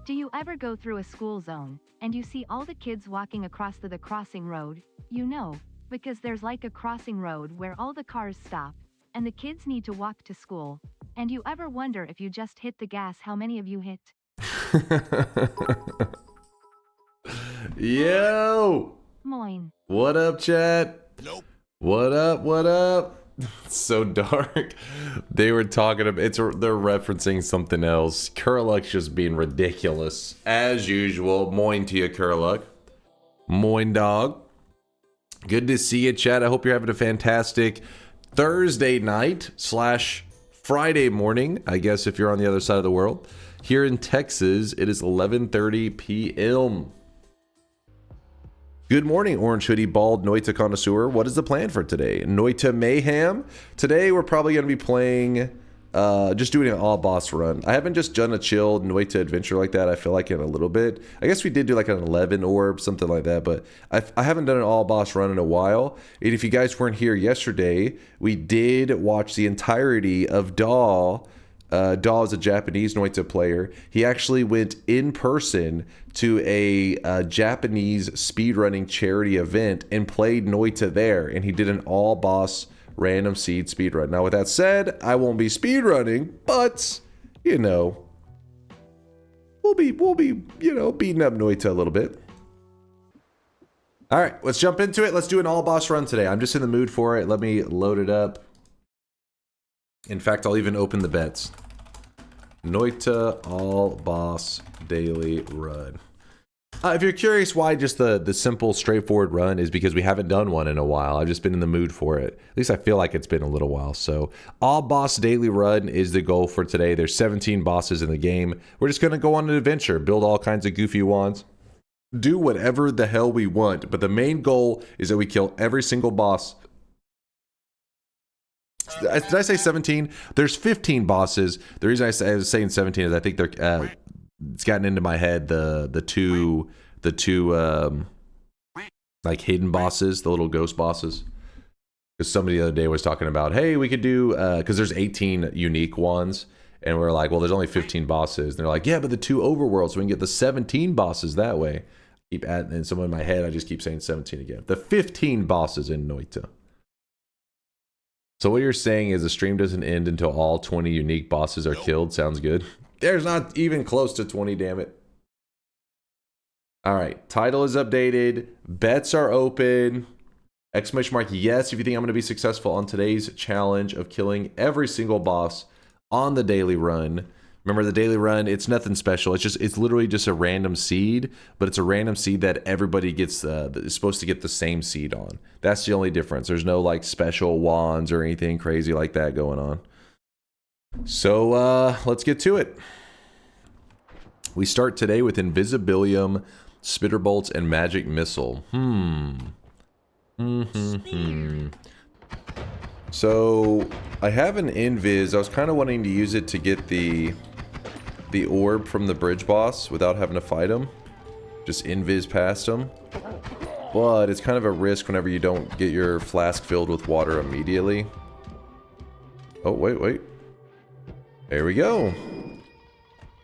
Do you ever go through a school zone, and you see all the kids walking across the crossing road? You know, because there's like a crossing road where all the cars stop, and the kids need to walk to school. And you ever wonder if you just hit the gas, how many of you hit? Yo! Moin. What up, chat? Nope. What up? What up? It's so dark. They were talking about they're referencing something else. Kurluk's just being ridiculous as usual. Moin to you, Kurluk. Moin, dog. Good to see you, chat. I hope you're having a fantastic Thursday night / Friday morning, I guess, if you're on the other side of the world. Here in Texas, it is 11:30 p.m. Good morning, Orange Hoodie Bald Noita Connoisseur. What is the plan for today? Noita Mayhem. Today, we're probably going to be playing, just doing an all-boss run. I haven't just done a chilled Noita adventure like that, I feel like, in a little bit. I guess we did do like an 11 orb, something like that, but I haven't done an all-boss run in a while. And if you guys weren't here yesterday, we did watch the entirety of Daw. Daw is a Japanese Noita player. He actually went in person to a Japanese speedrunning charity event and played Noita there, and he did an all-boss random seed speedrun. Now, with that said, I won't be speedrunning, but, you know, we'll be, you know, beating up Noita a little bit. All right, let's jump into it. Let's do an all-boss run today. I'm just in the mood for it. Let me load it up. In fact, I'll even open the bets. Noita all boss daily run. If you're curious why just the simple, straightforward run is because we haven't done one in a while. I've just been in the mood for it. At least I feel like it's been a little while. So all boss daily run is the goal for today. There's 17 bosses in the game. We're just going to go on an adventure, build all kinds of goofy wands, do whatever the hell we want. But the main goal is that we kill every single boss. Did I say 17? There's 15 bosses. The reason I was saying 17 is I think they're it's gotten into my head the two like hidden bosses, the little ghost bosses. Because somebody the other day was talking about, hey, we could do because there's 18 unique ones, and we're like, well, there's only 15 bosses. And they're like, yeah, but the 2 overworlds, so we can get the 17 bosses that way. Keep adding, and someone in my head, I just keep saying 17 again. The 15 bosses in Noita. So what you're saying is the stream doesn't end until all 20 unique bosses are killed. Sounds good. There's not even close to 20, damn it. All right, title is updated. Bets are open. Exclamation mark yes if you think I'm going to be successful on today's challenge of killing every single boss on the daily run. Remember, the daily run, it's nothing special. It's literally just a random seed, but it's a random seed that everybody gets is supposed to get the same seed on. That's the only difference. There's no like special wands or anything crazy like that going on. So let's get to it. We start today with Invisibilium, Spitter Bolts, and Magic Missile. So I have an Invis. I was kind of wanting to use it to get the orb from the bridge boss without having to fight him. Just Invis past him. But it's kind of a risk whenever you don't get your flask filled with water immediately. Oh, wait. There we go.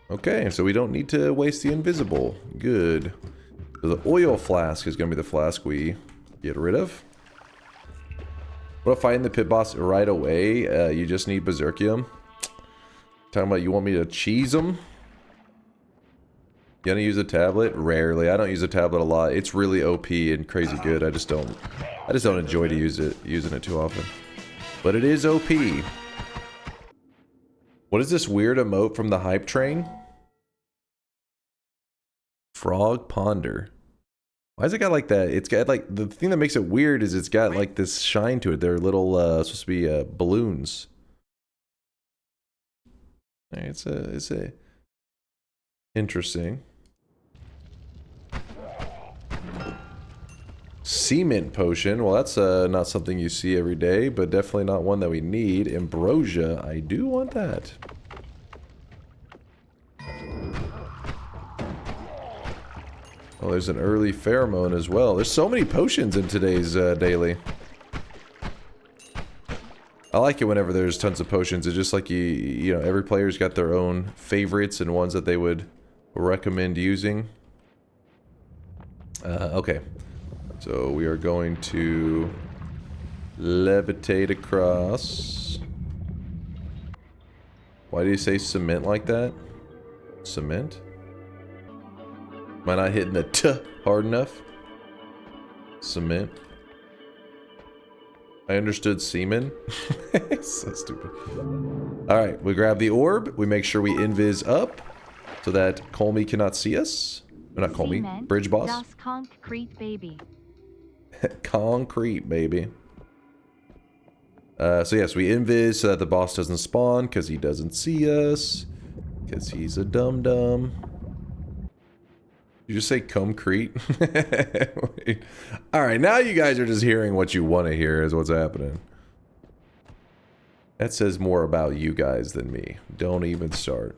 Okay, so we don't need to waste the invisible. Good. So the oil flask is going to be the flask we get rid of. What if fighting the pit boss right away? You just need Berserkium. Talking about you want me to cheese them? You gonna use a tablet? Rarely. I don't use a tablet a lot. It's really OP and crazy good. I just don't enjoy using it too often. But it is OP. What is this weird emote from the hype train? Frog Ponder. Why has it got like that? It's got like, the thing that makes it weird is it's got like this shine to it. They're little, supposed to be balloons. It's a interesting. Cement potion. Well, that's not something you see every day, but definitely not one that we need. Ambrosia. I do want that. Oh, there's an early pheromone as well. There's so many potions in today's daily. I like it whenever there's tons of potions. It's just like you know, every player's got their own favorites and ones that they would recommend using. Okay. So we are going to levitate across. Why do you say cement like that? Cement? Am I not hitting the t hard enough? Cement. I understood semen. So stupid. Alright, we grab the orb. We make sure we invis up so that Kolmi cannot see us. Or not Kolmi, Cement, Bridge Boss. das concrete baby. Concrete, baby. So yes, we invis so that the boss doesn't spawn because he doesn't see us. Because he's a dum-dum. You just say concrete? Alright, now you guys are just hearing what you want to hear is what's happening. That says more about you guys than me. Don't even start.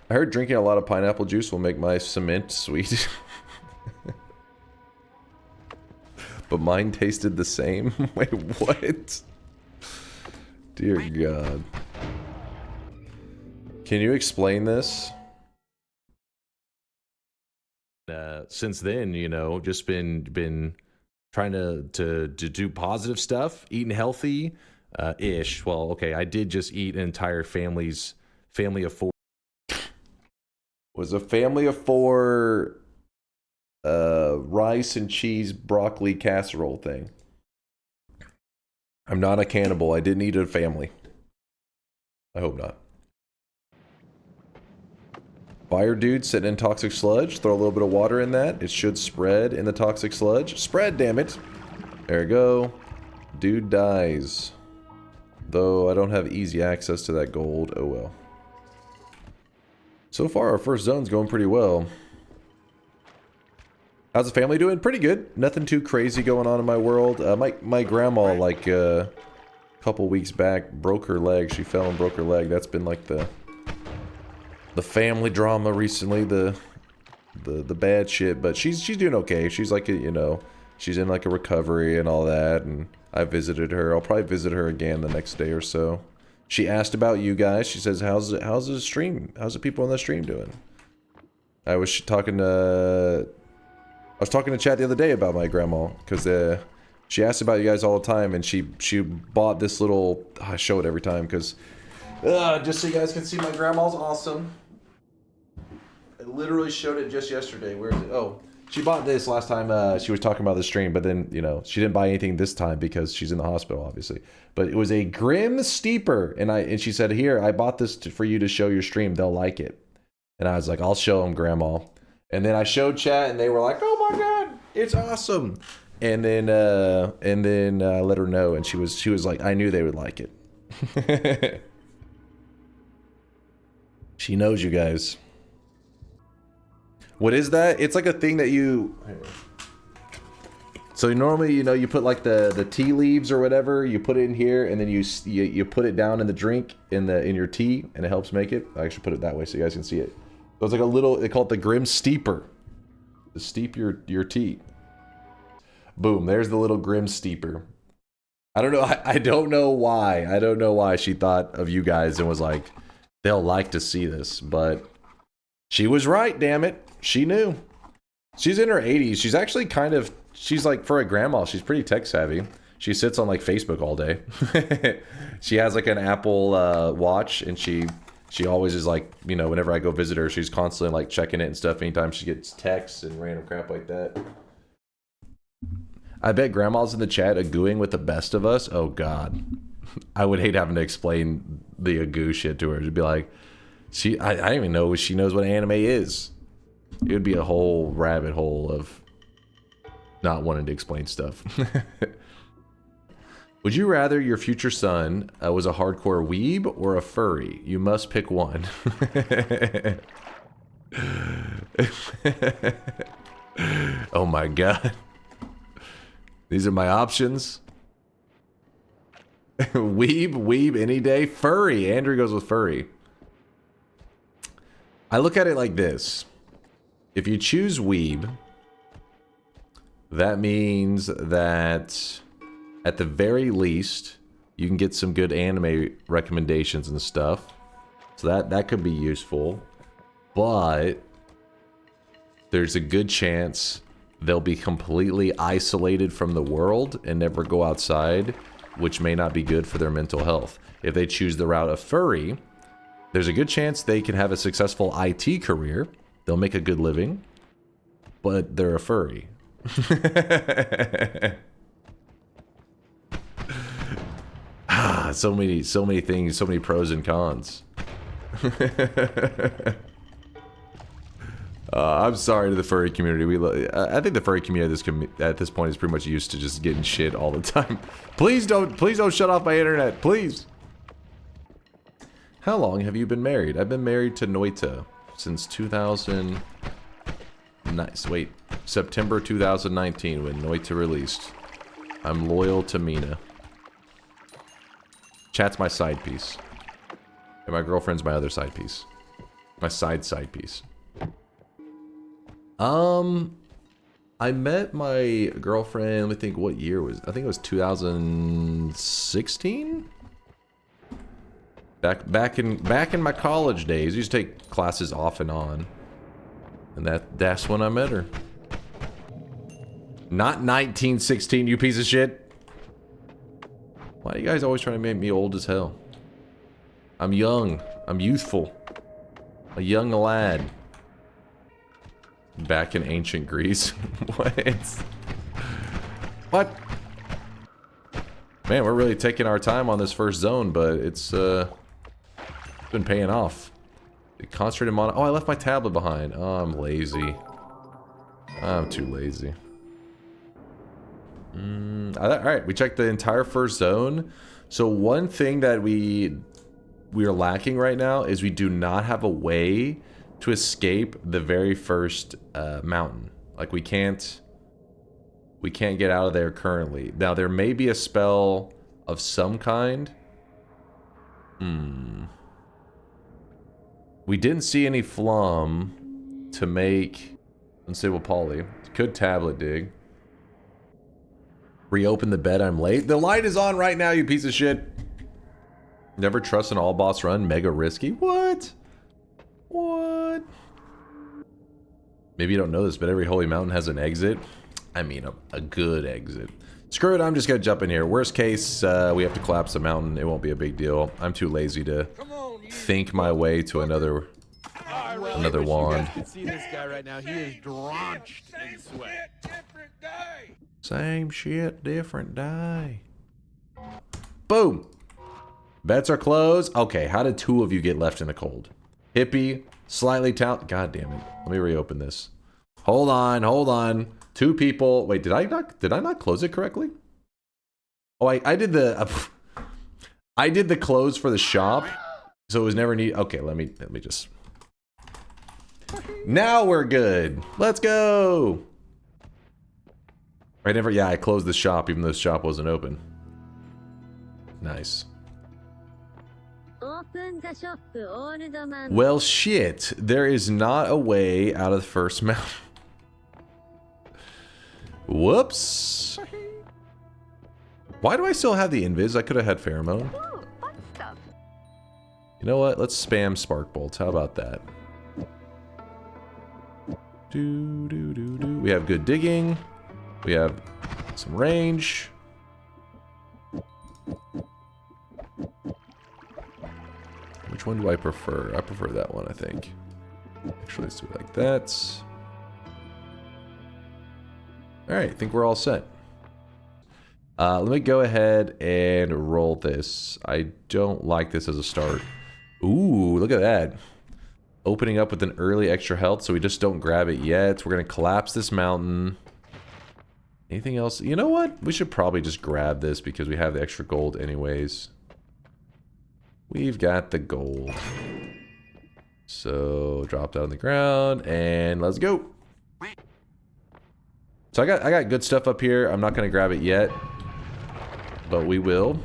I heard drinking a lot of pineapple juice will make my cement sweet. But mine tasted the same? Wait, what? Dear God. Can you explain this? Since then, you know, just been trying to do positive stuff, eating healthy, ish. Well, okay, I did just eat an entire family of 4. Was a family of 4 rice and cheese broccoli casserole thing. I'm not a cannibal. I didn't eat a family. I hope not. Fire dude sitting in toxic sludge. Throw a little bit of water in that. It should spread in the toxic sludge. Spread, damn it. There we go. Dude dies. Though I don't have easy access to that gold. Oh well. So far, our first zone's going pretty well. How's the family doing? Pretty good. Nothing too crazy going on in my world. My grandma, like, a couple weeks back, broke her leg. She fell and broke her leg. That's been, like, the family drama recently. The bad shit. But she's doing okay. She's, like, you know, she's in, like, a recovery and all that. And I visited her. I'll probably visit her again the next day or so. She asked about you guys. She says, how's the stream? How's the people on the stream doing? I was talking to Chad the other day about my grandma, because she asked about you guys all the time, and she bought this little, I show it every time, because just so you guys can see, my grandma's awesome. I literally showed it just yesterday. Where is it? Oh, she bought this last time she was talking about the stream, but then, you know, she didn't buy anything this time because she's in the hospital, obviously. But it was a Grim Steeper, and she said, here, I bought this for you to show your stream. They'll like it. And I was like, I'll show them, Grandma. And then I showed chat, and they were like, "Oh my God, it's awesome!" And then I let her know, and she was like, "I knew they would like it." She knows you guys. What is that? It's like a thing that you. So normally, you know, you put like the tea leaves or whatever. You put it in here, and then you put it down in the drink in your tea, and it helps make it. I actually put it that way so you guys can see it. So it's like a little, they call it the Grim Steeper. To steep your tea. Boom, there's the little Grim Steeper. I don't know, I don't know why. I don't know why she thought of you guys and was like, they'll like to see this. But she was right, damn it. She knew. She's in her 80s. She's actually kind of, she's like, for a grandma, she's pretty tech savvy. She sits on like Facebook all day. She has like an Apple watch, and she always is like, you know, whenever I go visit her, she's constantly like checking it and stuff anytime she gets texts and random crap like that. I bet grandma's in the chat agooing with the best of us. Oh God. I would hate having to explain the agoo shit to her. She'd be like, I don't even know if she knows what anime is. It would be a whole rabbit hole of not wanting to explain stuff. Would you rather your future son was a hardcore weeb or a furry? You must pick one. Oh my God. These are my options. Weeb any day. Furry. Andrew goes with furry. I look at it like this. If you choose weeb, that means that at the very least, you can get some good anime recommendations and stuff. So that could be useful. but there's a good chance they'll be completely isolated from the world and never go outside, which may not be good for their mental health. If they choose the route of furry, there's a good chance they can have a successful IT career. They'll make a good living, but they're a furry. So many things, so many pros and cons. I'm sorry to the furry community. I think the furry community at this point is pretty much used to just getting shit all the time. Please don't shut off my internet, please. How long have you been married? I've been married to Noita since 2000. Nice. Wait, September 2019 when Noita released. I'm loyal to Mina. Chat's my side piece. And my girlfriend's my other side piece. My side piece. I met my girlfriend, let me think what year was, I think it was 2016? Back in my college days. I used to take classes off and on. And that's when I met her. Not 1916, you piece of shit. Why are you guys always trying to make me old as hell? I'm young. I'm youthful. A young lad. Back in ancient Greece. What? Man, we're really taking our time on this first zone, but it's been paying off. Concentrated on. Oh, I left my tablet behind. Oh, I'm lazy. I'm too lazy. Alright, we checked the entire first zone. So one thing that we are lacking right now is we do not have a way to escape the very first mountain. Like we can't get out of there currently. Now there may be a spell of some kind. We didn't see any flum to make unstable poly. Could tablet dig. Reopen the bed, I'm late. The light is on right now, you piece of shit. Never trust an all boss run, mega risky. What? What? Maybe you don't know this, but every holy mountain has an exit. I mean, a good exit. Screw it, I'm just gonna jump in here. Worst case, we have to collapse the mountain. It won't be a big deal. I'm too lazy to think my way to another wand. See this guy right now. He is drenched in sweat. Same shit, different day. Boom. Bets are closed. Okay, how did two of you get left in the cold? Hippie, slightly talented. God damn it. Let me reopen this. Hold on. Two people. Wait, did I not close it correctly? Oh, I did the I did the close for the shop, so it was never need. Okay, let me just. Now we're good. Let's go. I closed the shop even though the shop wasn't open. Nice. Well, shit. There is not a way out of the first mountain. Whoops. Why do I still have the invis? I could have had pheromone. Ooh, fun stuff. You know what? Let's spam spark bolts. How about that? We have good digging. We have some range. Which one do I prefer? I prefer that one, I think. Actually, let's do it like that. Alright, I think we're all set. Let me go ahead and roll this. I don't like this as a start. Ooh, look at that. Opening up with an early extra health, so we just don't grab it yet. We're going to collapse this mountain. Anything else? You know what? We should probably just grab this because we have the extra gold anyways. We've got the gold. So, drop that on the ground, and let's go. So I got good stuff up here. I'm not going to grab it yet, but we will.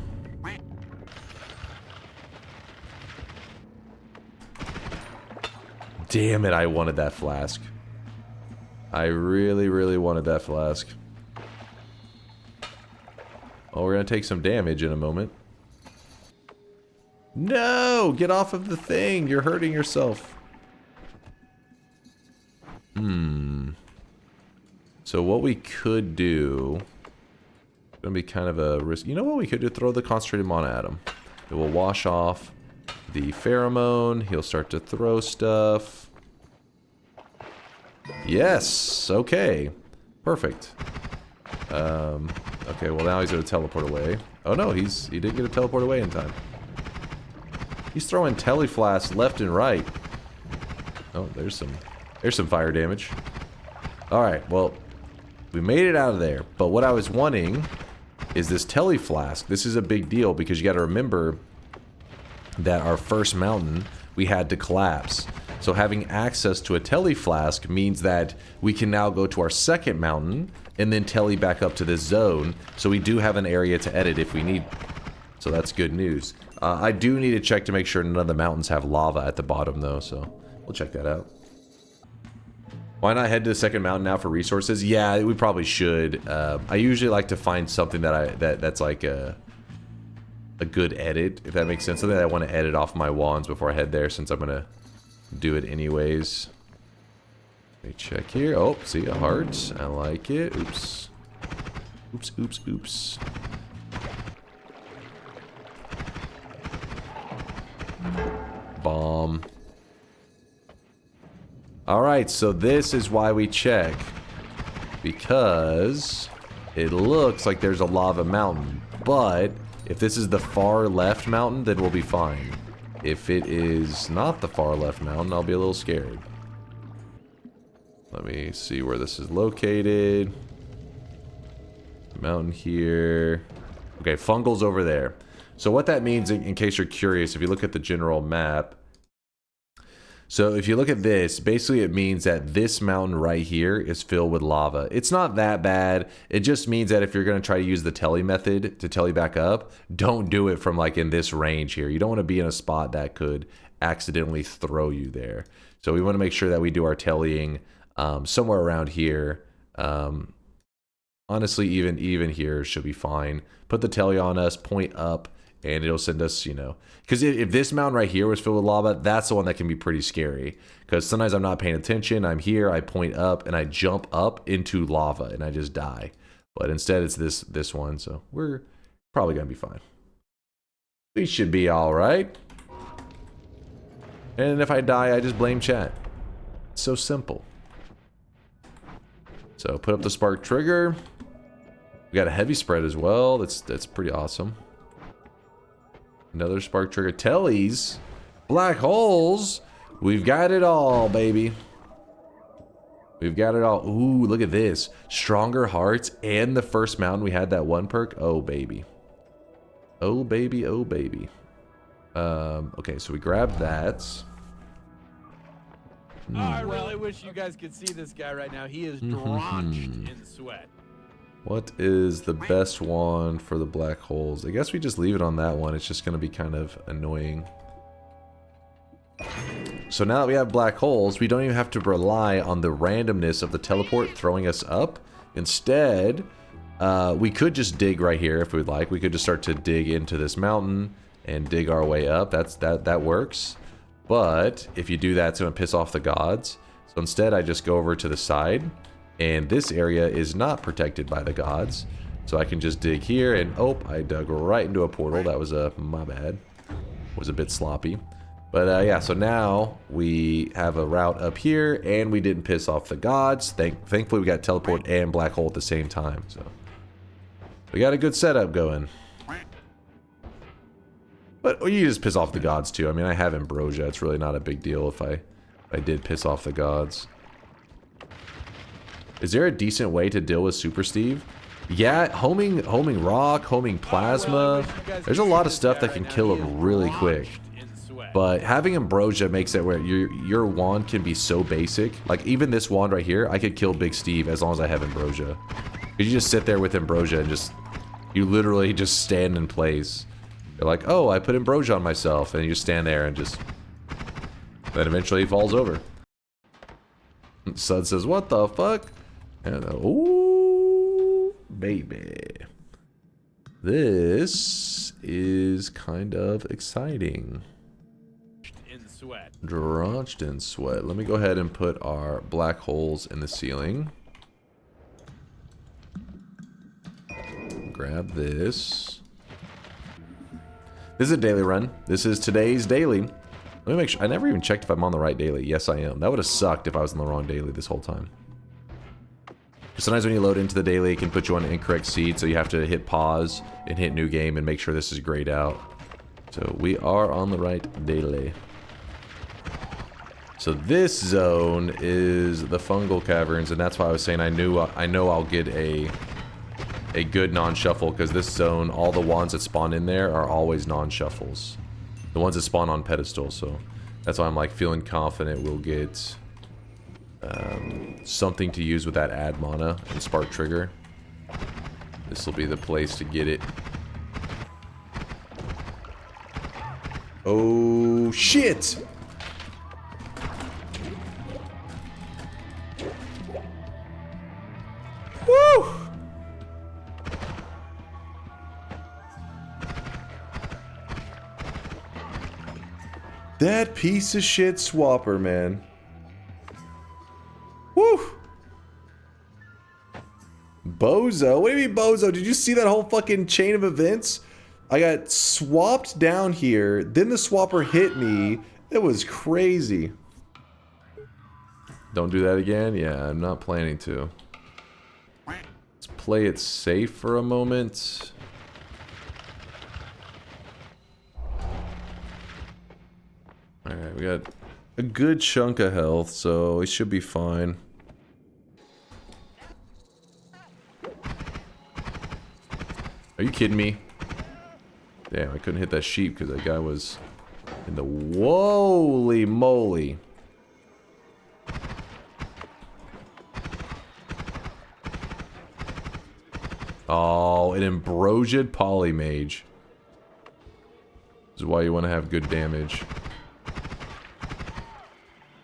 Damn it, I wanted that flask. I really, really wanted that flask. Oh, we're going to take some damage in a moment. No! Get off of the thing! You're hurting yourself. So what we could do... It's going to be kind of a risk. You know what we could do? Throw the concentrated mana at him. It will wash off the pheromone. He'll start to throw stuff. Yes! Okay. Perfect. Okay, well now he's going to teleport away. Oh no, he didn't get to teleport away in time. He's throwing teleflasks left and right. Oh, there's some fire damage. Alright, well, we made it out of there. But what I was wanting is this teleflask. This is a big deal because you got to remember that our first mountain we had to collapse. So having access to a teleflask means that we can now go to our second mountain and then tele back up to this zone. So we do have an area to edit if we need. So that's good news. I do need to check to make sure none of the mountains have lava at the bottom though, so we'll check that out. Why not head to the second mountain now for resources? Yeah, we probably should. I usually like to find something that's like a good edit, if that makes sense. Something that I want to edit off my wands before I head there, since I'm gonna do it anyways. Let me check here. Oh, see a heart. I like it. Oops. Oops, oops, oops. Bomb. Alright, so this is why we check. Because it looks like there's a lava mountain. But if this is the far left mountain, then we'll be fine. If it is not the far left mountain, I'll be a little scared. Let me see where this is located. Mountain here. Okay, fungal's over there. So what that means, in case you're curious, if you look at the general map, so if you look at this, basically it means that this mountain right here is filled with lava. It's not that bad. It just means that if you're going to try to use the tele method to tele back up, don't do it from like in this range here. You don't want to be in a spot that could accidentally throw you there. So we want to make sure that we do our teleing somewhere around here. Honestly, even here should be fine. Put the tele on us, point up, and it'll send us, you know, because if this mountain right here was filled with lava, that's the one that can be pretty scary. Because sometimes I'm not paying attention, I'm here, I point up, and I jump up into lava, and I just die. But instead, it's this one, so we're probably gonna be fine. We should be all right. And if I die, I just blame chat. It's so simple. So put up the spark trigger. We got a heavy spread as well. That's pretty awesome. Another spark trigger. Tellies. Black holes. We've got it all, baby. We've got it all. Ooh, look at this. Stronger hearts and the first mountain. We had that one perk. Oh, baby. Oh, baby. Oh, baby. Okay, so we grabbed that. Oh, I really wish you guys could see this guy right now. He is drenched in sweat. What is the best one for the black holes? I guess we just leave it on that one. It's just going to be kind of annoying. So now that we have black holes, we don't even have to rely on the randomness of the teleport throwing us up. Instead, we could just dig right here if we'd like. We could just start to dig into this mountain and dig our way up. That works. But if you do that, it's going to piss off the gods. So instead, I just go over to the side. And this area is not protected by the gods. So I can just dig here and, oh, I dug right into a portal. That was my bad. Was a bit sloppy. But yeah, so now we have a route up here and we didn't piss off the gods. Thankfully we got teleport and black hole at the same time. So we got a good setup going. But you just piss off the gods too. I mean, I have ambrosia. It's really not a big deal if I did piss off the gods. Is there a decent way to deal with Super Steve? Yeah, homing rock, homing plasma. There's a lot of stuff that can kill him really quick. But having ambrosia makes it where your wand can be so basic. Like even this wand right here, I could kill Big Steve as long as I have ambrosia. Because you just sit there with ambrosia and you literally just stand in place. You're like, oh, I put ambrosia on myself, and you just stand there and just. Then eventually he falls over. Sun says, what the fuck? And ooh, baby. This is kind of exciting. sweat. Drenched in sweat. Let me go ahead and put our black holes in the ceiling. Grab this. This is a daily run. This is today's daily. Let me make sure. I never even checked if I'm on the right daily. Yes, I am. That would have sucked if I was on the wrong daily this whole time. Sometimes when you load into the daily, it can put you on an incorrect seed, so you have to hit pause and hit new game and make sure this is grayed out. So we are on the right daily. So this zone is the fungal caverns, and that's why I was saying I know I'll get a good non-shuffle, because this zone, all the wands that spawn in there are always non-shuffles. The ones that spawn on pedestal, so that's why I'm like feeling confident we'll get something to use with that add mana and spark trigger. This will be the place to get it. Oh shit! Woo! That piece of shit swapper, man. Woo! Bozo? What do you mean bozo? Did you see that whole fucking chain of events? I got swapped down here, then the swapper hit me. It was crazy. Don't do that again? Yeah, I'm not planning to. Let's play it safe for a moment. Alright, we got a good chunk of health, so we should be fine. Are you kidding me? Damn, I couldn't hit that sheep because that guy was in the... Holy moly. Oh, an ambrosiaed polymage. This is why you want to have good damage.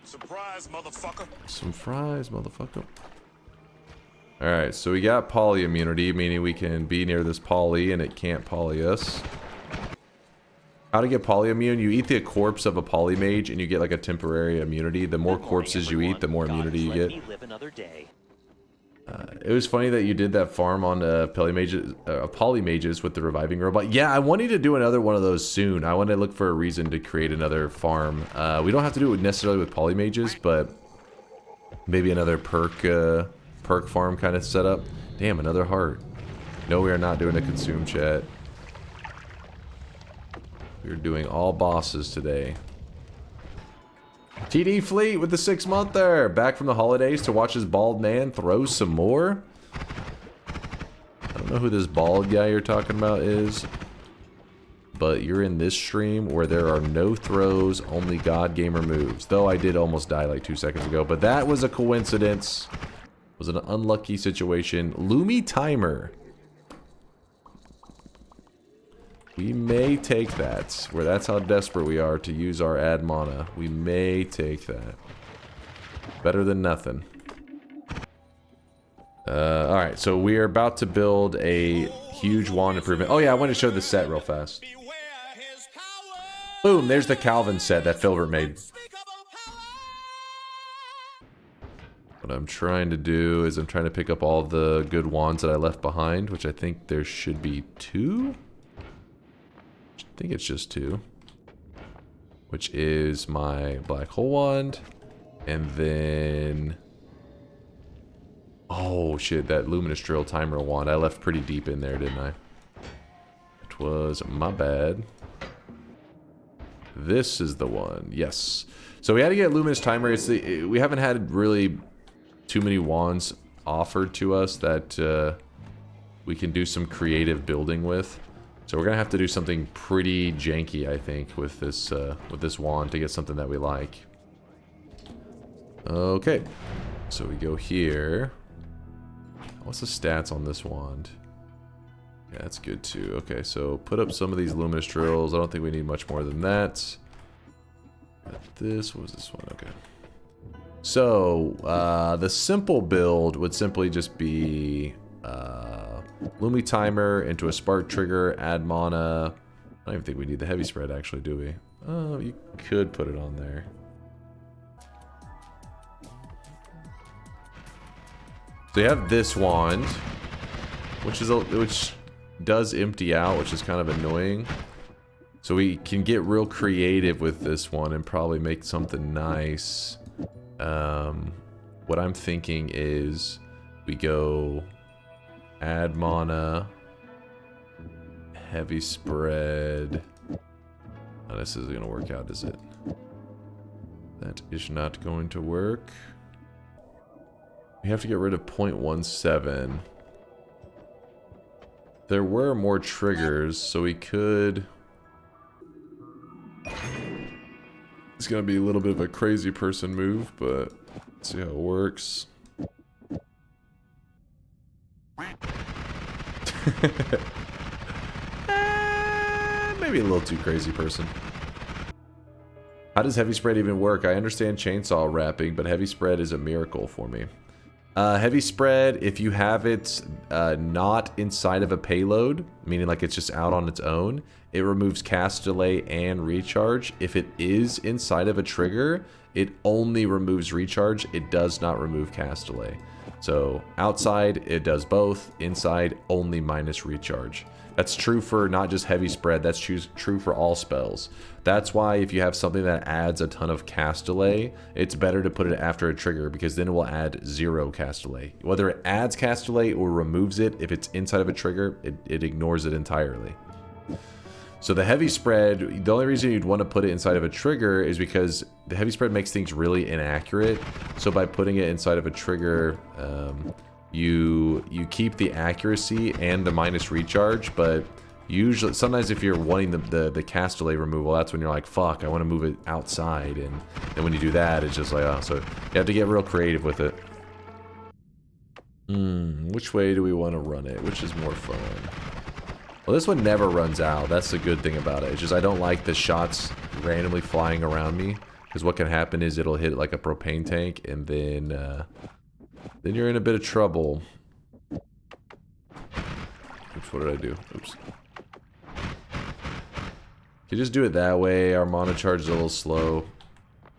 Surprise, motherfucker. Some fries, motherfucker. Alright, so we got poly immunity, meaning we can be near this poly and it can't poly us. How to get poly immune? You eat the corpse of a polymage and you get like a temporary immunity. The more corpses you eat, the more immunity you get. It was funny that you did that farm on polymages with the reviving robot. Yeah, I wanted to do another one of those soon. I want to look for a reason to create another farm. We don't have to do it necessarily with polymages, but maybe another perk farm kind of setup. Damn, another heart. No, we are not doing a consume chat. We're doing all bosses today. TD Fleet with the 6-monther. Back from the holidays to watch his bald man throw some more. I don't know who this bald guy you're talking about is, but you're in this stream where there are no throws, only God Gamer moves. Though I did almost die like 2 seconds ago, but that was a coincidence. It was an unlucky situation. Lumi timer. We may take that. Where that's how desperate we are to use our add mana. We may take that. Better than nothing. Alright, so we are about to build a huge wand improvement. Oh yeah, I want to show the set real fast. Boom, there's the Calvin set that Filbert made. What I'm trying to do is I'm trying to pick up all the good wands that I left behind, which I think there should be 2. I think it's just 2. Which is my black hole wand. And then... oh shit, that luminous drill timer wand. I left pretty deep in there, didn't I? It was my bad. This is the one. Yes. So we had to get luminous timer. We haven't had really too many wands offered to us that we can do some creative building with. So we're gonna have to do something pretty janky, I think, with this wand to get something that we like. Okay, so we go here. What's the stats on this wand? Yeah, that's good too. Okay, so put up some of these luminous drills. I don't think we need much more than that. But this, what was this one? Okay. So, the simple build would simply just be Lumi timer into a spark trigger, add mana, I don't even think we need the heavy spread, actually, do we? Oh, you could put it on there. So you have this wand, which does empty out, which is kind of annoying. So we can get real creative with this one and probably make something nice. What I'm thinking is we go add mana, heavy spread. Oh, this isn't going to work out, is it? That is not going to work. We have to get rid of 0.17. There were more triggers, so we could... It's going to be a little bit of a crazy person move, but let's see how it works. Maybe a little too crazy person. How does heavy spread even work? I understand chainsaw wrapping, but heavy spread is a miracle for me. Heavy spread, if you have it not inside of a payload, meaning like it's just out on its own, it removes cast delay and recharge. If it is inside of a trigger, it only removes recharge. It does not remove cast delay. So outside, it does both. Inside, only minus recharge. That's true for not just heavy spread, that's true for all spells. That's why if you have something that adds a ton of cast delay, it's better to put it after a trigger, because then it will add 0 cast delay. Whether it adds cast delay or removes it, if it's inside of a trigger, it ignores it entirely. So the heavy spread, the only reason you'd want to put it inside of a trigger is because the heavy spread makes things really inaccurate. So by putting it inside of a trigger, you keep the accuracy and the minus recharge, but usually, sometimes if you're wanting the cast delay removal, that's when you're like, fuck, I want to move it outside, and then when you do that, it's just like, oh, so you have to get real creative with it. Which way do we want to run it? Which is more fun? Well, this one never runs out. That's the good thing about it. It's just I don't like the shots randomly flying around me, because what can happen is it'll hit like a propane tank, and then you're in a bit of trouble. Oops, what did I do? Oops. You just do it that way. Our mana charge is a little slow,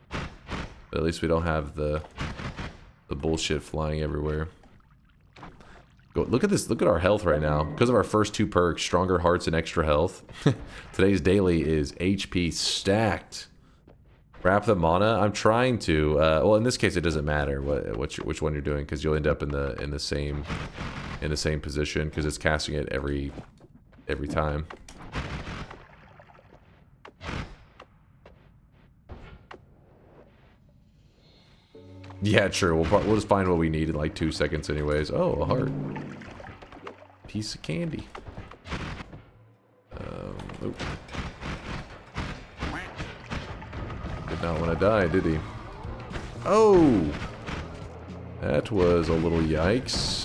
but at least we don't have the bullshit flying everywhere. Go, look at this. Look at our health right now. Because of our first 2 perks, Stronger Hearts and Extra Health. Today's daily is HP stacked. Wrap the mana. I'm trying to. Well, in this case, it doesn't matter which one you're doing, because you'll end up in the same position, because it's casting it every time. Yeah, sure. We'll just find what we need in like 2 seconds, anyways. Oh, a heart. Piece of candy. Nope. Did not want to die, did he? Oh! That was a little yikes.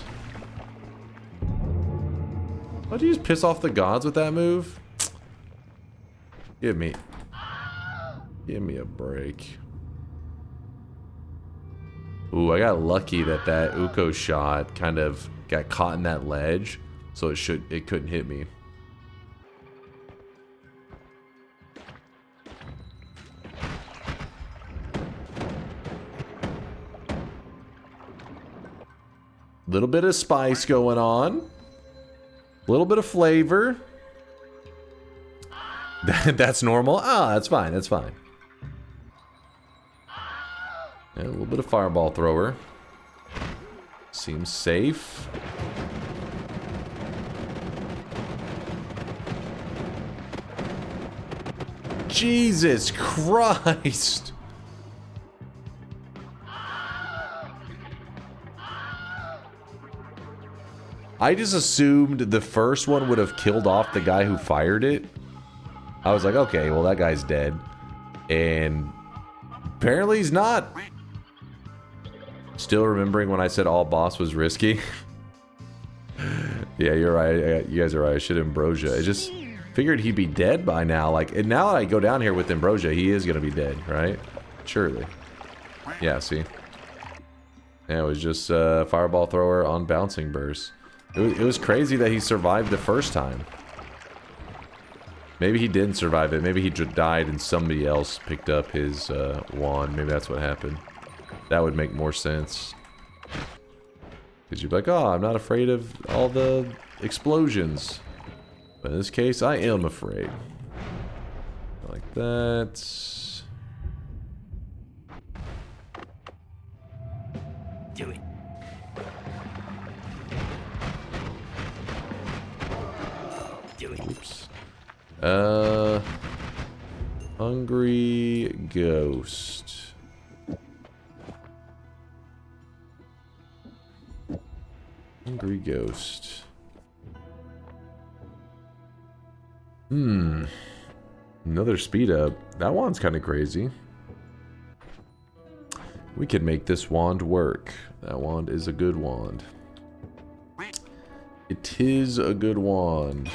Why'd you just piss off the gods with that move? Give me a break. Ooh, I got lucky that Uko shot kind of got caught in that ledge, so it couldn't hit me. Little bit of spice going on. Little bit of flavor. That's normal. Ah, that's fine. That's fine. Yeah, a little bit of fireball thrower. Seems safe. Jesus Christ! I just assumed the first one would have killed off the guy who fired it. I was like, okay, well that guy's dead. And apparently he's not. Still remembering when I said all boss was risky. Yeah, you're right. You guys are right. I should Ambrosia. I just figured he'd be dead by now. Like, and now that I go down here with Ambrosia, he is gonna be dead, right? Surely. Yeah, see? Yeah, it was just fireball thrower on bouncing burst. It was crazy that he survived the first time. Maybe he didn't survive it. Maybe he died and somebody else picked up his wand. Maybe that's what happened. That would make more sense. Because you'd be like, oh, I'm not afraid of all the explosions. But in this case, I am afraid. Like that. Do it. Do it. Oops. Hungry ghost. Hungry ghost. Another speed up. That wand's kind of crazy. We could make this wand work. That wand is a good wand. It is a good wand.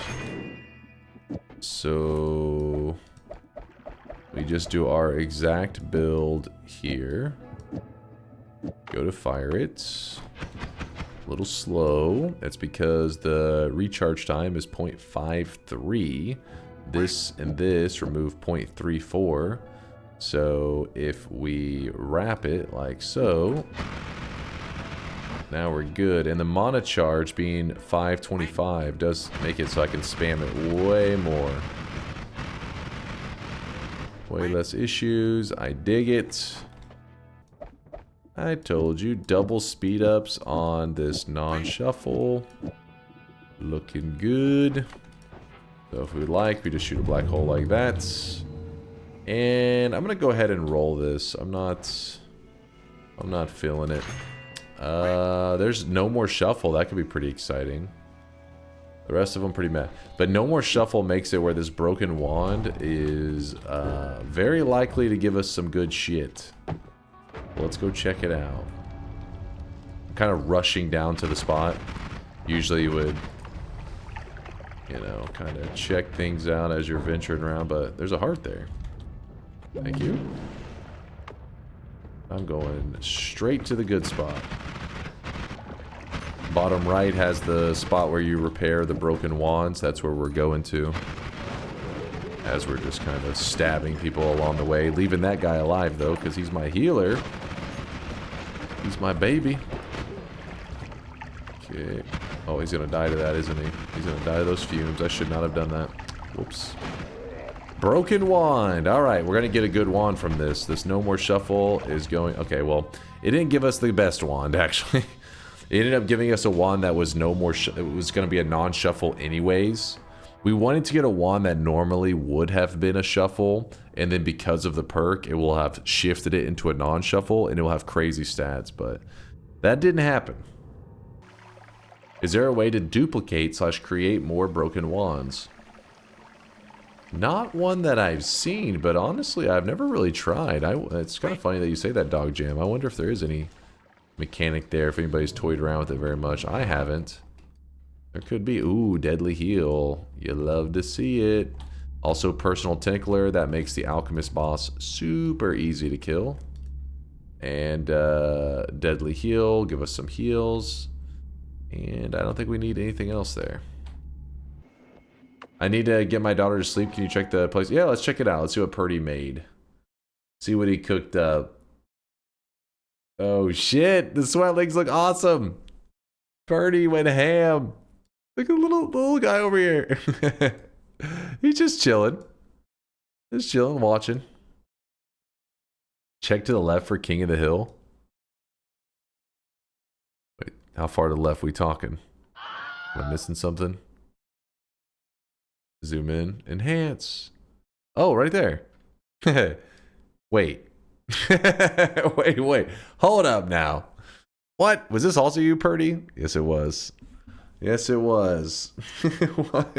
So we just do our exact build here. Go to fire it. A little slow. That's because the recharge time is 0.53. This and this remove 0.34. So if we wrap it like so, now we're good. And the mana charge being 525 does make it so I can spam it way more. Way less issues. I dig it. I told you, double speed ups on this non-shuffle. Looking good. So if we like, we just shoot a black hole like that. And I'm gonna go ahead and roll this. I'm not feeling it. There's no more shuffle. That could be pretty exciting. The rest of them pretty meh. But no more shuffle makes it where this broken wand is very likely to give us some good shit. Let's go check it out. I'm kind of rushing down to the spot. Usually you would, you know, kind of check things out as you're venturing around, but there's a heart there. Thank you. I'm going straight to the good spot. Bottom right has the spot where you repair the broken wands. That's where we're going to. As we're just kind of stabbing people along the way. Leaving that guy alive, though, because he's my healer. He's my baby. Okay. Oh, he's going to die to that, isn't he? He's going to die to those fumes. I should not have done that. Whoops. Broken wand. Alright, we're going to get a good wand from this. This no more shuffle is going... Okay, well, it didn't give us the best wand, actually. It ended up giving us a wand that was no more... It was going to be a non-shuffle anyways. We wanted to get a wand that normally would have been a shuffle, and then because of the perk, it will have shifted it into a non-shuffle, and it will have crazy stats, but that didn't happen. Is there a way to duplicate / create more broken wands? Not one that I've seen, but honestly, I've never really tried. It's kind of funny that you say that, Dog Jam. I wonder if there is any mechanic there, if anybody's toyed around with it very much. I haven't. There could be. Ooh, Deadly Heal. You love to see it. Also, Personal Tinkler. That makes the Alchemist boss super easy to kill. And Deadly Heal. Give us some heals. And I don't think we need anything else there. I need to get my daughter to sleep. Can you check the place? Yeah, let's check it out. Let's see what Purdy made. See what he cooked up. Oh, shit. The sweatlings look awesome. Purdy went ham. Look at the little guy over here. He's just chilling. Just chilling, watching. Check to the left for King of the Hill. Wait, how far to the left we talking? Am I missing something? Zoom in. Enhance. Oh, right there. Wait. wait. Hold up now. What? Was this also you, Purdy? Yes, it was. Yes, it was. What?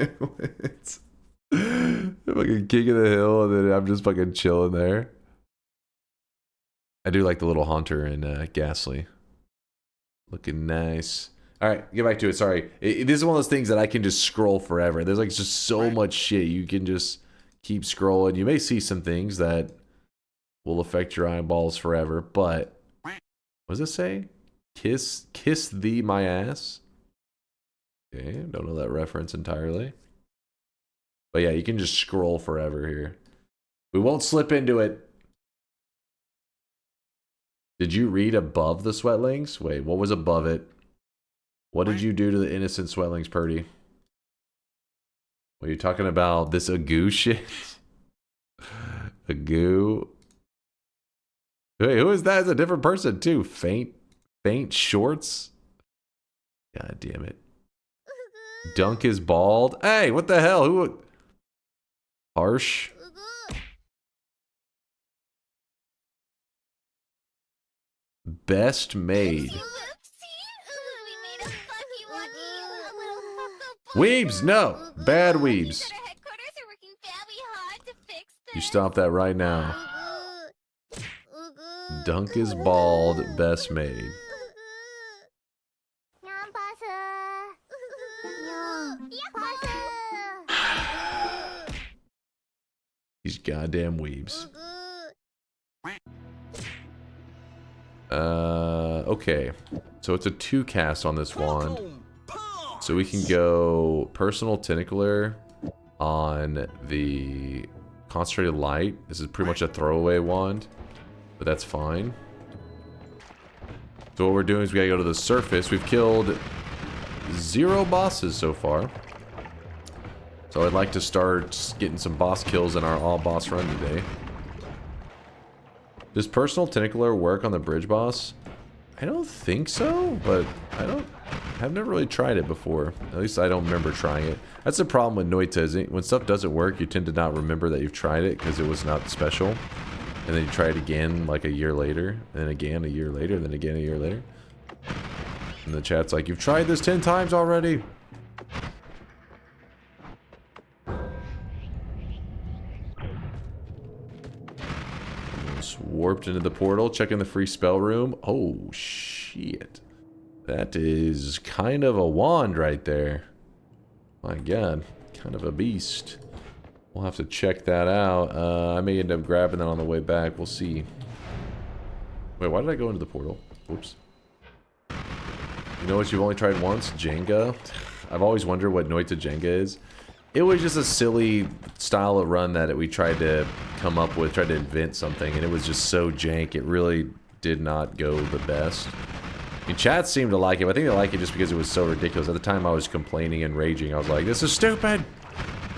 Fucking King of the Hill, and then I'm just fucking chilling there. I do like the little Haunter and Ghastly. Looking nice. Alright, get back to it. Sorry. This is one of those things that I can just scroll forever. There's like just so much shit. You can just keep scrolling. You may see some things that will affect your eyeballs forever, but what does it say? Kiss thee my ass? Okay, don't know that reference entirely. But yeah, you can just scroll forever here. We won't slip into it. Did you read above the sweatlings? Wait, what was above it? What did you do to the innocent sweatlings, Purdy? What are you talking about? This Agoo shit? Agoo? Wait, who is that? It's a different person too. Faint shorts? God damn it. Dunk is bald. Hey, what the hell? Who? Harsh. Best made. Weebs, no. Bad weebs. You stop that right now. Dunk is bald, best made. These goddamn weebs. Okay. So it's a 2 cast on this wand. So we can go Personal Tentacler on the Concentrated Light. This is pretty much a throwaway wand, but that's fine. So what we're doing is we gotta go to the surface. We've killed 0 bosses so far. So I'd like to start getting some boss kills in our all boss run today. Does Personal Tentacler work on the bridge boss? I don't think so, but I've never really tried it before. At least I don't remember trying it. That's the problem with Noita, is when stuff doesn't work, you tend to not remember that you've tried it because it was not special. And then you try it again like a year later, and then again a year later, and then again a year later. And the chat's like, you've tried this 10 times already. Just warped into the portal, checking the free spell room. Oh, shit. That is kind of a wand right there. My god, kind of a beast. We'll have to check that out. I may end up grabbing that on the way back. We'll see. Wait, why did I go into the portal? Whoops. You know what you've only tried once? Jenga. I've always wondered what Noita Jenga is. It was just a silly style of run that we tried to come up with, tried to invent something, and it was just so jank. It really did not go the best. I mean, chat seemed to like it, but I think they like it just because it was so ridiculous. At the time I was complaining and raging. I was like, this is stupid!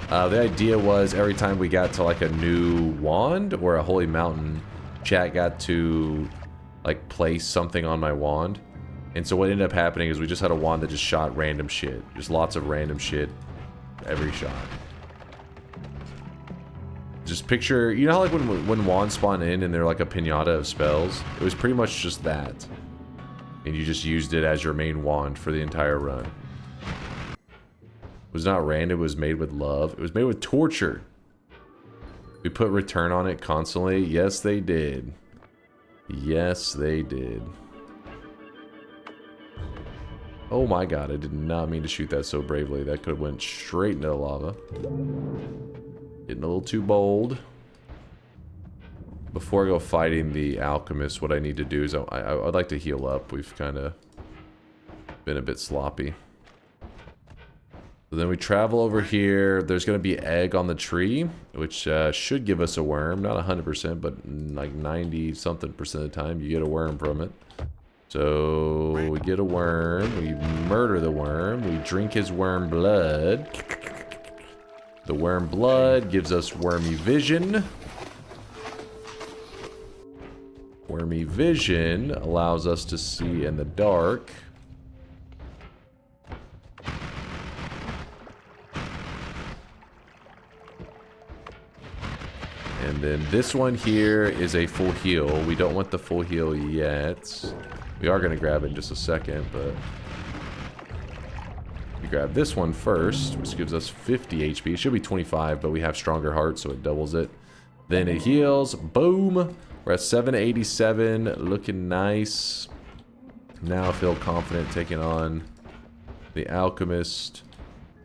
The idea was every time we got to like a new wand or a holy mountain, chat got to like place something on my wand. And so what ended up happening is we just had a wand that just shot random shit. Just lots of random shit every shot. Just picture, you know how like when wands spawn in and they're like a pinata of spells? It was pretty much just that. And you just used it as your main wand for the entire run. It was not random, it was made with love. It was made with torture. We put return on it constantly. Yes, they did. Yes, they did. Oh my god, I did not mean to shoot that so bravely. That could have went straight into the lava. Getting a little too bold. Before I go fighting the Alchemist, what I need to do is I'd like to heal up. We've kind of been a bit sloppy. So then we travel over here. There's going to be egg on the tree, which should give us a worm. Not 100%, but like 90-something% of the time you get a worm from it. So we get a worm. We murder the worm. We drink his worm blood. The worm blood gives us wormy vision. Wormy vision allows us to see in the dark. And then this one here is a full heal. We don't want the full heal yet. We are going to grab it in just a second, but we grab this one first, which gives us 50 HP. It should be 25, but we have stronger heart, so it doubles it. Then it heals. Boom. We're at 787, looking nice. Now I feel confident taking on the Alchemist.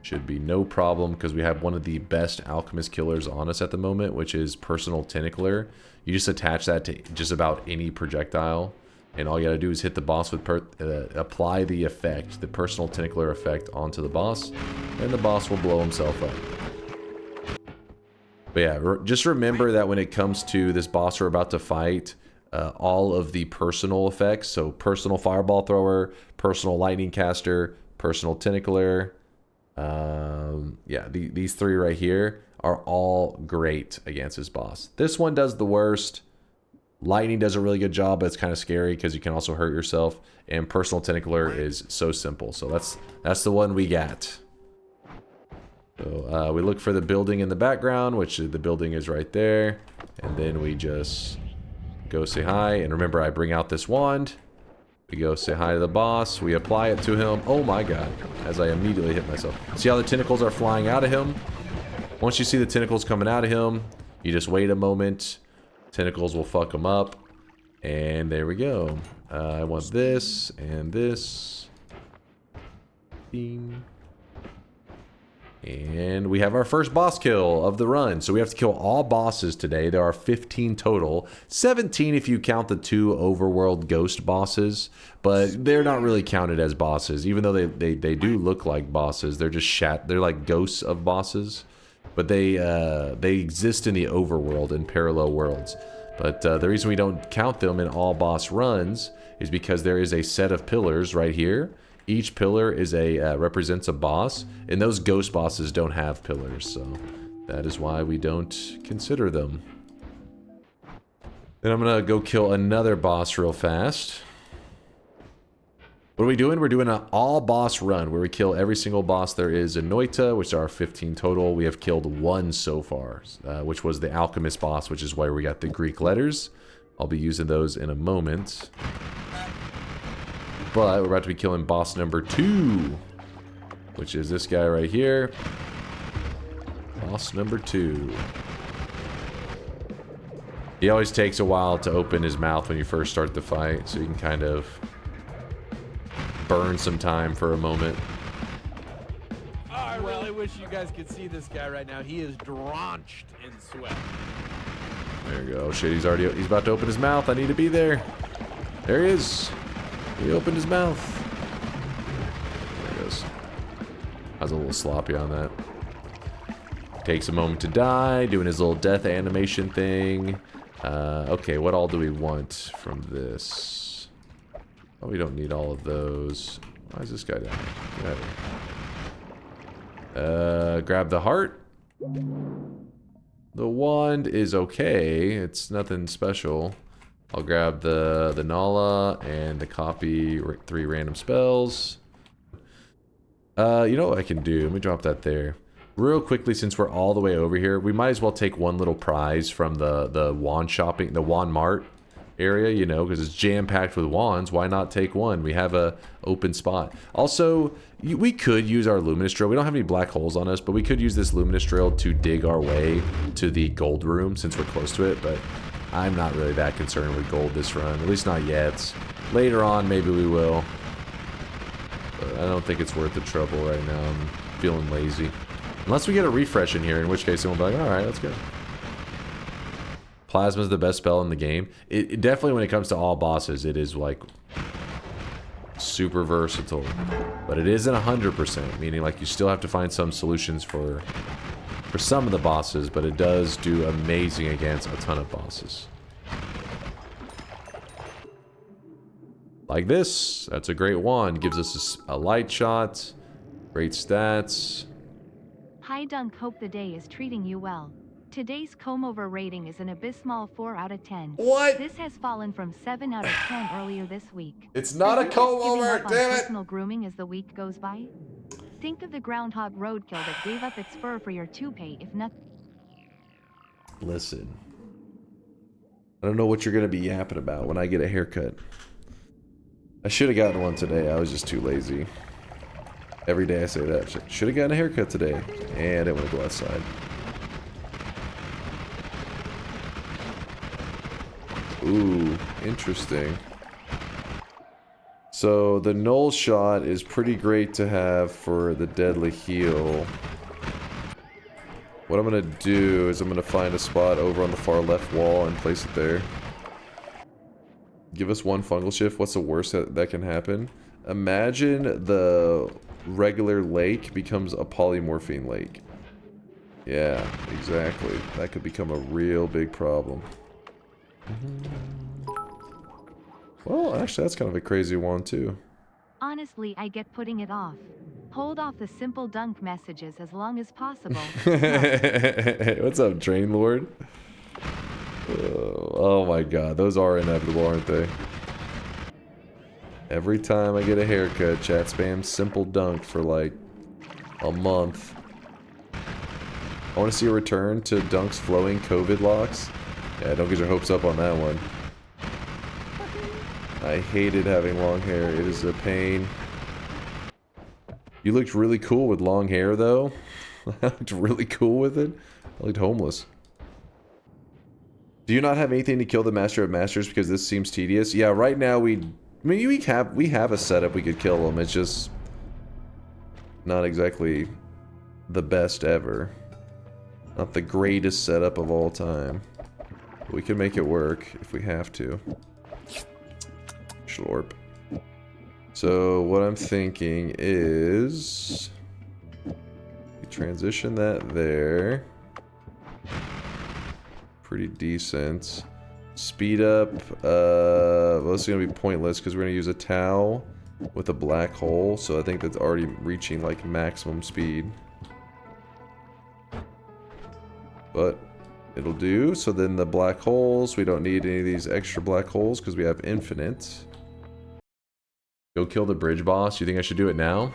Should be no problem because we have one of the best Alchemist killers on us at the moment, which is Personal Tentacler. You just attach that to just about any projectile, and all you gotta do is hit the boss with apply the effect, the Personal Tentacler effect onto the boss, and the boss will blow himself up. But yeah, just remember that when it comes to this boss we're about to fight, all of the personal effects, so personal fireball thrower, personal lightning caster, personal tentacler, yeah, these three right here are all great against this boss. This one does the worst. Lightning does a really good job, but it's kind of scary because you can also hurt yourself. And personal tentacler is so simple. So that's the one we got. So we look for the building in the background, which the building is right there. And then we just go say hi. And remember, I bring out this wand. We go say hi to the boss. We apply it to him. Oh my god. As I immediately hit myself. See how the tentacles are flying out of him? Once you see the tentacles coming out of him, you just wait a moment. Tentacles will fuck him up. And there we go. I want this and this. Ding. And we have our first boss kill of the run. So we have to kill all bosses today. There are 15 total. 17 if you count the 2 overworld ghost bosses. But they're not really counted as bosses. Even though they do look like bosses. They're just they're like ghosts of bosses. But they exist in the overworld in parallel worlds. But the reason we don't count them in all boss runs is because there is a set of pillars right here. Each pillar is represents a boss, and those ghost bosses don't have pillars, so that is why we don't consider them. Then I'm gonna go kill another boss real fast. What are we doing? We're doing an all-boss run where we kill every single boss there is in Noita, which are 15 total. We have killed 1 so far, which was the Alchemist boss, which is where we got the Greek letters. I'll be using those in a moment. But we're about to be killing boss number 2, which is this guy right here. Boss number 2. He always takes a while to open his mouth when you first start the fight, so you can kind of burn some time for a moment. Oh, I really wish you guys could see this guy right now. He is drenched in sweat. There you go. Shit, he's about to open his mouth. I need to be there. There he is. He opened his mouth. There he goes. I was a little sloppy on that. Takes a moment to die, doing his little death animation thing. Okay, what all do we want from this? Oh, we don't need all of those. Why is this guy down? Get out of here. Grab the heart. The wand is okay. It's nothing special. I'll grab the Nala and the copy 3 random spells. You know what I can do? Let me drop that there. Real quickly, since we're all the way over here, we might as well take one little prize from the wand shopping, the Wand-Mart area, you know, because it's jam-packed with wands. Why not take one? We have a open spot. Also, we could use our luminous drill. We don't have any black holes on us, but we could use this luminous drill to dig our way to the gold room since we're close to it, but I'm not really that concerned with gold this run, at least not yet. Later on, maybe we will. But I don't think it's worth the trouble right now. I'm feeling lazy. Unless we get a refresh in here, in which case then we'll be like, alright, let's go. Plasma's the best spell in the game. It definitely, when it comes to all bosses, it is like super versatile. But it isn't 100%, meaning like you still have to find some solutions for some of the bosses, but it does do amazing against a ton of bosses. Like this. That's a great wand. Gives us a light shot. Great stats. Hi Dunk, hope the day is treating you well. Today's comb over rating is an abysmal 4 out of 10. What? This has fallen from 7 out of 10 earlier this week. It's not a comb over, damn it! Personal grooming as the week goes by? Think of the groundhog roadkill that gave up its fur for your toupee if not. Listen. I don't know what you're going to be yapping about when I get a haircut. I should have gotten one today. I was just too lazy. Every day I say that. Should have gotten a haircut today. And I didn't want to go outside. Ooh, interesting. So the null shot is pretty great to have for the deadly heal. What I'm gonna do is I'm gonna find a spot over on the far left wall and place it there. Give us 1 fungal shift. What's the worst that can happen? Imagine the regular lake becomes a polymorphine lake. Yeah, exactly. That could become a real big problem. Well, actually, that's kind of a crazy one, too. Honestly, I get putting it off. Hold off the simple dunk messages as long as possible. What's up, Drain Lord? Oh my god, those are inevitable, aren't they? Every time I get a haircut, chat spam simple dunk for like a month. I want to see a return to Dunk's flowing COVID locks. Yeah, don't get your hopes up on that one. I hated having long hair. It is a pain. You looked really cool with long hair, though. I looked really cool with it. I looked homeless. Do you not have anything to kill the Master of Masters because this seems tedious? Yeah, right now we have a setup we could kill him. It's just not exactly the best ever. Not the greatest setup of all time. But we can make it work if we have to. Schlorp. So what I'm thinking is we transition that there. Pretty decent. Speed up. Well, this is gonna be pointless because we're gonna use a Tau with a black hole. So I think that's already reaching like maximum speed. But it'll do. So then the black holes, we don't need any of these extra black holes because we have infinite. Go kill the bridge boss. You think I should do it now?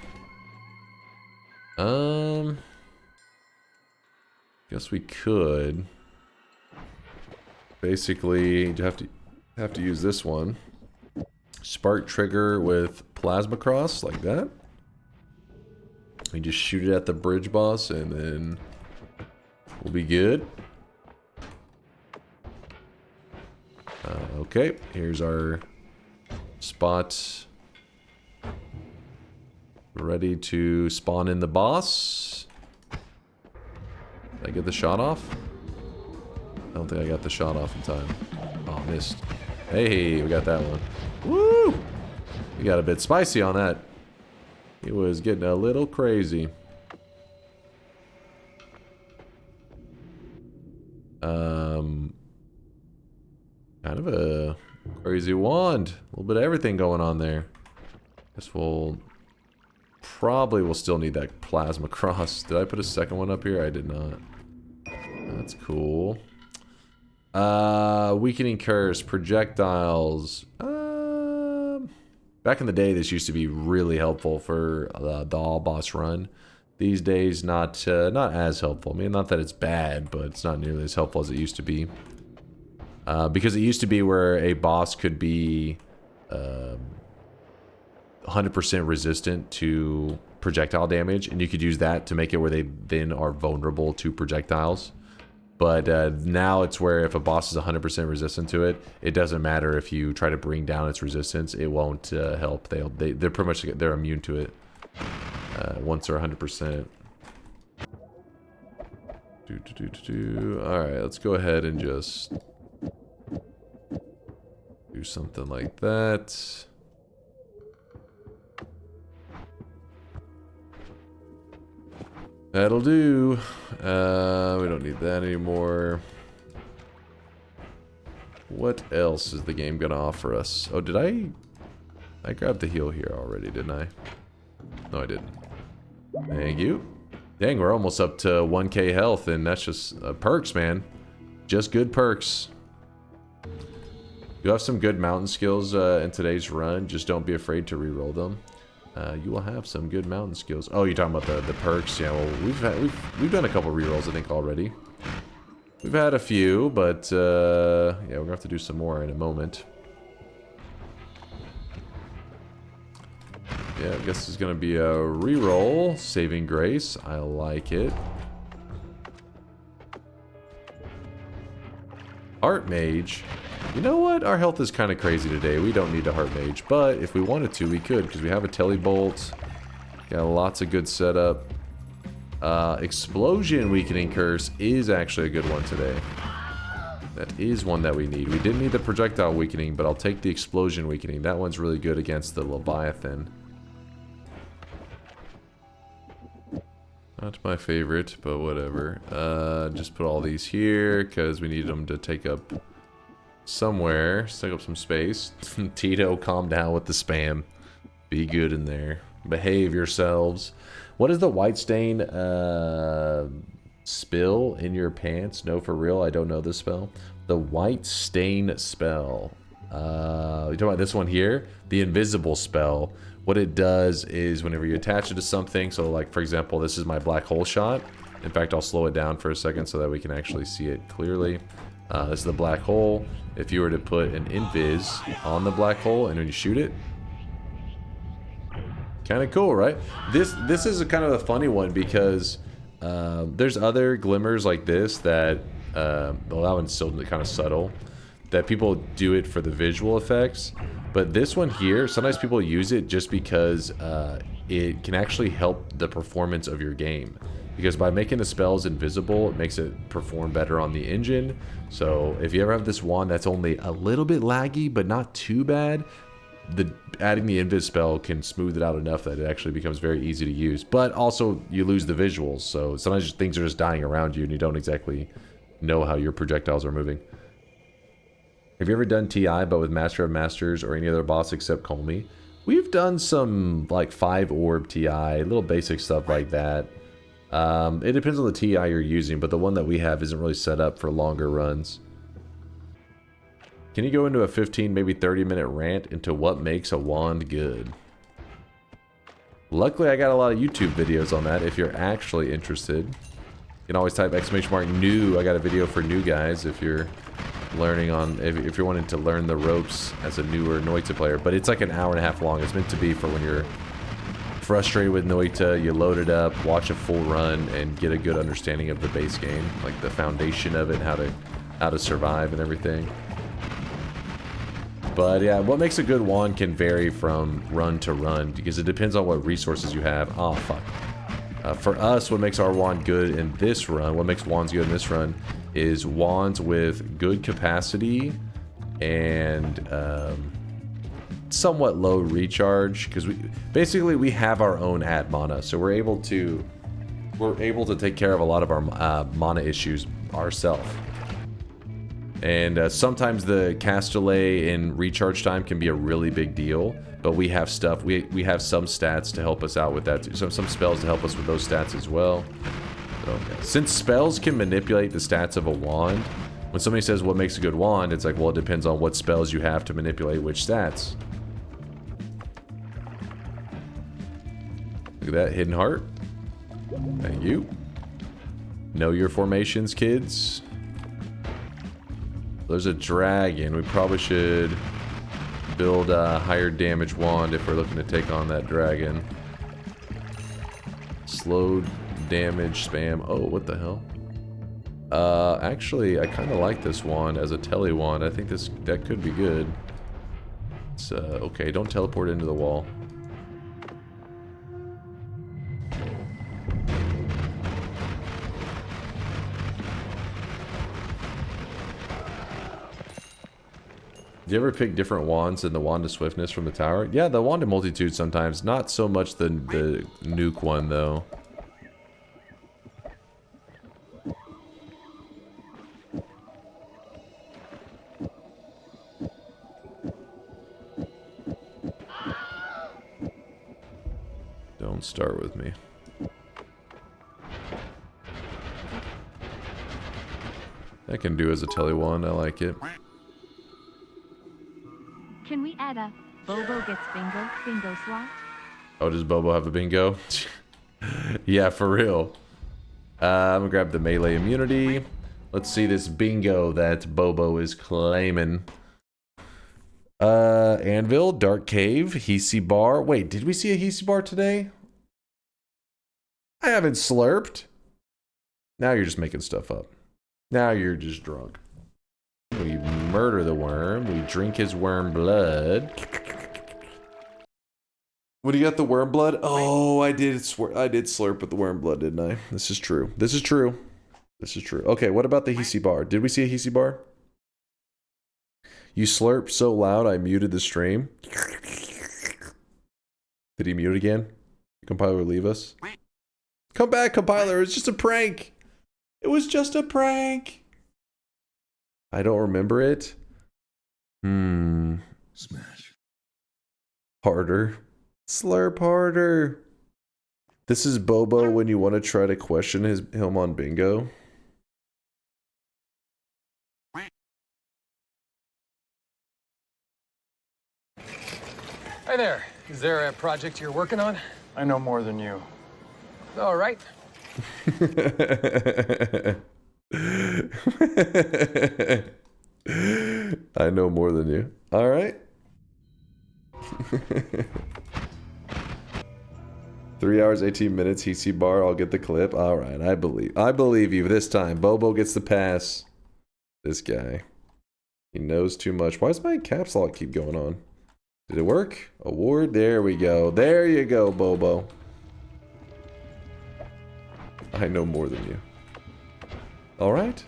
Guess we could. Basically, you have to use this one. Spark trigger with plasma cross like that. We just shoot it at the bridge boss and then we'll be good. Okay, here's our spot. Ready to spawn in the boss. Did I get the shot off? I don't think I got the shot off in time. Oh, missed. Hey, we got that one. Woo! We got a bit spicy on that. It was getting a little crazy. Kind of a crazy wand. A little bit of everything going on there. Guess we'll still need that plasma cross. Did I put a second one up here? I did not. That's cool. Weakening curse, projectiles. Back in the day, this used to be really helpful for the all boss run. These days, not as helpful. I mean, not that it's bad, but it's not nearly as helpful as it used to be. Because it used to be where a boss could be 100% resistant to projectile damage, and you could use that to make it where they then are vulnerable to projectiles. But now it's where if a boss is 100% resistant to it, it doesn't matter if you try to bring down its resistance, it won't help. They're pretty much they're immune to it once they're 100%. All right, let's go ahead and just do something like that. That'll do. We don't need that anymore. What else is the game gonna offer us? Oh, did I grabbed the heal here already, didn't I? No, I didn't. Thank you. Dang, we're almost up to 1k health, and that's just perks, man. Just good perks. You have some good mountain skills in today's run. Just don't be afraid to reroll them. You will have some good mountain skills. Oh, you're talking about the perks? Yeah, well, we've done a couple rerolls, I think, already. We've had a few, but yeah, we're gonna have to do some more in a moment. Yeah, I guess it's gonna be a reroll. Saving grace. I like it. Heart mage. You know what? Our health is kind of crazy today. We don't need a heart mage, but if we wanted to, we could, because we have a telebolt. Got lots of good setup. Explosion weakening curse is actually a good one today. That is one that we need. We didn't need the projectile weakening, but I'll take the explosion weakening. That one's really good against the Leviathan. Not my favorite, but whatever. Just put all these here because we need them to take up somewhere. Take up some space. Tito, calm down with the spam. Be good in there. Behave yourselves. What is the white stain spill in your pants? No, for real, I don't know this spell. The white stain spell. You talking about this one here? The invisible spell. What it does is whenever you attach it to something, so like for example, this is my black hole shot. In fact, I'll slow it down for a second so that we can actually see it clearly. This is the black hole. If you were to put an invis on the black hole and when you shoot it, kind of cool, right? This is a kind of a funny one because there's other glimmers like this that, well, that one's still kind of subtle, that people do it for the visual effects. But this one here, sometimes people use it just because it can actually help the performance of your game. Because by making the spells invisible, it makes it perform better on the engine. So if you ever have this wand that's only a little bit laggy, but not too bad, adding the invis spell can smooth it out enough that it actually becomes very easy to use. But also, you lose the visuals. So sometimes things are just dying around you and you don't exactly know how your projectiles are moving. Have you ever done TI but with Master of Masters or any other boss except Kolmi? We've done some like 5 orb TI, little basic stuff like that. It depends on the TI you're using, but the one that we have isn't really set up for longer runs. Can you go into a 15, maybe 30-minute rant into what makes a wand good? Luckily, I got a lot of YouTube videos on that if you're actually interested. You can always type !new. I got a video for new guys if you're learning on, if you're wanting to learn the ropes as a newer Noita player. But it's like an hour and a half long. It's meant to be for when you're frustrated with Noita, you load it up, watch a full run, and get a good understanding of the base game, like the foundation of it, how to survive and everything. But yeah, what makes a good wand can vary from run to run because it depends on what resources you have. Oh fuck. For us, what makes our wand good in this run, what makes wands good in this run, is wands with good capacity and somewhat low recharge, because we have our own ad mana, so we're able to take care of a lot of our mana issues ourselves. And sometimes the cast delay and recharge time can be a really big deal, but we have stuff, we have some stats to help us out with that too. Some spells to help us with those stats as well. So, yeah. Since spells can manipulate the stats of a wand, when somebody says what makes a good wand, it's like, well, it depends on what spells you have to manipulate which stats. Look at that, hidden heart. Thank you. Know your formations, kids. There's a dragon. We probably should build a higher damage wand if we're looking to take on that dragon. Slow damage spam. Oh, what the hell? Actually, I kind of like this wand as a tele wand. I think that could be good. It's okay. Don't teleport into the wall. Do you ever pick different wands than the Wand of Swiftness from the tower? Yeah, the Wand of Multitude sometimes. Not so much the nuke one, though. Don't start with me. That can do as a tele wand. I like it. Can we add a Bobo gets bingo slot? Oh, does Bobo have a bingo? Yeah, for real. I'm gonna grab the melee immunity. Let's see this bingo that Bobo is claiming. Anvil, Dark Cave, hiisi bar. Wait, did we see a hiisi bar today? I haven't slurped. Now you're just making stuff up. Now you're just drunk. We murder the worm. We drink his worm blood. What do you got, the worm blood? Oh, I did slurp with the worm blood, didn't I? This is true. This is true. This is true. Okay, what about the hiisi bar? Did we see a hiisi bar? You slurped so loud I muted the stream. Did he mute again? You can probably leave us. Come back, compiler. It's just a prank. It was just a prank. I don't remember it. Smash. Harder. Slurp harder. This is Bobo when you want to try to question him on bingo. Hi there. Is there a project you're working on? I know more than you. All right. I know more than you. All right. 3 hours, 18 minutes, hiisi bar. I'll get the clip. All right, I believe you this time. Bobo gets the pass. This guy. He knows too much. Why does my caps lock keep going on? Did it work? Award? There we go. There you go, Bobo. I know more than you. All right.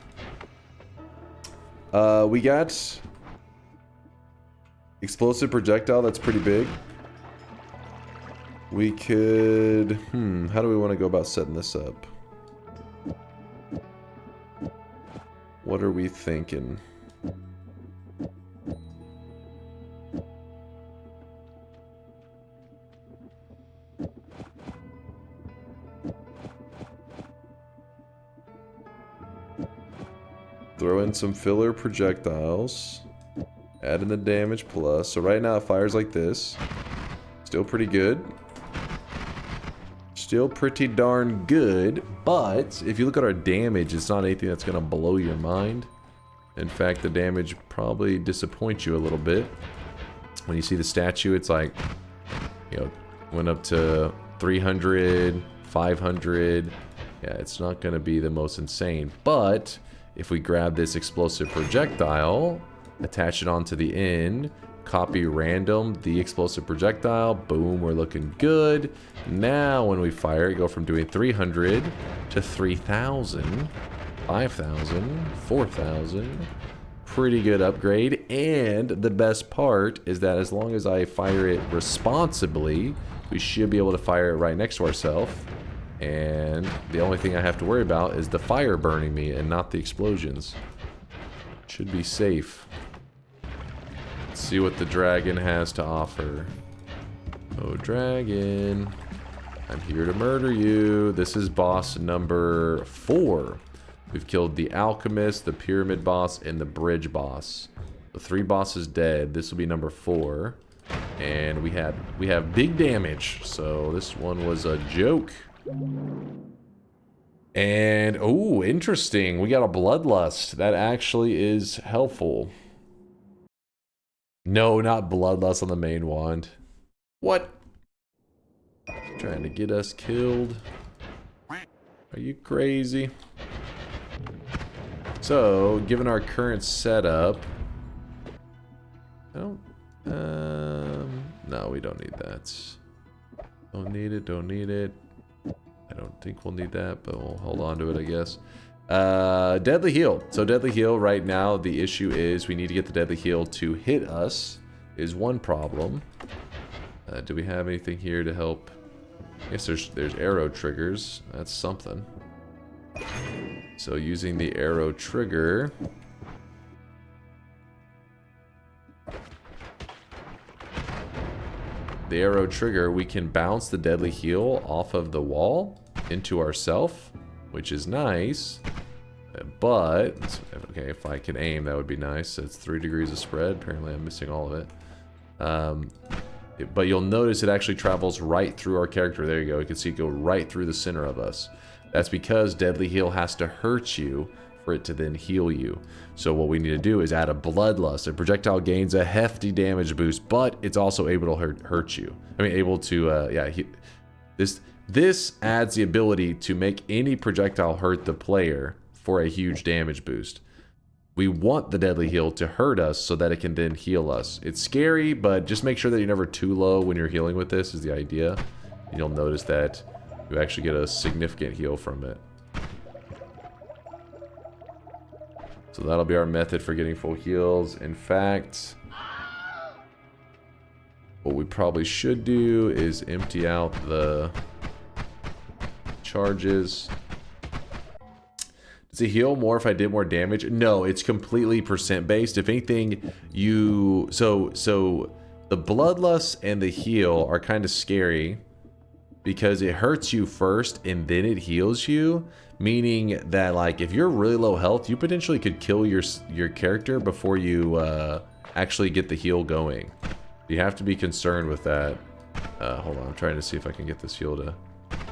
We got explosive projectile. That's pretty big. We could... how do we want to go about setting this up? What are we thinking? Throw in some filler projectiles. Add in the damage plus. So right now it fires like this. Still pretty good. Still pretty darn good. But if you look at our damage, it's not anything that's going to blow your mind. In fact, the damage probably disappoints you a little bit. When you see the statue, it's like, you know, went up to 300, 500. Yeah, it's not going to be the most insane. But if we grab this explosive projectile, attach it onto the end, copy random the explosive projectile, boom, we're looking good. Now when we fire, go from doing 300 to 3,000, 5,000, 4,000. Pretty good upgrade. And the best part is that as long as I fire it responsibly, we should be able to fire it right next to ourselves. And the only thing I have to worry about is the fire burning me and not the explosions. Should be safe. Let's see what the dragon has to offer. Oh, dragon. I'm here to murder you. This is boss number 4. We've killed the Alchemist, the Pyramid boss, and the Bridge boss. The 3 bosses dead. This will be number 4. And we have big damage. So this one was a joke. And, oh, interesting. We got a Bloodlust. That actually is helpful. No, not Bloodlust on the main wand. What? Trying to get us killed. Are you crazy? So, given our current setup... I don't... no, we don't need that. Don't need it, don't need it. I don't think we'll need that, but we'll hold on to it, I guess. Deadly Heal. So Deadly Heal right now, the issue is we need to get the Deadly Heal to hit us, is one problem. Do we have anything here to help? I guess there's arrow triggers. That's something. So using the arrow trigger... The arrow trigger, we can bounce the Deadly Heal off of the wall into ourself, which is nice. But, okay, if I can aim, that would be nice. It's 3 degrees of spread. Apparently I'm missing all of it. But you'll notice it actually travels right through our character. There you go. You can see it go right through the center of us. That's because Deadly Heal has to hurt you for it to then heal you. So what we need to do is add a Bloodlust. A projectile gains a hefty damage boost, but it's also able to hurt you. I mean, able to, yeah. This adds the ability to make any projectile hurt the player for a huge damage boost. We want the Deadly Heal to hurt us so that it can then heal us. It's scary, but just make sure that you're never too low when you're healing with this is the idea. And you'll notice that you actually get a significant heal from it. So that'll be our method for getting full heals. In fact, what we probably should do is empty out the charges. Does it heal more if I did more damage? No, it's completely percent based. If anything, you... So the Bloodlust and the heal are kind of scary because it hurts you first and then it heals you. Meaning that, like, if you're really low health, you potentially could kill your character before you actually get the heal going. You have to be concerned with that. Hold on, I'm trying to see if I can get this heal to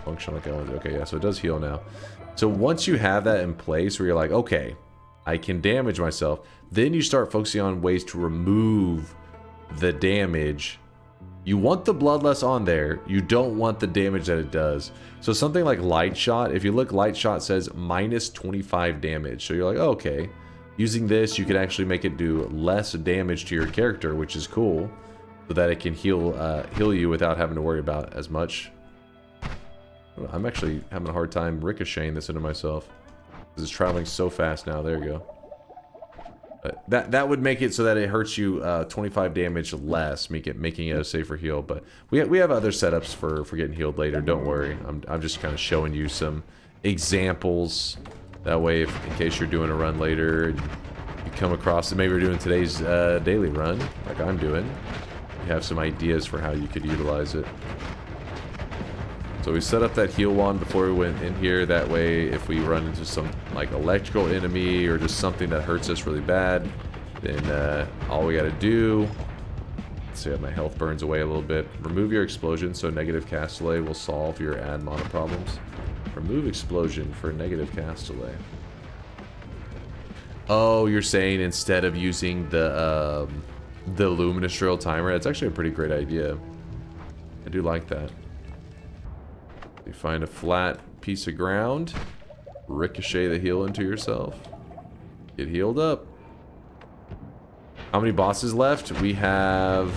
function like I want. Okay, yeah, so it does heal now. So once you have that in place where you're like, okay, I can damage myself, then you start focusing on ways to remove the damage. You want the Bloodlust on there, you don't want the damage that it does. So something like Light Shot, if you look, Light Shot says minus 25 damage. So you're like, oh, okay, using this, you can actually make it do less damage to your character, which is cool, so that it can heal you without having to worry about as much. I'm actually having a hard time ricocheting this into myself, because it's traveling so fast now. There you go. That would make it so that it hurts you 25 damage less, making it a safer heal. But we have other setups for getting healed later. Don't worry. I'm just kind of showing you some examples. That way, in case you're doing a run later, you come across it. Maybe you're doing today's daily run, like I'm doing. You have some ideas for how you could utilize it. So we set up that heal wand before we went in here. That way, if we run into some like electrical enemy or just something that hurts us really bad, then all we got to do, let's see if my health burns away a little bit. Remove your explosion, so negative cast delay will solve your add mana problems. Remove explosion for negative cast delay. Oh, you're saying instead of using the luminous drill timer? That's actually a pretty great idea. I do like that. You find a flat piece of ground, ricochet the heal into yourself, get healed up. How many bosses left? We have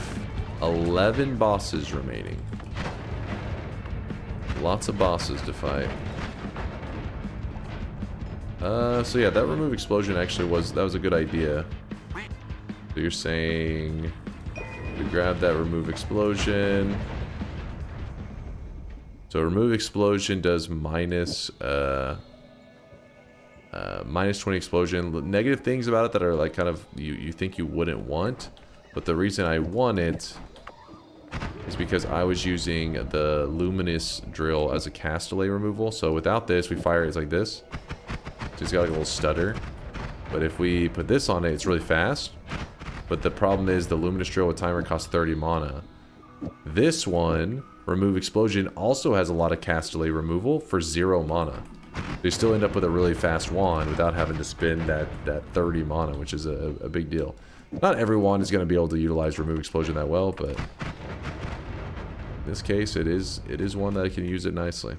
11 bosses remaining. Lots of bosses to fight. So yeah, that remove explosion actually was a good idea. So you're saying we grab that remove explosion. So remove explosion does minus 20 explosion. Negative things about it that are like kind of you think you wouldn't want, but the reason I want it is because I was using the luminous drill as a cast delay removal. So without this, we fire it's like this. So it's got like a little stutter. But if we put this on it, it's really fast. But the problem is the luminous drill with timer costs 30 mana. This one, remove explosion, also has a lot of cast delay removal for 0 mana. You still end up with a really fast wand without having to spend that 30 mana, which is a big deal. Not every wand is going to be able to utilize remove explosion that well, but in this case, it is one that can use it nicely.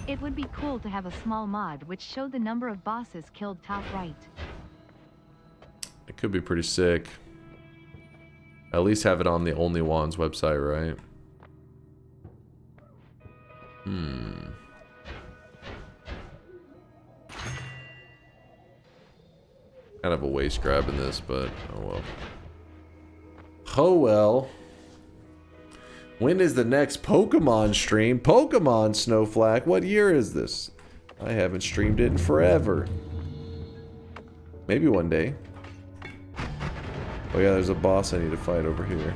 It would be cool to have a small mod which showed the number of bosses killed top right. It could be pretty sick. At least have it on the Only Wands website, right? Kind of a waste grab in this, but oh well. Oh well. When is the next Pokemon stream? Pokemon Snowflake, what year is this? I haven't streamed it in forever. Maybe one day. Oh yeah, there's a boss I need to fight over here.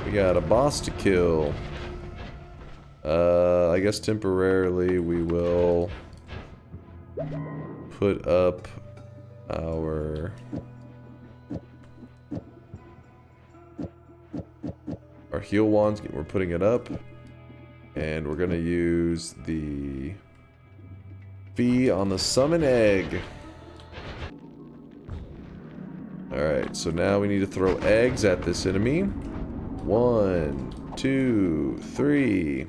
We got a boss to kill. I guess temporarily we will put up our heal wands. We're putting it up, and we're gonna use the fee on the summon egg. Alright, so now we need to throw eggs at this enemy. 1, 2, 3.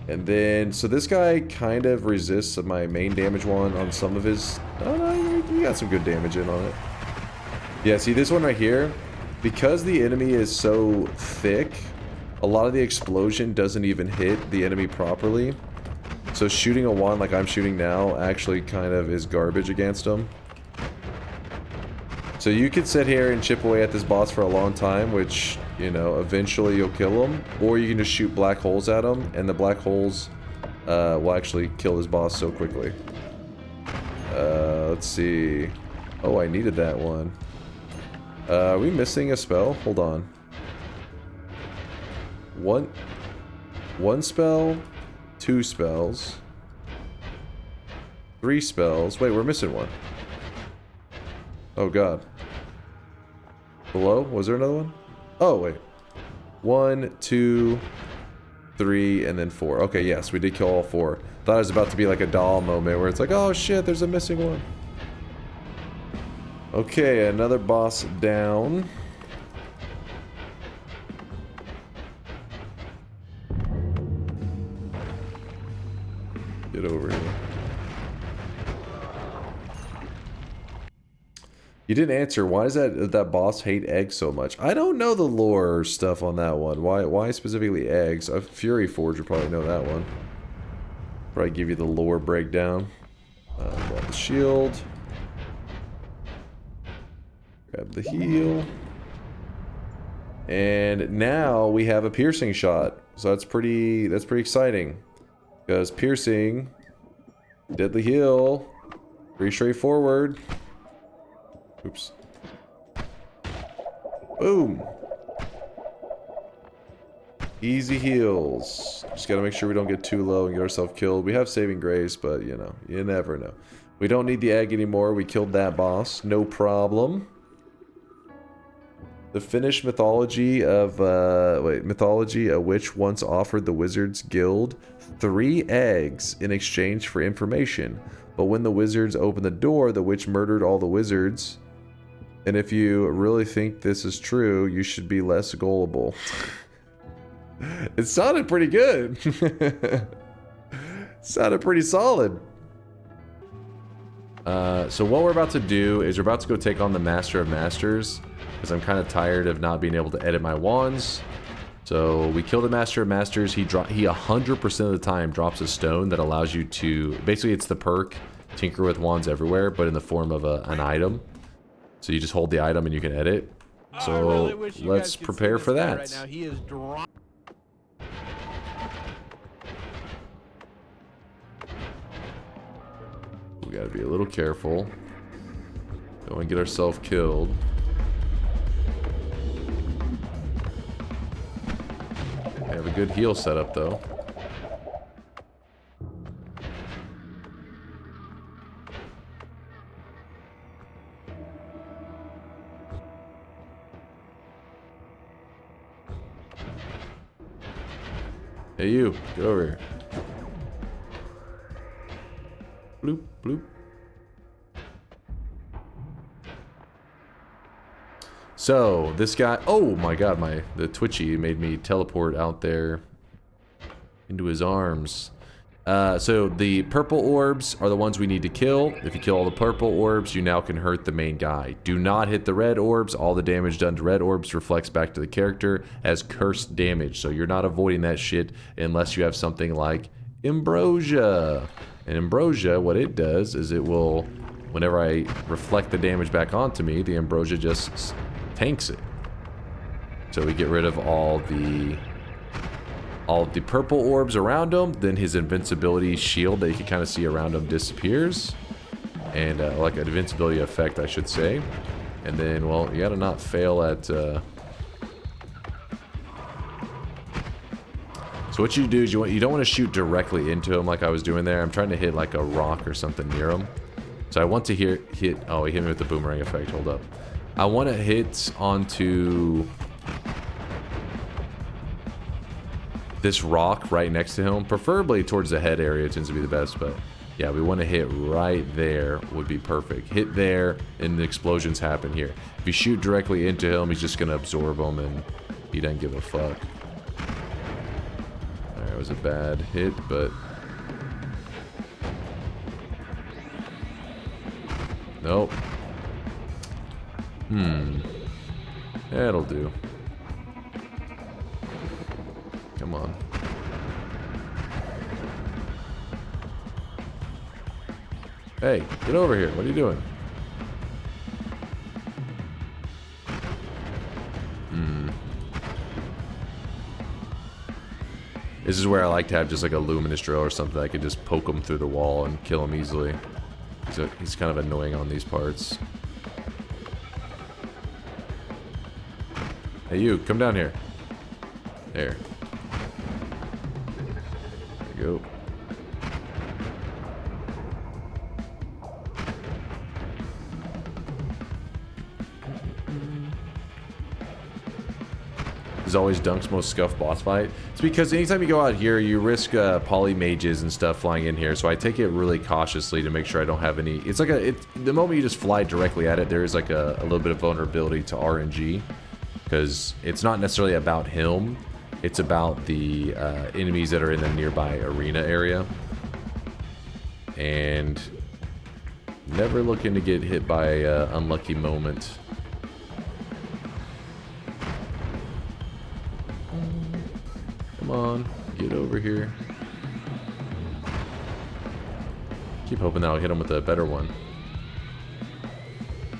And then, so this guy kind of resists my main damage one on some of his... Oh no, you got some good damage in on it. Yeah, see this one right here? Because the enemy is so thick, a lot of the explosion doesn't even hit the enemy properly. So shooting a wand like I'm shooting now actually kind of is garbage against them. So you could sit here and chip away at this boss for a long time, which, you know, eventually you'll kill him. Or you can just shoot black holes at him, and the black holes will actually kill this boss so quickly. Let's see. Oh, I needed that one. Are we missing a spell? Hold on. One spell, 2 spells, 3 spells. Wait, we're missing one. Oh god. Below? Was there another one? Oh, wait. 1, 2, 3, and then 4. Okay, yes, we did kill all 4. Thought it was about to be like a doll moment where it's like, oh shit, there's a missing one. Okay, another boss down. Get over here. You didn't answer. Why does that boss hate eggs so much? I don't know the lore stuff on that one. Why specifically eggs? Fury Forge would probably know that one. Probably give you the lore breakdown. Grab the shield. Grab the heal. And now we have a piercing shot. So that's pretty exciting. Because piercing, deadly heal, pretty straightforward. Oops. Boom. Easy heals. Just gotta make sure we don't get too low and get ourselves killed. We have saving grace, but you know, you never know. We don't need the egg anymore. We killed that boss. No problem. The Finnish mythology of, mythology, a witch once offered the Wizards Guild 3 eggs in exchange for information. But when the wizards opened the door, the witch murdered all the wizards. And if you really think this is true, you should be less gullible. It sounded pretty good. Sounded pretty solid. So what we're about to do is we're about to go take on the Master of Masters. Because I'm kind of tired of not being able to edit my wands. So we kill the Master of Masters. He 100% of the time drops a stone that allows you to... Basically, it's the perk, Tinker with Wands Everywhere, but in the form of an item. So you just hold the item and you can edit. So let's prepare for that. Right now. He is we gotta be a little careful. Don't want to get ourselves killed. We have a good heal setup though. Hey you, get over here. Bloop, bloop. So, this guy... Oh my god, the Twitchy made me teleport out there into his arms. So, the purple orbs are the ones we need to kill. If you kill all the purple orbs, you now can hurt the main guy. Do not hit the red orbs. All the damage done to red orbs reflects back to the character as cursed damage. So, you're not avoiding that shit unless you have something like Ambrosia. And Ambrosia, what it does is it will... Whenever I reflect the damage back onto me, the Ambrosia just... tanks it. So we get rid of all the purple orbs around him, then his invincibility shield that you can kind of see around him disappears. And like an invincibility effect, I should say. And then, well, you gotta not fail at... So what you do is you don't want to shoot directly into him like I was doing there. I'm trying to hit like a rock or something near him. So I want to hit... Oh, he hit me with the boomerang effect. Hold up. I want to hit onto this rock right next to him. Preferably towards the head area tends to be the best, but yeah, we want to hit right there would be perfect. Hit there and the explosions happen here. If you shoot directly into him, he's just going to absorb them and he doesn't give a fuck. Alright, it was a bad hit, but... Nope. That'll do. Come on. Hey, get over here. What are you doing? This is where I like to have just like a luminous drill or something. I could just poke him through the wall and kill him easily. So he's kind of annoying on these parts. Hey you, come down here. There. There you go. Is always Dunk's most scuffed boss fight. It's because anytime you go out here, you risk poly mages and stuff flying in here. So I take it really cautiously to make sure I don't have any. It's like the moment you just fly directly at it, there is like a little bit of vulnerability to RNG, because it's not necessarily about him. It's about the enemies that are in the nearby arena area, and never looking to get hit by an unlucky moment. Come on, get over here. Keep hoping that I'll hit him with a better one.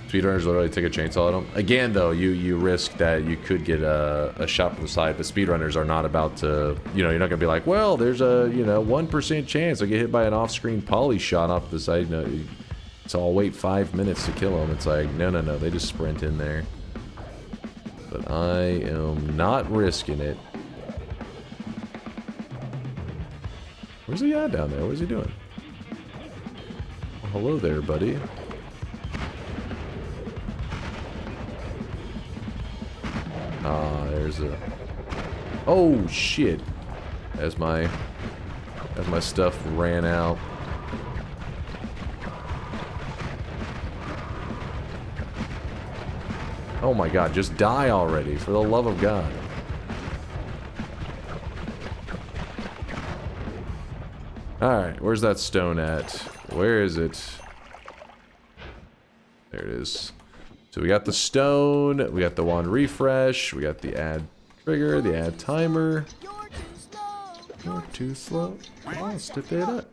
Speedrunners literally take a chainsaw at him. Again, though, you risk that you could get a shot from the side, but speedrunners are not about to, you know, you're not going to be like, well, there's a, 1% chance I get hit by an off-screen poly shot off the side. No, so I'll wait 5 minutes to kill him. It's like, no, they just sprint in there. But I am not risking it. Where's he at down there? What is he doing? Well, hello there, buddy. Ah, there's a... Oh, shit. As my stuff ran out. Oh my god, just die already, for the love of God. Alright, where's that stone at? Where is it? There it is. So we got the stone, we got the wand refresh, we got the add trigger, the add timer. You're too slow. Come on, step it up.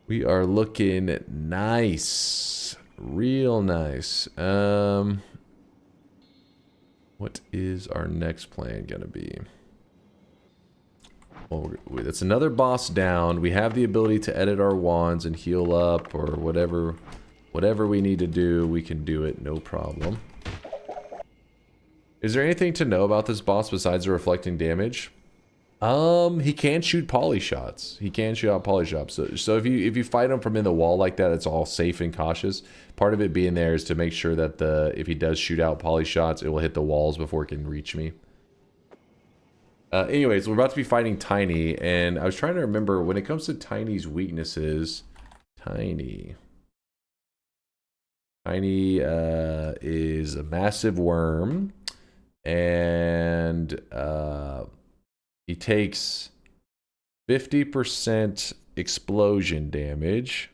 We are looking nice. Real nice. What is our next plan gonna be? Well, that's another boss down. We have the ability to edit our wands and heal up or whatever we need to do, we can do it, no problem. Is there anything to know about this boss besides the reflecting damage? He can shoot poly shots. He can shoot out poly shots. So if you fight him from in the wall like that, it's all safe and cautious. Part of it being there is to make sure that if he does shoot out poly shots, it will hit the walls before it can reach me. Anyways, we're about to be fighting Tiny, and I was trying to remember when it comes to Tiny's weaknesses. Tiny is a massive worm, and he takes 50% explosion damage.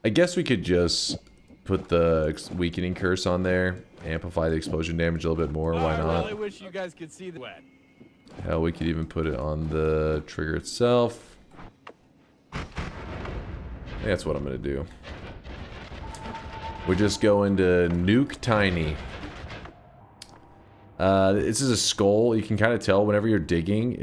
I guess we could just put the weakening curse on there, amplify the explosion damage a little bit more. Why not? I really wish you guys could see the wet. Hell, we could even put it on the trigger itself. I think that's what I'm gonna do. We're just going to nuke Tiny. This is a skull. You can kind of tell whenever you're digging.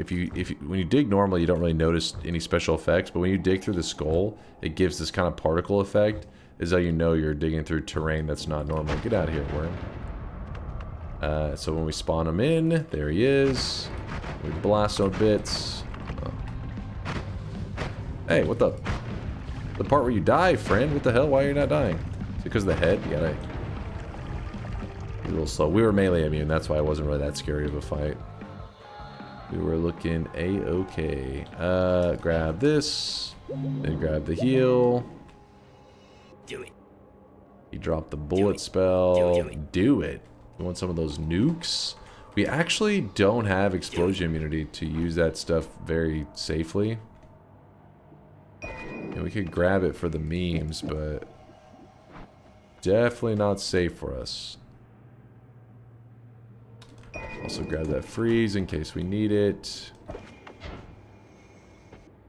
When you dig normally, you don't really notice any special effects, but when you dig through the skull, it gives this kind of particle effect. Is how you know you're digging through terrain that's not normal. Get out of here, worm. So when we spawn him in, there he is. We blast him bits. Oh. Hey, what the part where you die, friend? What the hell? Why are you not dying? Is it because of the head? You gotta... A little slow. We were melee immune, that's why it wasn't really that scary of a fight. We were looking a-okay. Grab this. Then grab the heal. Do it. He dropped the bullet spell. Do it. We want some of those nukes. We actually don't have explosion immunity to use that stuff very safely. And we could grab it for the memes, but definitely not safe for us. Also grab that freeze in case we need it.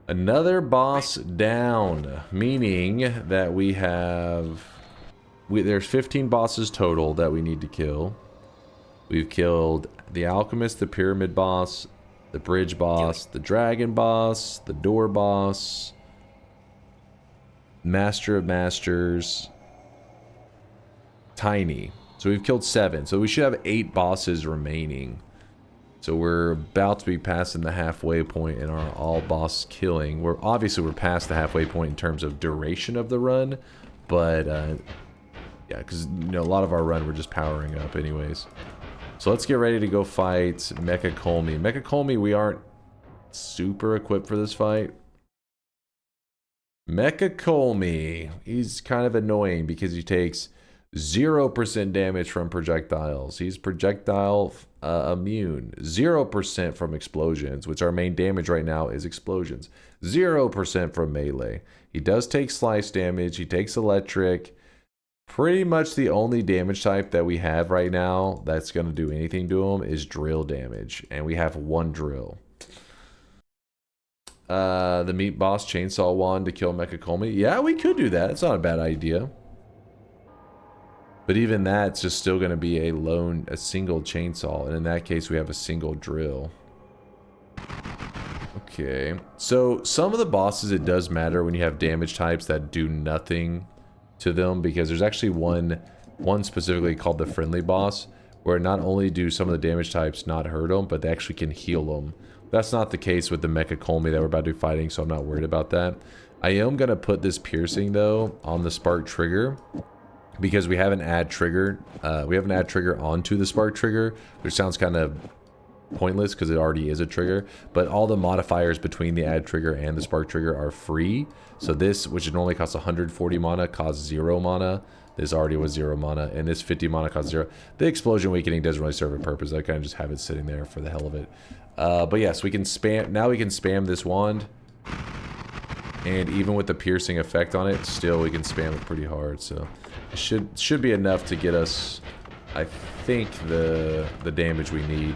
Another boss down, meaning that we have... there's 15 bosses total that we need to kill. We've killed the Alchemist, the Pyramid boss, the Bridge boss, the Dragon boss, the Door boss, Master of Masters, Tiny. So we've killed 7. So we should have 8 bosses remaining. So we're about to be passing the halfway point in our all boss killing. We're past the halfway point in terms of duration of the run, but yeah, because a lot of our run we're just powering up anyways. So let's get ready to go fight Mecha Kolmi. Mecha Kolmi, we aren't super equipped for this fight. Mecha Kolmi, he's kind of annoying because he takes 0% damage from projectiles. He's projectile immune. 0% from explosions, which our main damage right now is explosions. 0% from melee. He does take slice damage. He takes electric. Pretty much the only damage type that we have right now that's going to do anything to him is drill damage. And we have 1 drill. The meat boss chainsaw wand to kill Mecha Kolmi. Yeah, we could do that. It's not a bad idea. But even that's just still going to be a single chainsaw. And in that case, we have a single drill. Okay. So some of the bosses, it does matter when you have damage types that do nothing to them. Because there's actually one specifically called the friendly boss. Where not only do some of the damage types not hurt them, but they actually can heal them. That's not the case with the Mecha Kolmi that we're about to be fighting. So I'm not worried about that. I am going to put this piercing though on the spark trigger. Because we have an add trigger. We have an add trigger onto the spark trigger, which sounds kind of pointless because it already is a trigger. But all the modifiers between the add trigger and the spark trigger are free. So this, which normally costs 140 mana, costs 0 mana. This already was 0 mana, and this 50 mana costs 0. The explosion weakening doesn't really serve a purpose. I kind of just have it sitting there for the hell of it. But yes, we can spam. Now we can spam this wand. And even with the piercing effect on it, still we can spam it pretty hard. So it should be enough to get us, I think, the damage we need.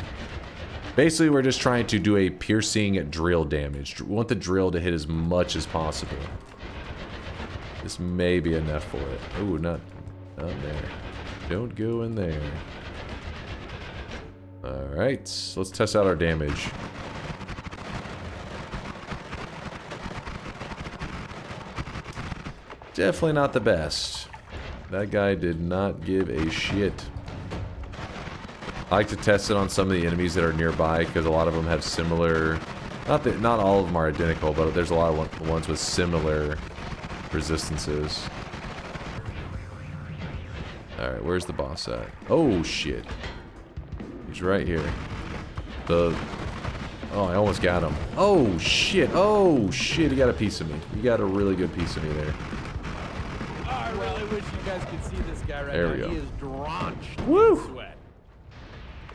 Basically, we're just trying to do a piercing drill damage. We want the drill to hit as much as possible. This may be enough for it. Ooh, not there. Don't go in there. Alright, so let's test out our damage. Definitely not the best. That guy did not give a shit. I like to test it on some of the enemies that are nearby because a lot of them have similar... Not all of them are identical, but there's a lot of ones with similar resistances. Alright, where's the boss at? Oh, shit. He's right here. Oh, I almost got him. Oh, shit. Oh, shit. He got a piece of me. He got a really good piece of me there. I really wish you guys could see this guy right There now. we go. He is drenched Woo! in sweat.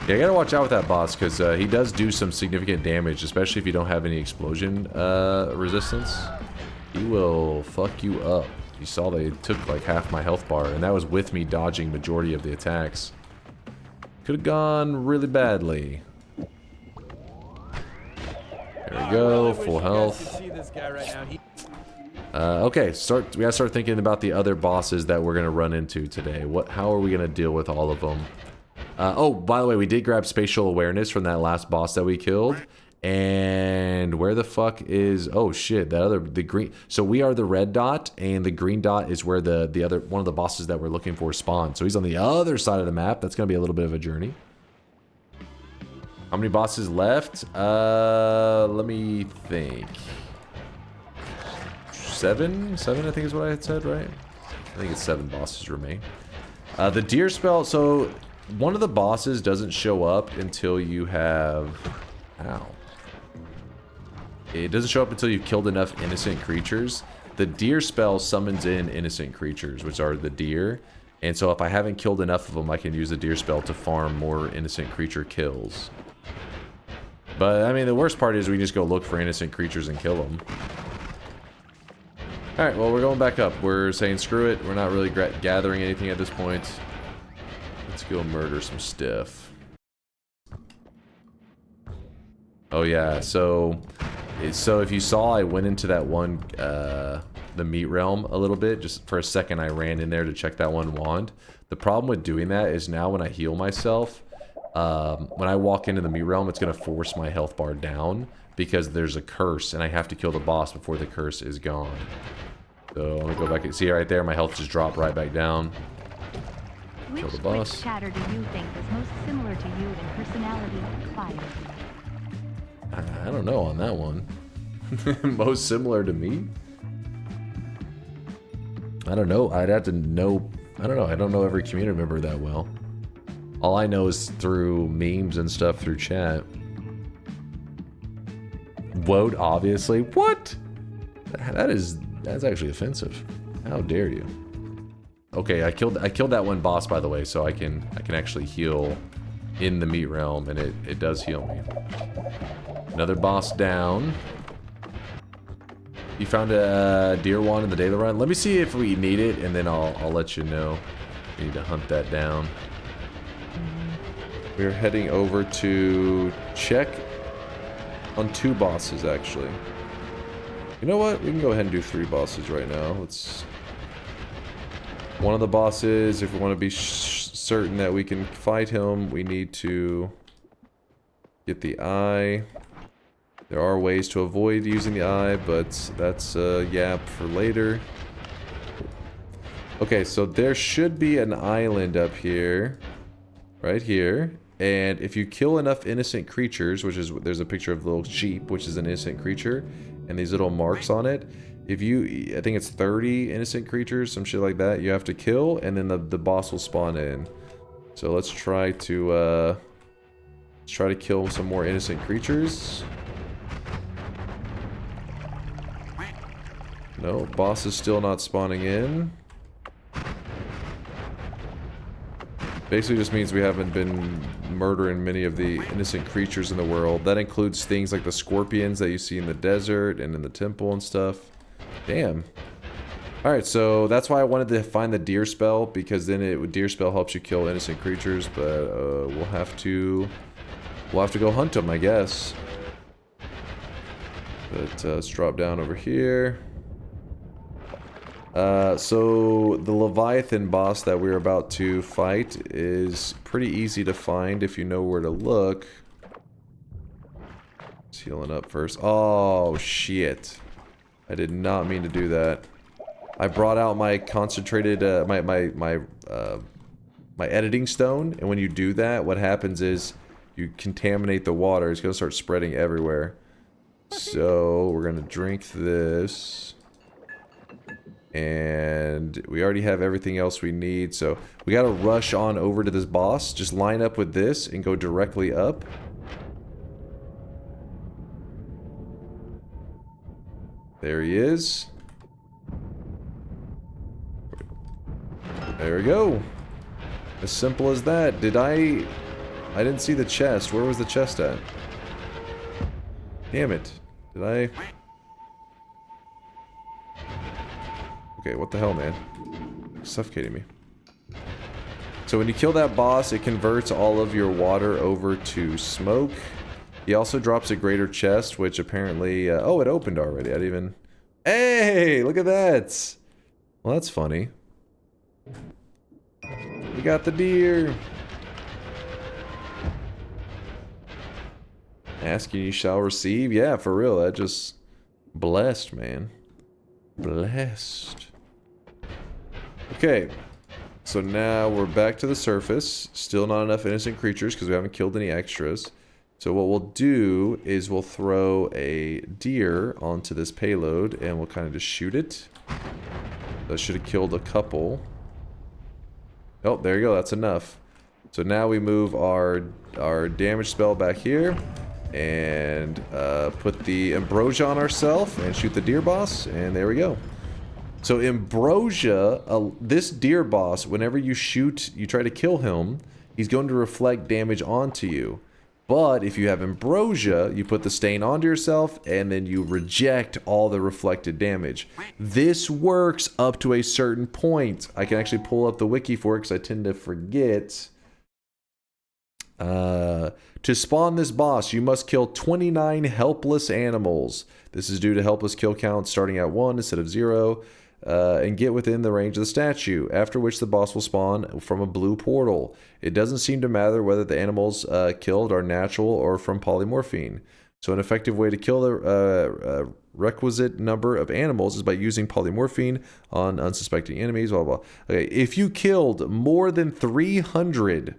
Yeah, I gotta watch out with that boss because he does do some significant damage, especially if you don't have any explosion resistance. He will fuck you up. You saw they took like half my health bar, and that was with me dodging majority of the attacks. Could have gone really badly. There we go, full health. Okay, we gotta start thinking about the other bosses that we're gonna run into today. How are we gonna deal with all of them? Oh, by the way, we did grab spatial awareness from that last boss that we killed. And where the fuck is... Oh shit, the green... So we are the red dot, and the green dot is where the other one of the bosses that we're looking for spawned. So he's on the other side of the map. That's gonna be a little bit of a journey. How many bosses left? Let me think. 7? 7, I think is what I had said, right? I think it's 7 bosses remain. The deer spell... So one of the bosses doesn't show up until you have... Ow. It doesn't show up until you've killed enough innocent creatures. The deer spell summons in innocent creatures, which are the deer. And so if I haven't killed enough of them, I can use the deer spell to farm more innocent creature kills. But, I mean, the worst part is we just go look for innocent creatures and kill them. Alright, well, we're going back up. We're saying screw it. We're not really gathering anything at this point. Let's go murder some stuff. Oh yeah, so So if you saw, I went into that one, the meat realm a little bit. Just for a second, I ran in there to check that one wand. The problem with doing that is now when I heal myself, when I walk into the meat realm, it's going to force my health bar down because there's a curse, and I have to kill the boss before the curse is gone. So I'm going to go back and see right there, my health just dropped right back down. Kill the boss. Which chatter do you think is most similar to you in personality, Clyde? I don't know on that one. Most similar to me? I don't know. I'd have to know. I don't know. I don't know every community member that well. All I know is through memes and stuff through chat. Woad, obviously. What? That's actually offensive. How dare you? Okay, I killed that one boss, by the way, so I can actually heal in the meat realm, and it does heal me. Another boss down. You found a deer wand in the daily run. Let me see if we need it, and then I'll let you know. We need to hunt that down. We're heading over to check on 2 bosses, actually. You know what? We can go ahead and do 3 bosses right now. Let's... One of the bosses, if we want to be certain that we can fight him, we need to get the eye. There are ways to avoid using the eye, but that's a yap for later. Okay, so there should be an island up here. Right here. And if you kill enough innocent creatures, which is... There's a picture of a little sheep, which is an innocent creature. And these little marks on it. If you... I think it's 30 innocent creatures, some shit like that. You have to kill, and then the boss will spawn in. So let's try to... let's try to kill some more innocent creatures. No, boss is still not spawning in. Basically just means we haven't been murdering many of the innocent creatures in the world. That includes things like the scorpions that you see in the desert and in the temple and stuff. Damn. Alright, so that's why I wanted to find the deer spell, because then deer spell helps you kill innocent creatures, but we'll have to go hunt them, I guess. But let's drop down over here. So the Leviathan boss that we're about to fight is pretty easy to find if you know where to look. Just healing up first. Oh, shit. I did not mean to do that. I brought out my concentrated, my editing stone, and when you do that, what happens is you contaminate the water. It's gonna start spreading everywhere. So we're gonna drink this. And we already have everything else we need, so we gotta rush on over to this boss. Just line up with this and go directly up. There he is. There we go. As simple as that. I didn't see the chest. Where was the chest at? Damn it. Did I... Okay, what the hell, man? It's suffocating me. So when you kill that boss, it converts all of your water over to smoke. He also drops a greater chest, which apparently... oh, it opened already. I didn't even... Hey! Look at that! Well, that's funny. We got the deer! Asking you shall receive? Yeah, for real. That just... Blessed, man. Blessed. Okay, so now we're back to the surface. Still not enough innocent creatures because we haven't killed any extras. So what we'll do is we'll throw a deer onto this payload and we'll kind of just shoot it. That should have killed a couple. Oh, there you go. That's enough. So now we move our damage spell back here and put the ambrosia on ourselves and shoot the deer boss, and there we go. So ambrosia, this deer boss, whenever you shoot, you try to kill him, he's going to reflect damage onto you. But if you have ambrosia, you put the stain onto yourself and then you reject all the reflected damage. This works up to a certain point. I can actually pull up the wiki for it because I tend to forget. To spawn this boss, you must kill 29 helpless animals. This is due to helpless kill count starting at 1 instead of 0. And get within the range of the statue, after which the boss will spawn from a blue portal. It doesn't seem to matter whether the animals killed are natural or from polymorphine. So an effective way to kill the requisite number of animals is by using polymorphine on unsuspecting enemies, blah, blah. Okay, if you killed more than 300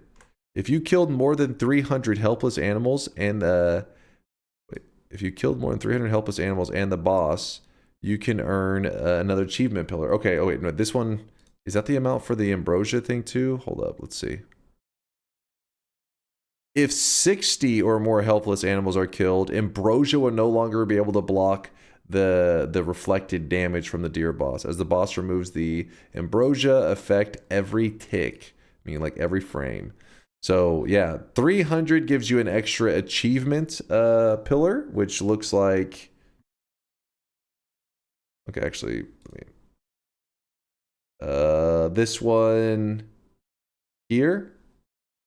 helpless animals and if you killed more than 300 helpless animals and the boss, you can earn another achievement pillar. Okay, oh wait, no, this one, is that the amount for the ambrosia thing too? Hold up, let's see. If 60 or more helpless animals are killed, ambrosia will no longer be able to block the reflected damage from the deer boss, as the boss removes the ambrosia effect every tick, meaning like every frame. So yeah, 300 gives you an extra achievement pillar, which looks like... Okay, actually, this one here,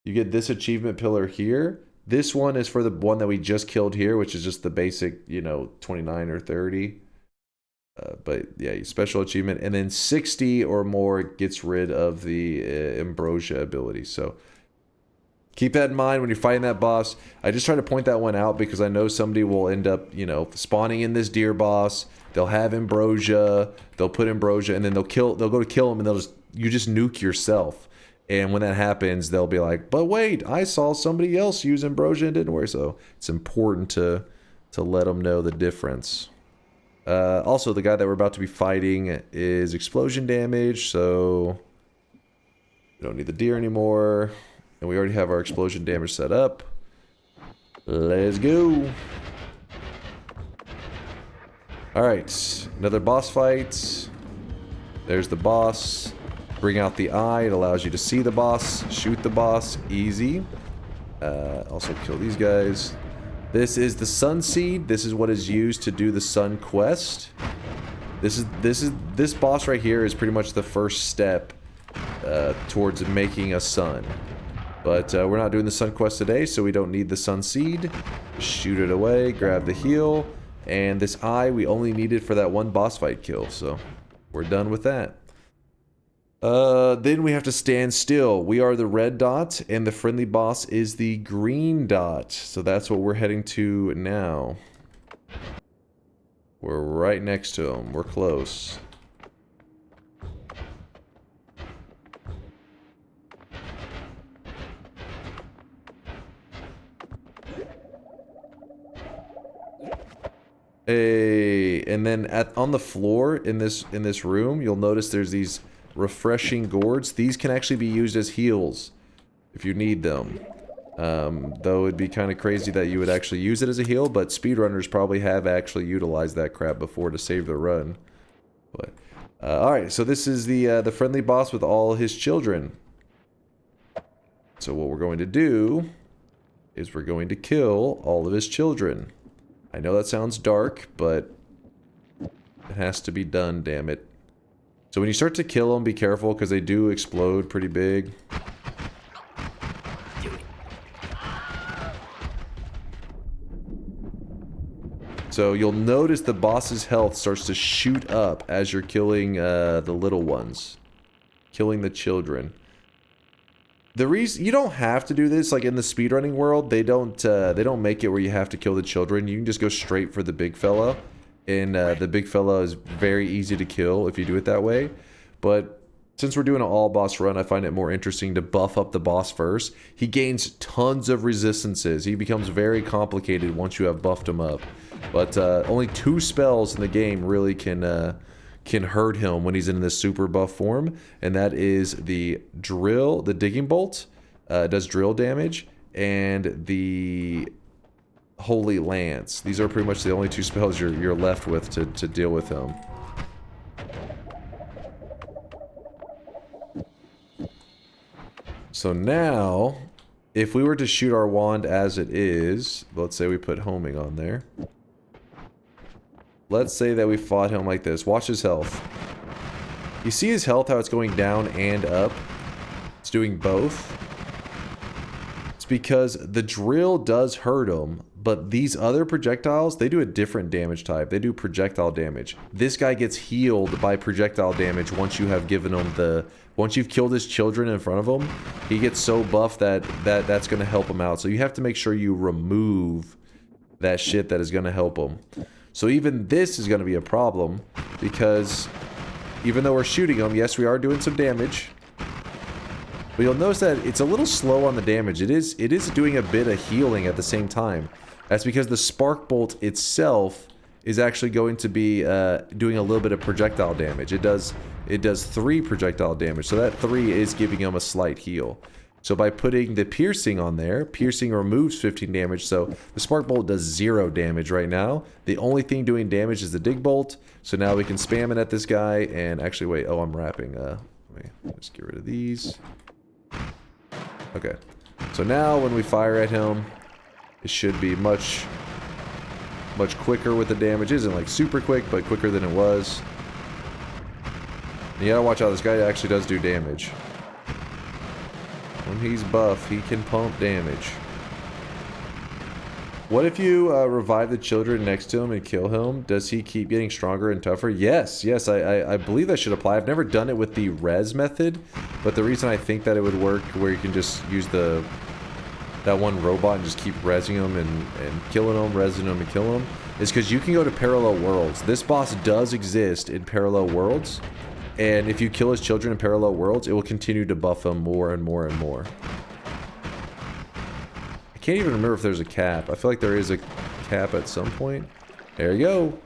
you get this achievement pillar here. This one is for the one that we just killed here, which is just the basic, 29 or 30. But yeah, special achievement. And then 60 or more gets rid of the ambrosia ability. So keep that in mind when you're fighting that boss. I just try to point that one out because I know somebody will end up, spawning in this deer boss. They'll have ambrosia, they'll put ambrosia, and then they'll go to kill him, and you just nuke yourself. And when that happens, they'll be like, but wait, I saw somebody else use ambrosia and didn't work. So it's important to let them know the difference. Also, the guy that we're about to be fighting is explosion damage, so we don't need the deer anymore. And we already have our explosion damage set up. Let's go. Alright, another boss fight. There's the boss. Bring out the eye. It allows you to see the boss. Shoot the boss. Easy. Also kill these guys. This is the Sun Seed. This is what is used to do the Sun Quest. This boss right here is pretty much the first step towards making a sun. But we're not doing the Sun Quest today, so we don't need the Sun Seed. Shoot it away. Grab the heal. And this eye we only needed for that one boss fight kill, so we're done with that. Then we have to stand still. We are the red dot, and the friendly boss is the green dot. So that's what we're heading to now. We're right next to him. We're close. Hey, and then on the floor in this room, you'll notice there's these refreshing gourds. These can actually be used as heals if you need them. Though it'd be kind of crazy that you would actually use it as a heal, but speedrunners probably have actually utilized that crap before to save their run. But alright, so this is the friendly boss with all his children. So what we're going to do is we're going to kill all of his children. I know that sounds dark, but it has to be done, damn it. So when you start to kill them, be careful, because they do explode pretty big. So you'll notice the boss's health starts to shoot up as you're killing the little ones. Killing the children. The reason you don't have to do this, like in the speedrunning world, they don't make it where you have to kill the children. You can just go straight for the big fella, and the big fella is very easy to kill if you do it that way. But since we're doing an all boss run, I find it more interesting to buff up the boss first. He gains tons of resistances. He becomes very complicated once you have buffed him up. But only 2 spells in the game really can hurt him when he's in this super buff form, and that is the digging bolt, does drill damage, and the holy lance. These are pretty much the only 2 spells you're left with to deal with him. So now, if we were to shoot our wand as it is, let's say we put homing on there. Let's say that we fought him like this. Watch his health. You see his health, how it's going down and up? It's doing both. It's because the drill does hurt them, but these other projectiles, they do a different damage type. They do projectile damage. This guy gets healed by projectile damage once you have given him the... Once you've killed his children in front of him, he gets so buff that's going to help him out. So you have to make sure you remove that shit that is going to help him. So even this is going to be a problem, because even though we're shooting him, yes, we are doing some damage. But you'll notice that it's a little slow on the damage. It is doing a bit of healing at the same time. That's because the spark bolt itself is actually going to be doing a little bit of projectile damage. It does 3 projectile damage, so that 3 is giving him a slight heal. So by putting the piercing on there, piercing removes 15 damage, so the spark bolt does 0 damage right now. The only thing doing damage is the dig bolt, so now we can spam it at this guy, and actually wait, oh, I'm wrapping, let me just get rid of these. Okay, so now when we fire at him, it should be much quicker with the damage. It isn't like super quick, but quicker than it was. And you gotta watch out, this guy actually does do damage. When he's buff, he can pump damage. What if you revive the children next to him and kill him? Does he keep getting stronger and tougher? Yes, I believe that should apply. I've never done it with the res method, but the reason I think that it would work where you can just use that one robot and just keep rezzing him and killing him, rezzing him and killing him, is because you can go to parallel worlds. This boss does exist in parallel worlds, and if you kill his children in parallel worlds, it will continue to buff them more and more and more. I can't even remember if there's a cap. I feel like there is a cap at some point. There you go.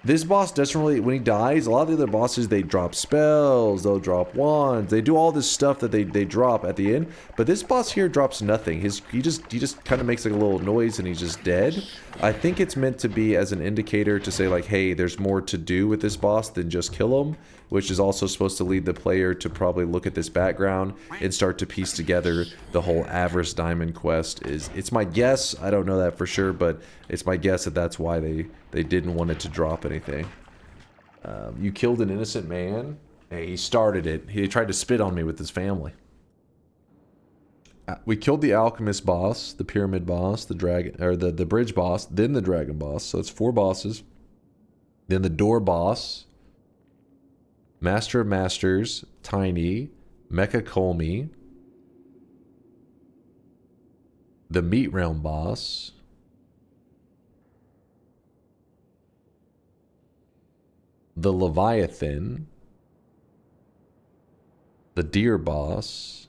This boss doesn't really, when he dies, a lot of the other bosses, they drop spells, they'll drop wands, they do all this stuff that they drop at the end, but this boss here drops nothing. He just kind of makes like a little noise and he's just dead. I think it's meant to be as an indicator to say like, hey, there's more to do with this boss than just kill him, which is also supposed to lead the player to probably look at this background and start to piece together the whole Avarice Diamond quest. It's my guess, I don't know that for sure, but it's my guess that that's why they didn't want it to drop anything. You killed an innocent man? Hey, he started it. He tried to spit on me with his family. We killed the Alchemist boss, the Pyramid boss, the dragon, or the Bridge boss, then the Dragon boss. So it's 4 bosses. Then the Door boss, Master of Masters, Tiny, Mecha Kolmi, the Meat Realm boss, the Leviathan, the Deer boss,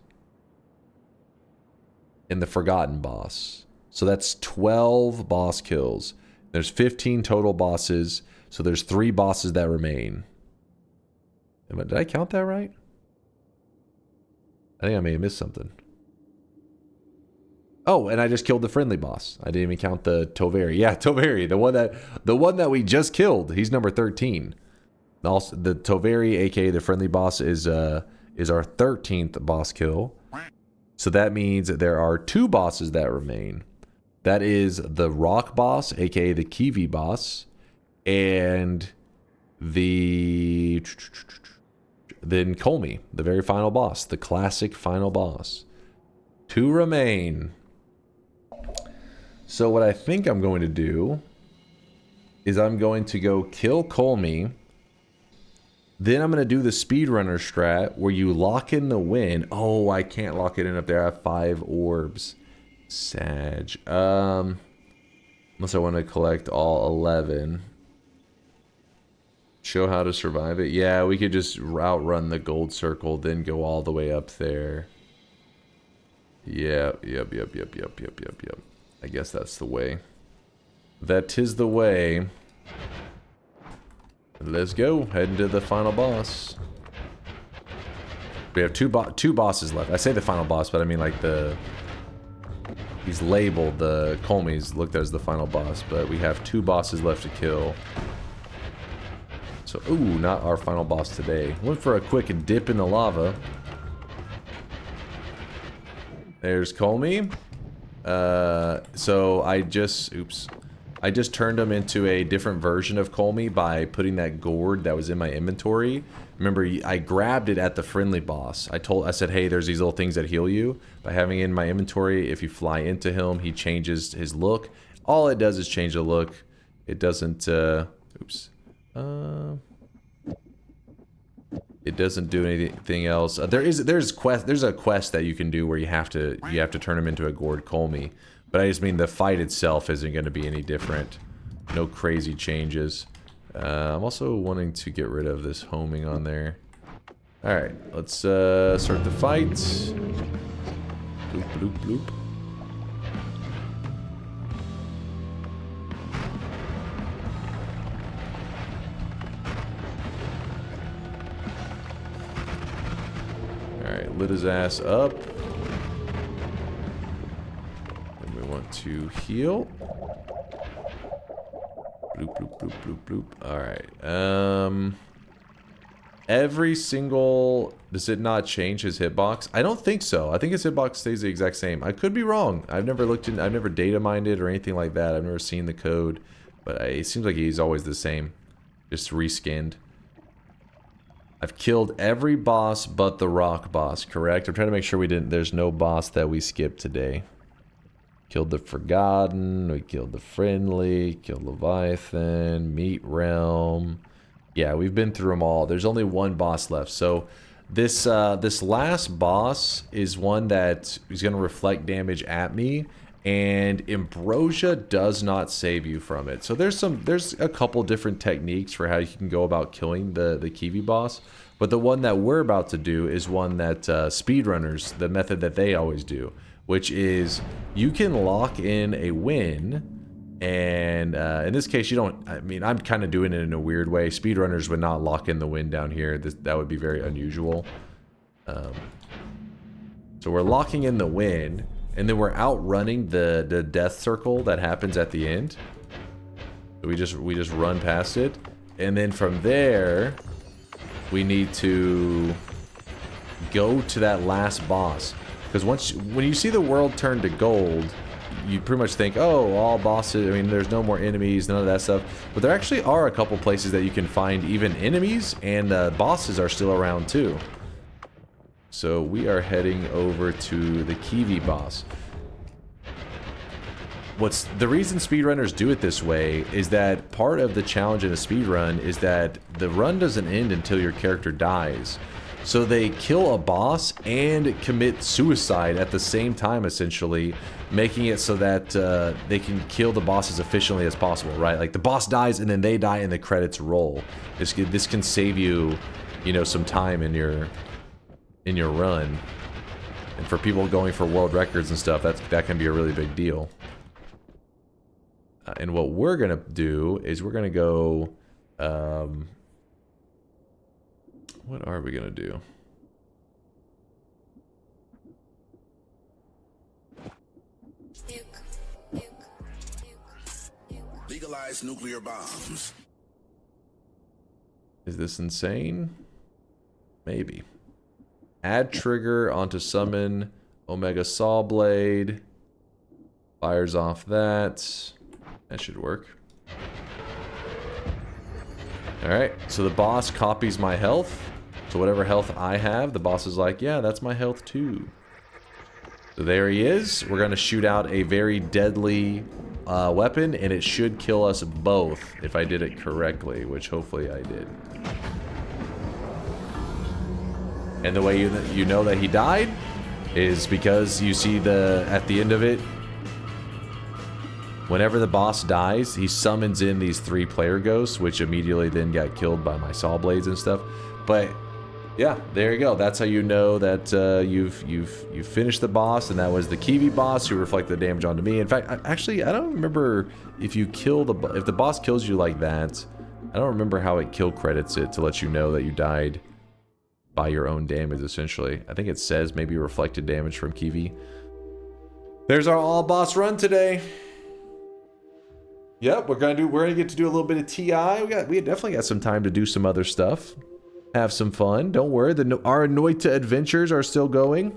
and the Forgotten boss. So that's 12 boss kills. There's 15 total bosses, so there's 3 bosses that remain. Did I count that right? I think I may have missed something. Oh, and I just killed the friendly boss. I didn't even count the Toveri. Yeah, Toveri, the one that we just killed. He's number 13. Also, the Toveri, aka the friendly boss, is our 13th boss kill. So that means that there are 2 bosses that remain. That is the Rock boss, aka the Kivi boss, and then Kolmi, the very final boss, the classic final boss. 2 remain. So what I think I'm going to do is I'm going to go kill Kolmi. Then I'm going to do the speedrunner strat where you lock in the win. Oh, I can't lock it in up there. I have 5 orbs. Sag. Unless I want to collect all 11. Show how to survive it. Yeah, we could just outrun the gold circle, then go all the way up there. Yep. I guess that's the way. That is the way. Let's go. Heading to the final boss. We have two bosses left. I say the final boss, but I mean like he's labeled, the Kolmi's looked at as the final boss, but we have 2 bosses left to kill. So, ooh, not our final boss today. Went for a quick dip in the lava. There's Kolmi. So I just I just turned him into a different version of Kolmi by putting that gourd that was in my inventory. Remember, I grabbed it at the friendly boss. I said, hey, there's these little things that heal you. By having it in my inventory, if you fly into him, he changes his look. All it does is change the look. It doesn't, oops. It doesn't do anything else. There's a quest that you can do where you have to turn him into a Gourd Kolmi. But I just mean the fight itself isn't going to be any different. No crazy changes. I'm also wanting to get rid of this homing on there. Alright, let's start the fight. Bloop, bloop, bloop. Alright, lit his ass up. And we want to heal. Bloop, bloop, bloop, bloop, bloop. Alright. Every single... Does it not change his hitbox? I don't think so. I think his hitbox stays the exact same. I could be wrong. I've never data mined it or anything like that. I've never seen the code. But it seems like he's always the same. Just reskinned. I've killed every boss but the rock boss, correct? I'm trying to make sure there's no boss that we skipped today. Killed the Forgotten, we killed the Friendly, killed Leviathan, Meat Realm. Yeah, we've been through them all. There's only one boss left. So this last boss is one that is going to reflect damage at me, and Ambrosia does not save you from it. So there's a couple different techniques for how you can go about killing the Kivi boss. But the one that we're about to do is one that speedrunners, the method that they always do, which is you can lock in a win, and in this case you don't. I mean, I'm kind of doing it in a weird way. Speedrunners would not lock in the win down here. That would be very unusual. So we're locking in the win, and then we're outrunning the death circle that happens at the end. So we just run past it, and then from there we need to go to that last boss. Because when you see the world turn to gold, you pretty much think, oh, all bosses, I mean, there's no more enemies, none of that stuff. But there actually are a couple places that you can find even enemies, and bosses are still around too. So we are heading over to the Kivi boss. The reason speedrunners do it this way is that part of the challenge in a speedrun is that the run doesn't end until your character dies. So they kill a boss and commit suicide at the same time, essentially, making it so that they can kill the boss as efficiently as possible, right? Like the boss dies and then they die and the credits roll. This can save you, some time in your run. And for people going for world records and stuff, that can be a really big deal. And what we're gonna do is we're gonna go. What are we gonna do? Legalize nuclear bombs. Is this insane? Maybe. Add trigger onto summon Omega Saw Blade. Fires off that. That should work. Alright, so the boss copies my health. So whatever health I have, the boss is like, yeah, that's my health too. So there he is. We're going to shoot out a very deadly weapon, and it should kill us both if I did it correctly, which hopefully I did. And the way you know that he died is because you see at the end of it, whenever the boss dies, he summons in these 3 player ghosts, which immediately then got killed by my saw blades and stuff. But yeah, there you go. That's how you know that you've finished the boss, and that was the Kivi boss who reflected the damage onto me. In fact, I don't remember if if the boss kills you like that. I don't remember how it kill credits it to let you know that you died by your own damage, essentially. I think it says maybe reflected damage from Kivi. There's our all boss run today. Yep, we're gonna get to do a little bit of TI. We definitely got some time to do some other stuff. Have some fun. Don't worry, our Noita adventures are still going.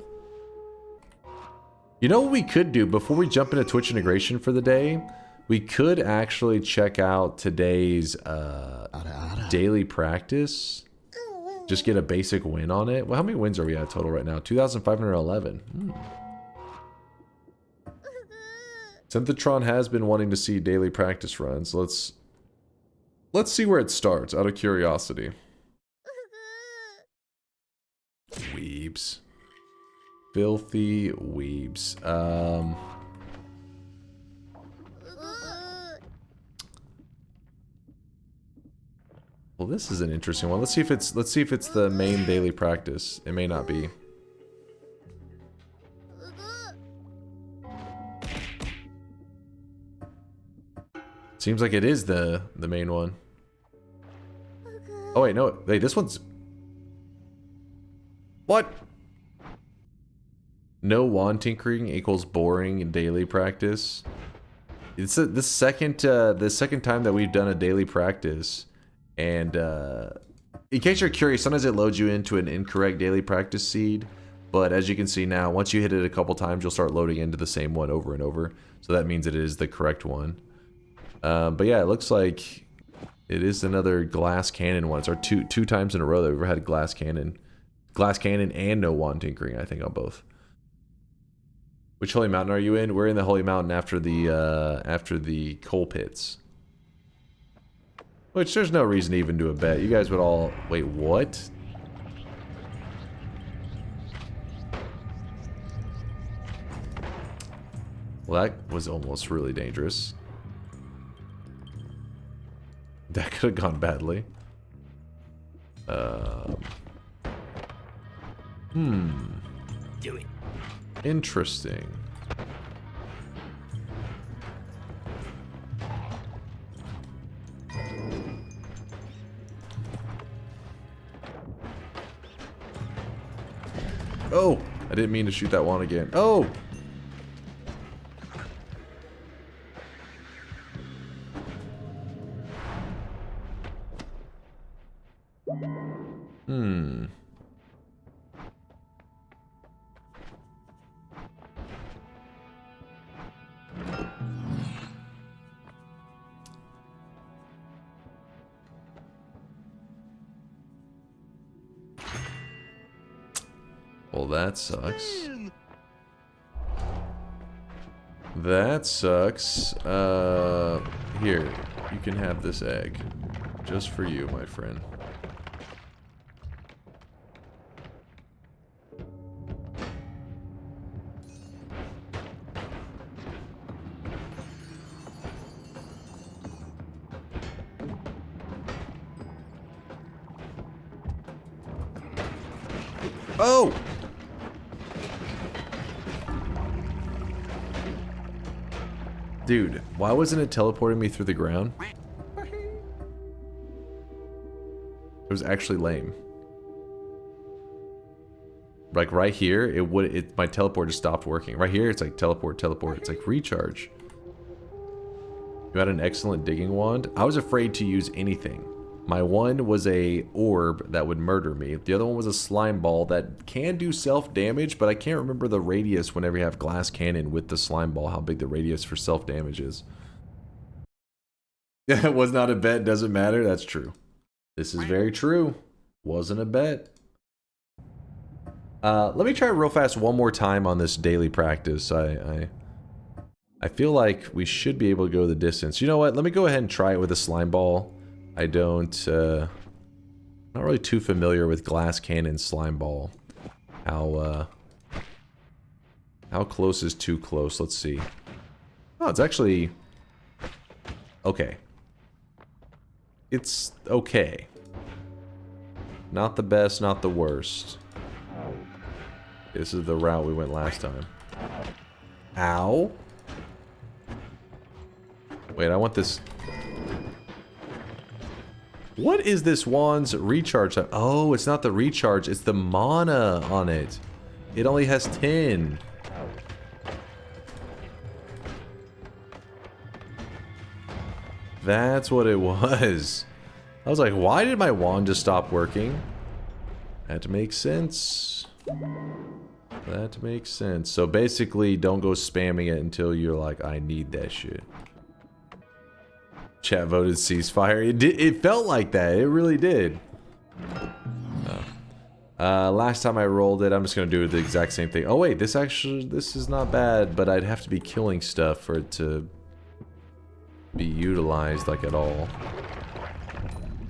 You know what we could do before we jump into Twitch integration for the day? We could actually check out today's daily practice. Just get a basic win on it. Well, how many wins are we at total right now? 2,511. Synthetron has been wanting to see daily practice runs. Let's see where it starts, out of curiosity. Weebs. Filthy weebs. Well, this is an interesting one. Let's see if it's the main daily practice. It may not be. Seems like it is the main one. Oh wait, no. Wait, this one's... What? No wand tinkering equals boring daily practice. It's the second time that we've done a daily practice. And in case you're curious, sometimes it loads you into an incorrect daily practice seed. But as you can see now, once you hit it a couple times, you'll start loading into the same one over and over. So that means it is the correct one. But yeah, it looks like it is another glass cannon one. It's our two times in a row that we've ever had glass cannon. Glass cannon and no wand tinkering, I think, on both. Which Holy Mountain are you in? We're in the Holy Mountain after the coal pits. Which there's no reason to even do a bet. You guys would all... Wait, what? Well, that was almost really dangerous. That could have gone badly. Do it. Interesting. Oh! I didn't mean to shoot that one again. Oh! Well, that sucks. That sucks. Here, you can have this egg. Just for you, my friend. Oh! Dude, why wasn't it teleporting me through the ground? It was actually lame. Like right here, my teleport just stopped working. Right here, it's like teleport. It's like recharge. You had an excellent digging wand. I was afraid to use anything. My one was a orb that would murder me. The other one was a slime ball that can do self-damage, but I can't remember the radius whenever you have glass cannon with the slime ball, how big the radius for self-damage is. Yeah, it was not a bet, doesn't matter. That's true. This is very true. Wasn't a bet. Let me try real fast one more time on this daily practice. I feel like we should be able to go the distance. You know what? Let me go ahead and try it with a slime ball. I don't, not really too familiar with glass cannon slime ball. How close is too close? Let's see. Oh, it's actually okay. It's okay. Not the best, not the worst. This is the route we went last time. Ow. Wait, I want this. What is this wand's recharge? Oh, it's not the recharge, it's the mana on it. It only has 10. That's what it was. I was like, why did my wand just stop working? That makes sense. That makes sense. So basically, don't go spamming it until you're like, I need that shit. Chat voted ceasefire. It felt like that. It really did. Last time I rolled it, I'm just gonna do the exact same thing. Oh wait, this is not bad, but I'd have to be killing stuff for it to be utilized like at all.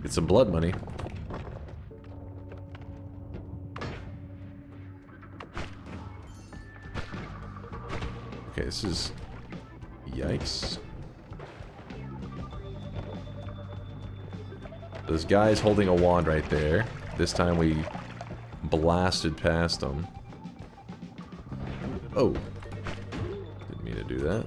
Get some blood money. Okay, this is... Yikes. This guy's holding a wand right there. This time we blasted past him. Oh. Didn't mean to do that.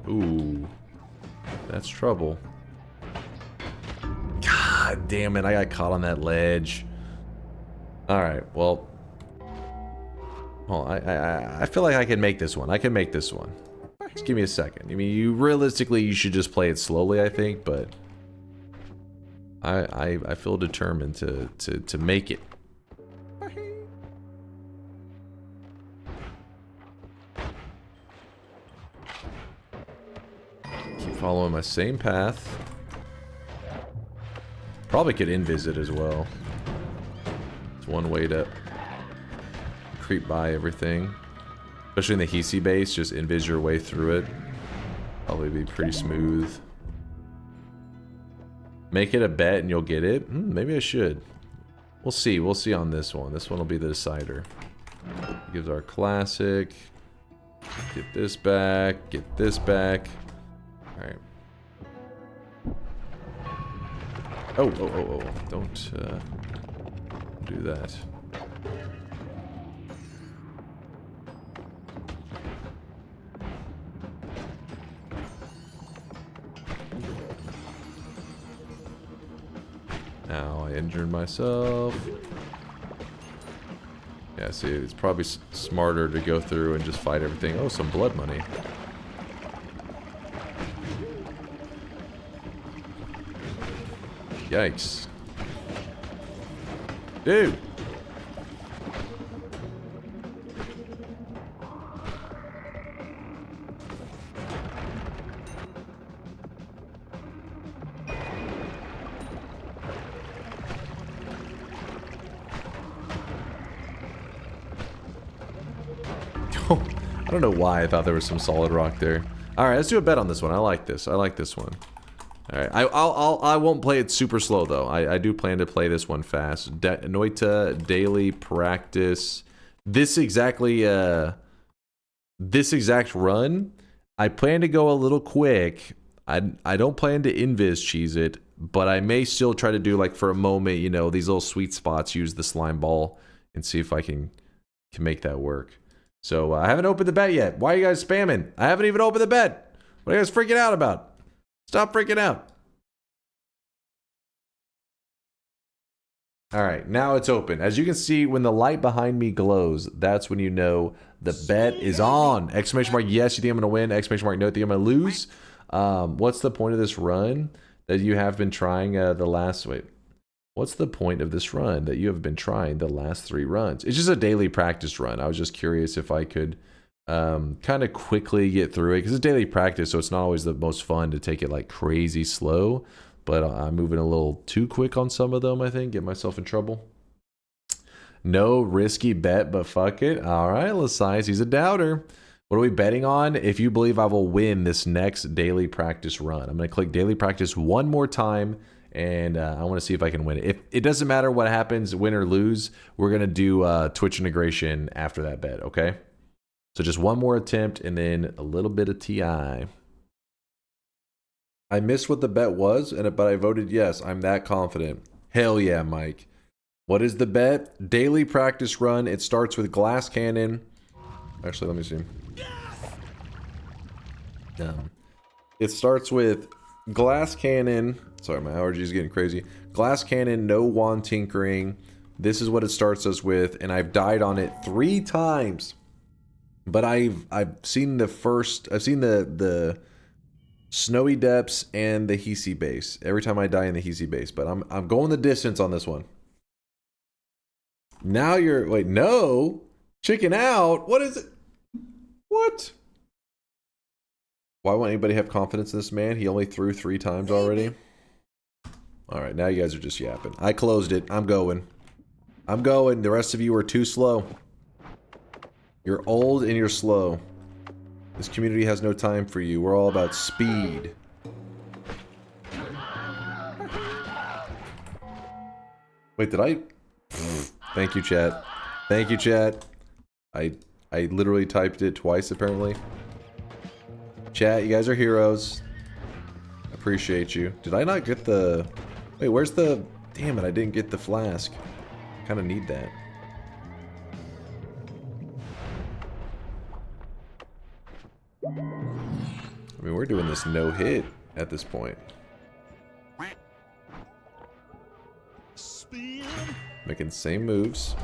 Ooh. That's trouble. God damn it, I got caught on that ledge. Alright, well... I feel like I can make this one. I can make this one. Just give me a second. I mean, realistically, you should just play it slowly, I think, but... I feel determined to make it. Keep following my same path. Probably could invis it as well. It's one way to creep by everything. Especially in the hiisi base, just invis your way through it. Probably be pretty smooth. Make it a bet and you'll get it? Maybe I should. We'll see. We'll see on this one. This one will be the decider. Gives our classic. Get this back. Get this back. Alright. Oh. Don't do that. Now I injured myself. Yeah, see, it's probably smarter to go through and just fight everything. Oh, some blood money. Yikes. Dude! I don't know why I thought there was some solid rock there. Alright, let's do a bet on this one. I like this. I like this one. Alright, I won't play it super slow though. I do plan to play this one fast. Noita daily practice. This exact run, I plan to go a little quick. I don't plan to invis cheese it, but I may still try to do like for a moment, you know, these little sweet spots, use the slime ball and see if I can make that work. So I haven't opened the bet yet. Why are you guys spamming? I haven't even opened the bet. What are you guys freaking out about? Stop freaking out. Alright, now it's open. As you can see, when the light behind me glows, that's when you know the bet is on. Exclamation mark, yes, you think I'm going to win. Exclamation mark, no, you think I'm going to lose. What's the point of this run that you have been trying What's the point of this run that you have been trying the last 3 runs? It's just a daily practice run. I was just curious if I could kind of quickly get through it, because it's daily practice, so it's not always the most fun to take it like crazy slow, but I'm moving a little too quick on some of them, I think. Get myself in trouble. No risky bet, but fuck it. All right, Lasias, he's a doubter. What are we betting on? If you believe I will win this next daily practice run. I'm going to click daily practice one more time, and I want to see if I can win it. If it doesn't matter what happens, win or lose, we're going to do Twitch integration after that bet, okay? So just one more attempt and then a little bit of TI. I missed what the bet was, but I voted yes. I'm that confident. Hell yeah, Mike. What is the bet? Daily practice run. It starts with glass cannon. Actually, let me see. It starts with glass cannon. Sorry, my allergy is getting crazy. Glass cannon, no wand tinkering. This is what it starts us with, and I've died on it 3 times. But I've seen the Snowy Depths and the hiisi base. Every time I die in the hiisi base, but I'm going the distance on this one. Now you're wait, no. Chicken out. What is it? What? Why won't anybody have confidence in this man? He only threw 3 times already. All right, now you guys are just yapping. I closed it. I'm going. I'm going. The rest of you are too slow. You're old and you're slow. This community has no time for you. We're all about speed. Wait, did I? Thank you, chat. Thank you, chat. I literally typed it twice, apparently. Chat, you guys are heroes. Appreciate you. Did I not get the... Wait, where's the... Damn it, I didn't get the flask. Kind of need that. I mean, we're doing this no hit at this point. Making the same moves.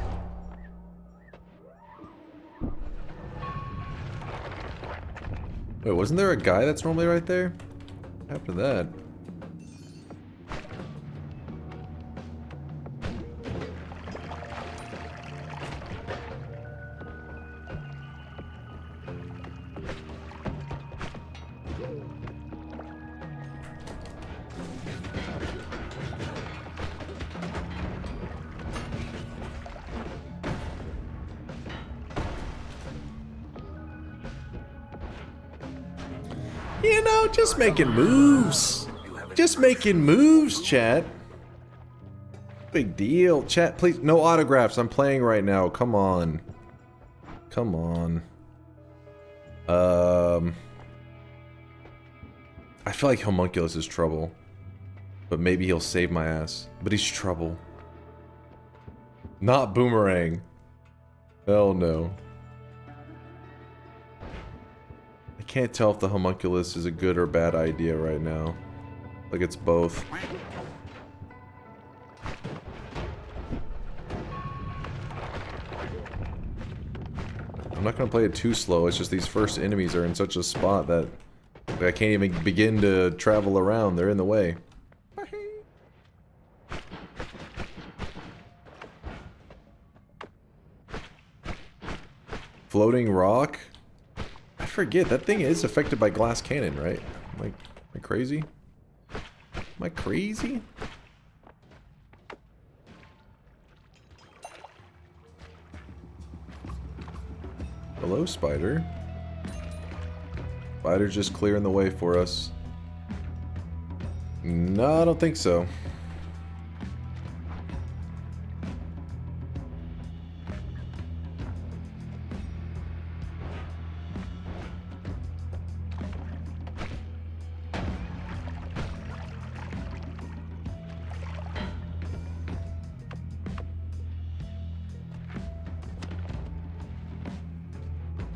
Wait, wasn't there a guy that's normally right there? What happened to that? You know, just making moves. Just making moves, chat. Big deal. Chat, please. No autographs. I'm playing right now. Come on. Come on. I feel like Homunculus is trouble. But maybe he'll save my ass. But he's trouble. Not Boomerang. Hell no. I can't tell if the Homunculus is a good or bad idea right now. Like it's both. I'm not gonna play it too slow, it's just these first enemies are in such a spot that I can't even begin to travel around, they're in the way. Floating rock? I forget, that thing is affected by glass cannon, right? Am I crazy? Am I crazy? Hello, spider. Spider's just clearing the way for us. No, I don't think so.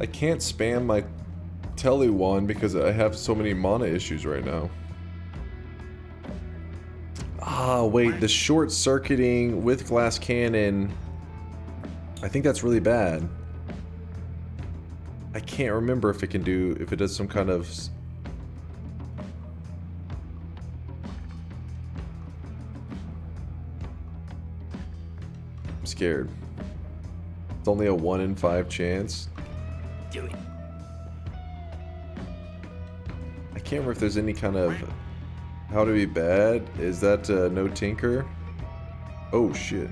I can't spam my Tele wand because I have so many mana issues right now. Ah, wait, the short circuiting with glass cannon. I think that's really bad. I can't remember if it can do, if it does some kind of... I'm scared. It's only a 1 in 5 chance. Do it. I can't remember if there's any kind of how to be bad. Is that no tinker? Oh shit.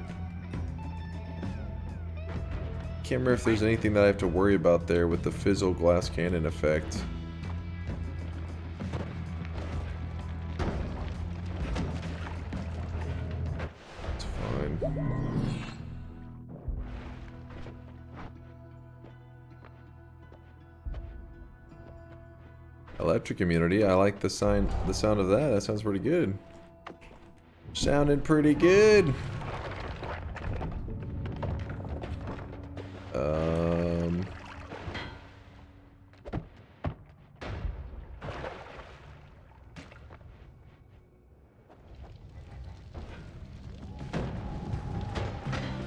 Can't remember if there's anything that I have to worry about there with the fizzle glass cannon effect. It's fine. Electric immunity. I like the sound of that. That sounds pretty good. Sounding pretty good.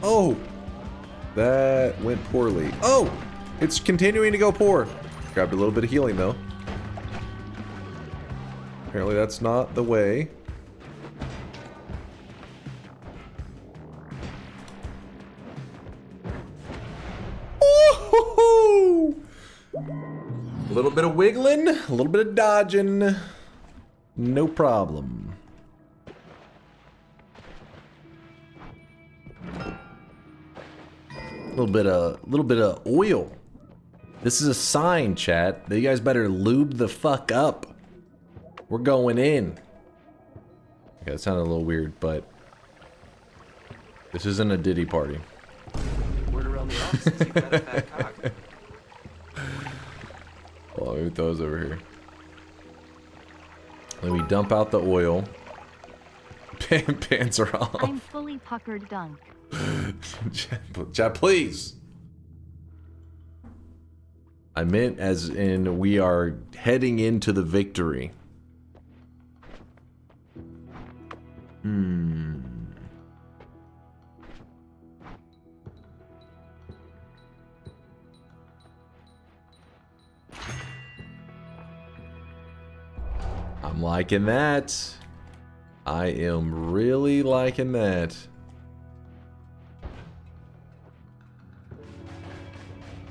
Oh, that went poorly. Oh, it's continuing to go poor. Grabbed a little bit of healing though. Apparently that's not the way. Ooh-hoo-hoo! A little bit of wiggling, a little bit of dodging. No problem. A little bit of oil. This is a sign, chat, that you guys better lube the fuck up. We're going in. Okay, that sounded a little weird, but this isn't a Diddy party. Word around the office is you've got a fat cock. Well, let me throw those over here. Let me dump out the oil. Pants are off. I'm fully puckered dunk. Chat, please. I meant as in we are heading into the victory. I'm liking that. I am really liking that.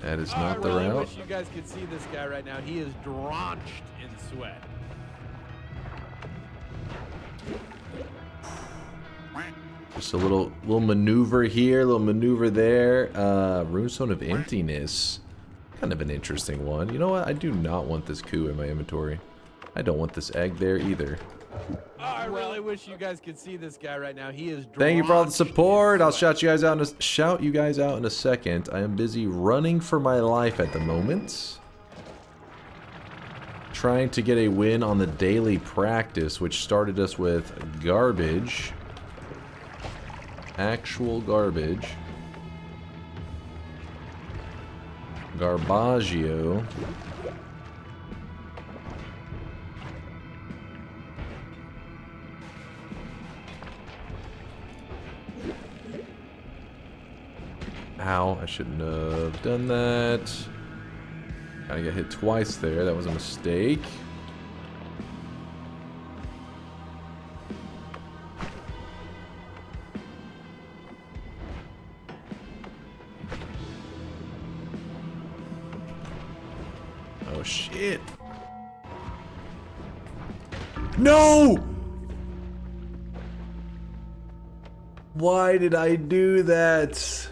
That is not the I really route. wish you guys could see this guy right now. He is drenched in sweat. Just a little maneuver here, a little maneuver there. Runestone of Emptiness. Kind of an interesting one. You know what? I do not want this coup in my inventory. I don't want this egg there either. Oh, I really wish you guys could see this guy right now. He is drenched. Thank you for all the support. in I'll sweat. shout you guys out in a second. I am busy running for my life at the moment. Trying to get a win on the daily practice, which started us with garbage. Actual garbage. Garbaggio. Ow, I shouldn't have done that. I got hit twice there. That was a mistake. Oh, shit. No! Why did I do that?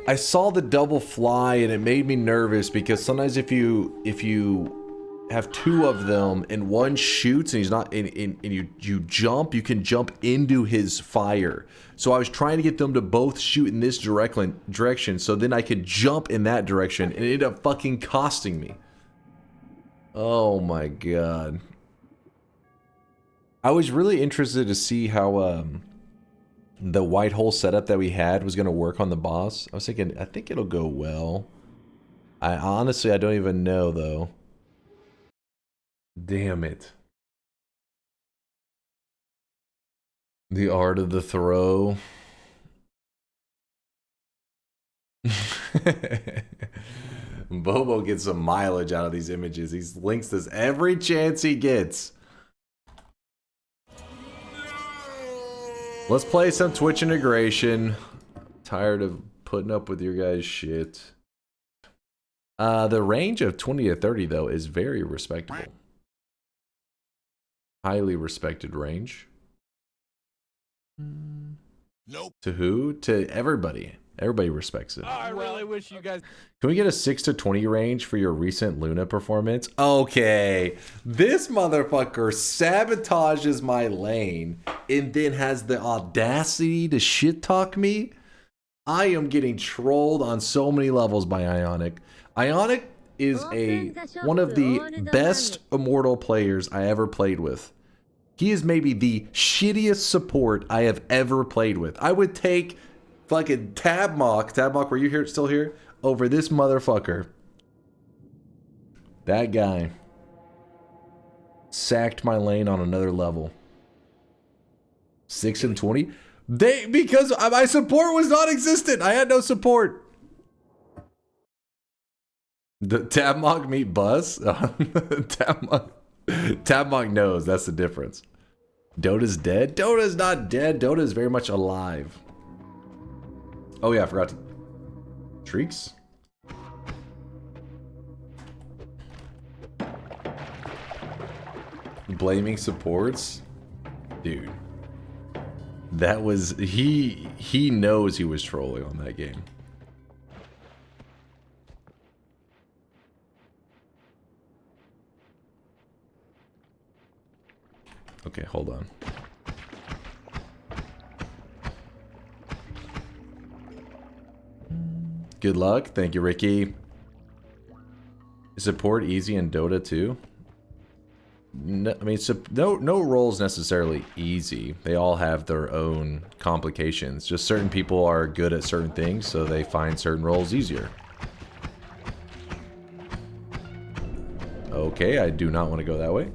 I saw the double fly and it made me nervous because sometimes if you have two of them and one shoots and he's not and you jump, you can jump into his fire. So I was trying to get them to both shoot in this direction so then I could jump in that direction and it ended up fucking costing me. Oh my god. I was really interested to see how the white hole setup that we had was going to work on the boss. I was thinking, I think it'll go well. I honestly don't even know though. Damn it. The art of the throw. Bobo gets some mileage out of these images. He links this every chance he gets. Let's play some Twitch integration. Tired of putting up with your guys' shit. The range of 20 to 30 though is very respectable. Highly respected range. Nope. To who? To everybody. Everybody respects it. Oh, I really wish you guys. Can we get a 6 to 20 range for your recent Luna performance? Okay. This motherfucker sabotages my lane and then has the audacity to shit talk me. I am getting trolled on so many levels by Ionic. Ionic is one of the best Immortal players I ever played with. He is maybe the shittiest support I have ever played with. I would take fucking Tabmock, were you here, still here? Over this motherfucker. That guy sacked my lane on another level. 6 and 20? Because my support was non-existent. I had no support. The Tabmock meet Buzz? Tabmock. Tabmonk knows. That's the difference. Dota's dead? Dota's not dead. Dota is very much alive. Oh yeah, I forgot to... Shrieks? Blaming supports? Dude. That was... He knows he was trolling on that game. Okay, hold on. Good luck. Thank you, Ricky. Is support easy in Dota too? No, I mean, no role is necessarily easy. They all have their own complications. Just certain people are good at certain things, so they find certain roles easier. Okay, I do not want to go that way.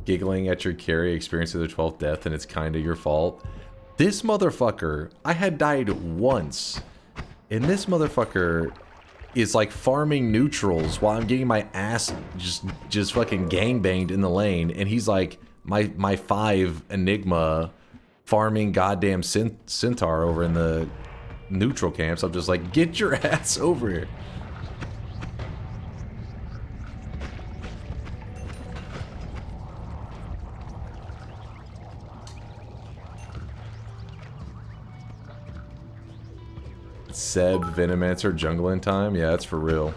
Giggling at your carry experience of the 12th death and it's kinda your fault. This motherfucker, I had died once. And this motherfucker is like farming neutrals while I'm getting my ass just fucking gangbanged in the lane. And he's like my 5 Enigma farming goddamn Centaur over in the neutral camps. I'm just like, get your ass over here. Seb, Venomancer, Jungling time? Yeah, that's for real.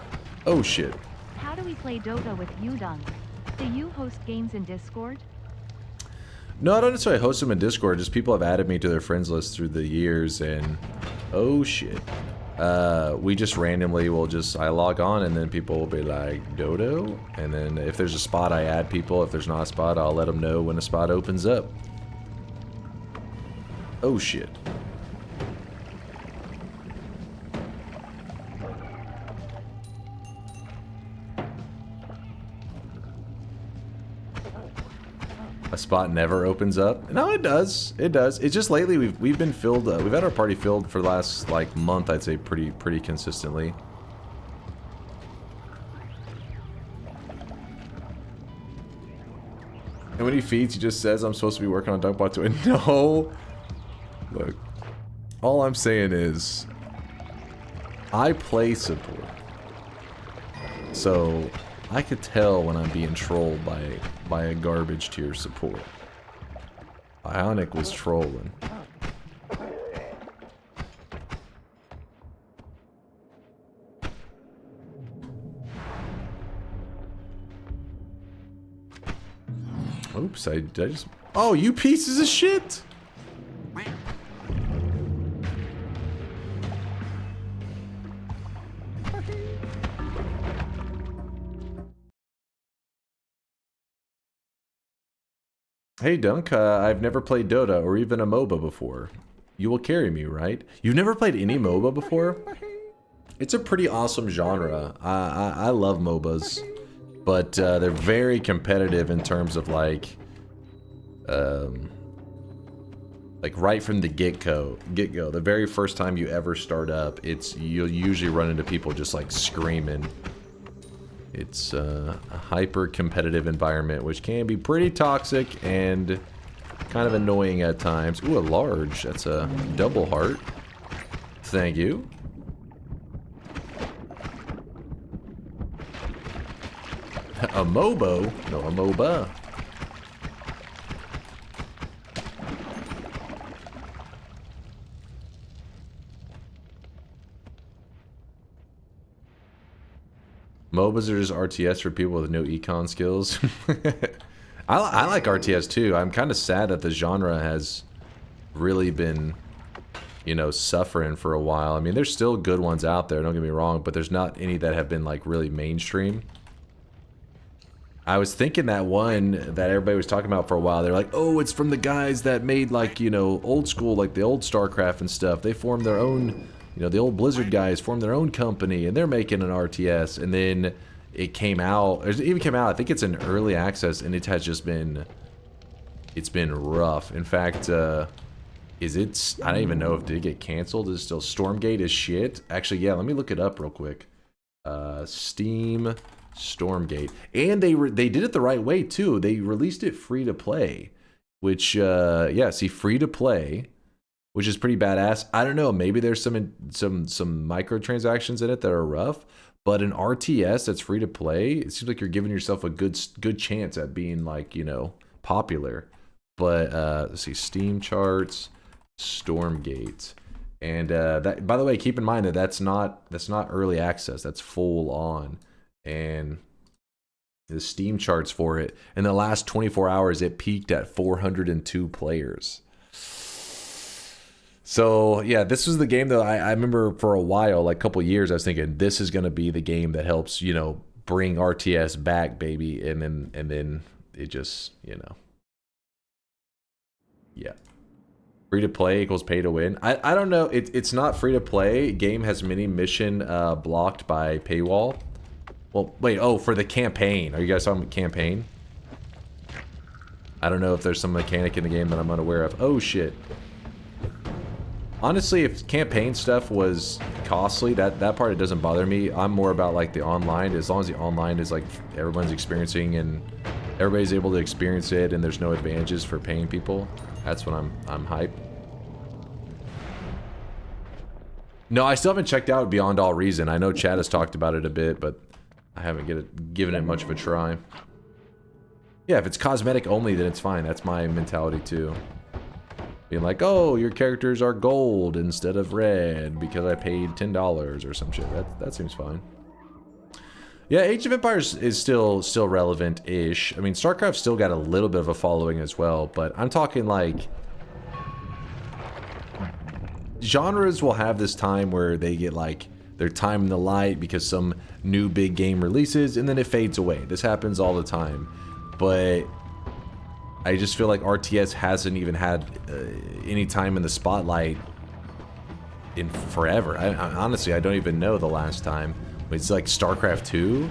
Oh shit. How do we play Dota with you, Dunk? Do you host games in Discord? No, I don't necessarily host them in Discord, just people have added me to their friends list through the years and... Oh shit. We just randomly will I log on and then people will be like, Dodo? And then if there's a spot, I add people. If there's not a spot, I'll let them know when a spot opens up. Oh shit. A spot never opens up. No, it does. It does. It's just lately we've been filled. We've had our party filled for the last like month. I'd say pretty consistently. And when he feeds, he just says, "I'm supposed to be working on DunkBot too." And no, look. All I'm saying is, I play support, so I could tell when I'm being trolled by a garbage tier support. Ionic was trolling. Oops, I just... Oh, you pieces of shit! Hey Dunk, I've never played Dota or even a MOBA before. You will carry me, right? You've never played any MOBA before? It's a pretty awesome genre. I love MOBAs, but they're very competitive in terms of like right from the get-go. The very first time you ever start up, you'll usually run into people just like screaming. It's a hyper-competitive environment, which can be pretty toxic and kind of annoying at times. Ooh, a large. That's a double heart. Thank you. A MOBO? No, a MOBA. MOBAs are just RTS for people with no econ skills. I like RTS too. I'm kind of sad that the genre has really been, you know, suffering for a while. I mean, there's still good ones out there, don't get me wrong, but there's not any that have been like really mainstream. I was thinking that one that everybody was talking about for a while, they're like, oh, it's from the guys that made like, you know, old school, like the old StarCraft and stuff. They formed their own... You know, the old Blizzard guys formed their own company, and they're making an RTS, and then it came out, it even came out, I think it's in early access, and it has just been, it's been rough. In fact, Is it? I don't even know if it did get canceled. Is it still Stormgate is shit? Actually, yeah. Let me look it up real quick. Steam Stormgate, and they did it the right way too. They released it free to play, which yeah, see, free to play, which is pretty badass. I don't know. Maybe there's some microtransactions in it that are rough, but an RTS that's free to play, it seems like you're giving yourself a good chance at being like, you know, popular. But let's see, Steam charts. Stormgate, and that, by the way, keep in mind that that's not early access, that's full on, and the Steam charts for it in the last 24 hours it peaked at 402 players. So yeah, this was the game that I remember for a while, like a couple years, I was thinking this is going to be the game that helps, you know, bring RTS back, baby, and then it just, you know, yeah. Free to play equals pay to win. I don't know. It's not free to play. Game has mini mission blocked by paywall. Well, wait. Oh, for the campaign. Are you guys talking about campaign? I don't know if there's some mechanic in the game that I'm unaware of. Oh shit. Honestly, if campaign stuff was costly, that part, it doesn't bother me. I'm more about like the online. As long as the online is like everyone's experiencing and everybody's able to experience it, and there's no advantages for paying people. That's when I'm hyped. No, I still haven't checked out Beyond All Reason. I know Chad has talked about it a bit, but I haven't given it much of a try. Yeah, if it's cosmetic only, then it's fine. That's my mentality too. Being like, oh, your characters are gold instead of red because I paid $10 or some shit. That seems fine. Yeah, Age of Empires is still relevant-ish. I mean, StarCraft still got a little bit of a following as well, but I'm talking like genres will have this time where they get like their time in the light because some new big game releases, and then it fades away. This happens all the time, but I just feel like RTS hasn't even had any time in the spotlight in forever. I honestly, I don't even know the last time. It's like StarCraft 2.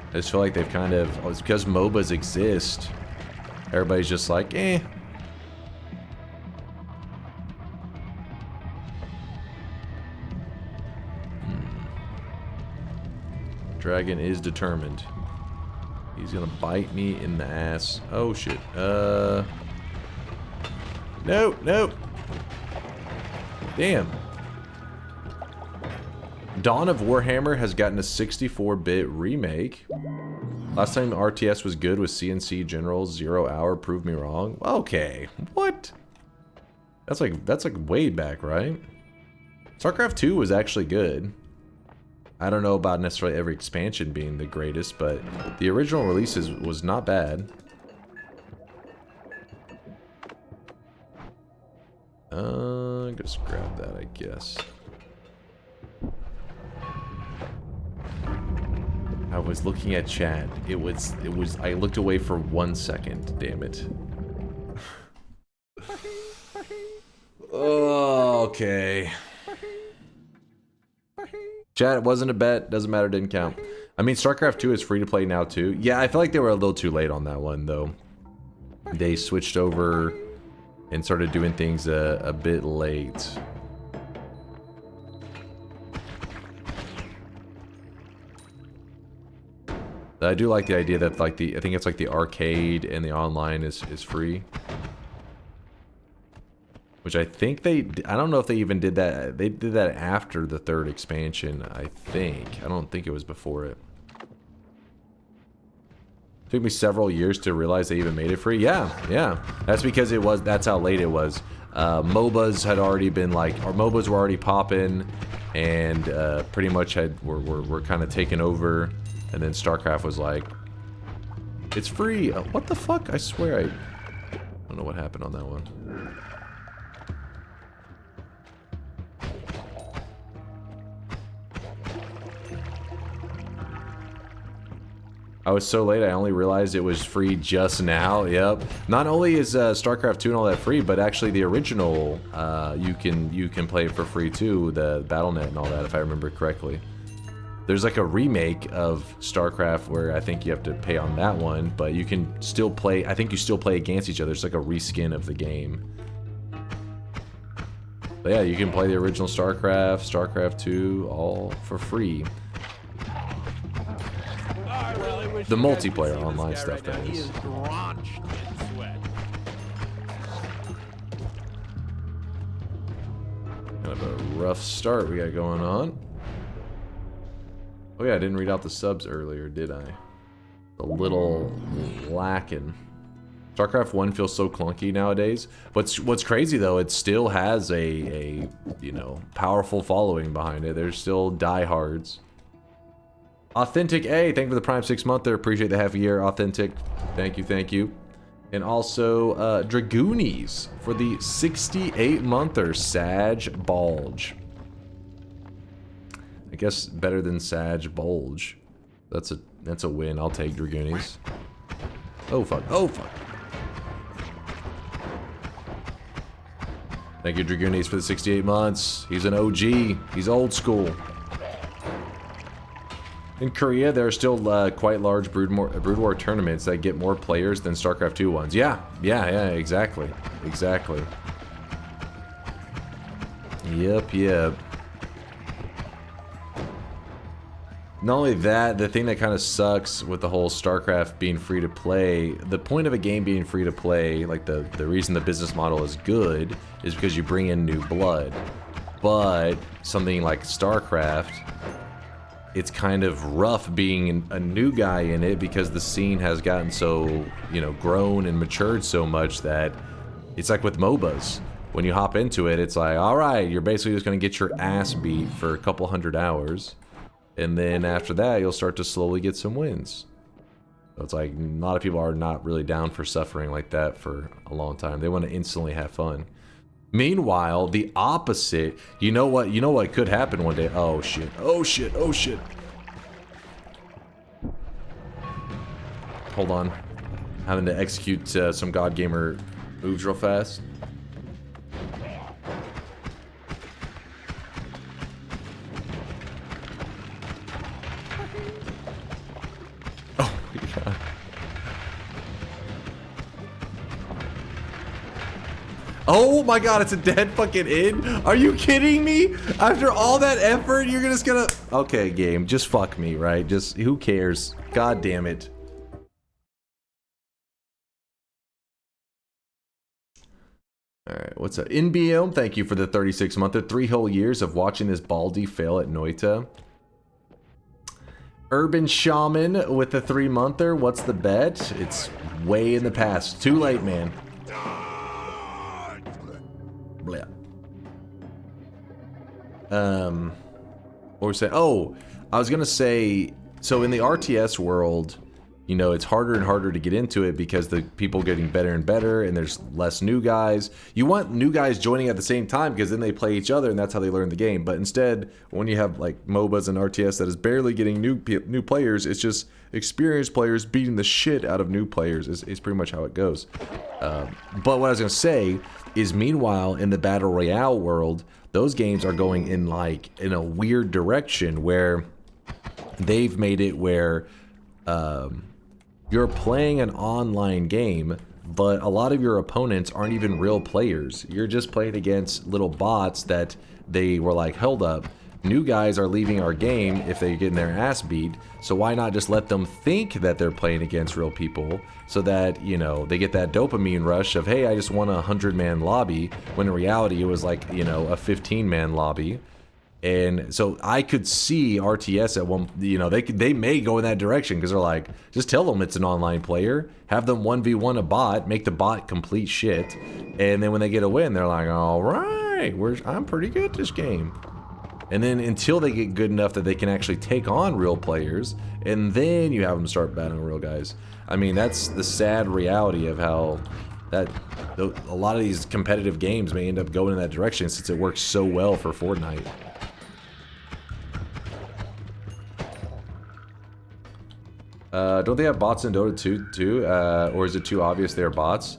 I just feel like they've kind of, it's because MOBAs exist, everybody's just like, eh. Dragon is determined. He's gonna bite me in the ass. Oh shit. No. Damn. Dawn of Warhammer has gotten a 64-bit remake. Last time RTS was good with CNC General's 0 Hour. Prove me wrong. Okay, what? That's like way back, right? StarCraft 2 was actually good. I don't know about necessarily every expansion being the greatest, but the original releases was not bad. Just grab that, I guess. I was looking at chat. It was, I looked away for 1 second, damn it. Oh, okay. Chat, it wasn't a bet, doesn't matter, didn't count. I mean, StarCraft 2 is free to play now too. Yeah, I feel like they were a little too late on that one though. They switched over and started doing things a bit late. I do like the idea that like I think it's like the arcade and the online is free. Which I think I don't know if they even did that. They did that after the 3rd expansion, I think. I don't think it was before it. Took me several years to realize they even made it free. Yeah. That's because that's how late it was. MOBAs had already been like, our MOBAs were already popping and pretty much were kind of taken over. And then StarCraft was like, it's free. What the fuck? I swear I don't know what happened on that one. I was so late, I only realized it was free just now. Yep. Not only is StarCraft 2 and all that free, but actually the original, you can play for free too, the BattleNet and all that, if I remember correctly. There's like a remake of StarCraft where I think you have to pay on that one, but you can still play, I think you still play against each other. It's like a reskin of the game. But yeah, you can play the original StarCraft, StarCraft 2, all for free. I really wish The you guys could multiplayer see this online guy stuff, right now. that He is. is drenched in sweat. Kind of a rough start we got going on. Oh yeah, I didn't read out the subs earlier, did I? A little lacking. StarCraft 1 feels so clunky nowadays. What's crazy though, it still has a you know, powerful following behind it. There's still diehards. Authentic A, thank you for the Prime 6-monther. Appreciate the half a year. Authentic, thank you, thank you. And also Dragoonies for the 68-monther. Sag Bulge. I guess better than Sag Bulge. That's a win. I'll take Dragoonies. Oh fuck. Oh fuck. Thank you, Dragoonies, for the 68 months. He's an OG. He's old school. In Korea, there are still quite large Brood War tournaments that get more players than StarCraft 2 ones. Yeah, exactly. Exactly. Yep. Not only that, the thing that kind of sucks with the whole StarCraft being free to play, the point of a game being free to play, like the reason the business model is good, is because you bring in new blood. But something like StarCraft, it's kind of rough being a new guy in it because the scene has gotten so, you know, grown and matured so much that it's like with MOBAs. When you hop into it, it's like, alright, you're basically just going to get your ass beat for a couple hundred hours. And then after that, you'll start to slowly get some wins. So it's like, a lot of people are not really down for suffering like that for a long time. They want to instantly have fun. Meanwhile, the opposite, you know what could happen one day? Oh shit, oh shit, oh shit. Hold on. Having to execute some God Gamer moves real fast. Oh my god, it's a dead fucking end? Are you kidding me? After all that effort, you're just gonna... Okay, game, just fuck me, right? Just, who cares? God damn it. Alright, what's up? NBM, thank you for the 36-monther. 3 whole years of watching this Baldy fail at Noita. Urban Shaman with the 3-monther. What's the bet? It's way in the past. Too late, man. Blah. What was I saying? Oh, I was gonna say, so in the RTS world, you know, it's harder and harder to get into it because the people getting better and better, and there's less new guys. You want new guys joining at the same time because then they play each other and that's how they learn the game. But instead, when you have like MOBAs and RTS that is barely getting new players, it's just experienced players beating the shit out of new players. Is pretty much how it goes. But what I was gonna say is, meanwhile, in the Battle Royale world, those games are going in a weird direction where they've made it where you're playing an online game, but a lot of your opponents aren't even real players. You're just playing against little bots that they were like, hold up, new guys are leaving our game if they're getting their ass beat, so why not just let them think that they're playing against real people so that, you know, they get that dopamine rush of, hey, I just won a 100-man lobby, when in reality it was like, you know, a 15-man lobby. And so I could see RTS at one, you know, they may go in that direction because they're like, just tell them it's an online player, have them 1v1 a bot, make the bot complete shit, and then when they get a win, they're like, all right, I'm pretty good at this game. And then until they get good enough that they can actually take on real players, and then you have them start battling real guys. I mean, that's the sad reality of how that a lot of these competitive games may end up going in that direction since it works so well for Fortnite. Don't they have bots in Dota 2 too? Or is it too obvious they're bots?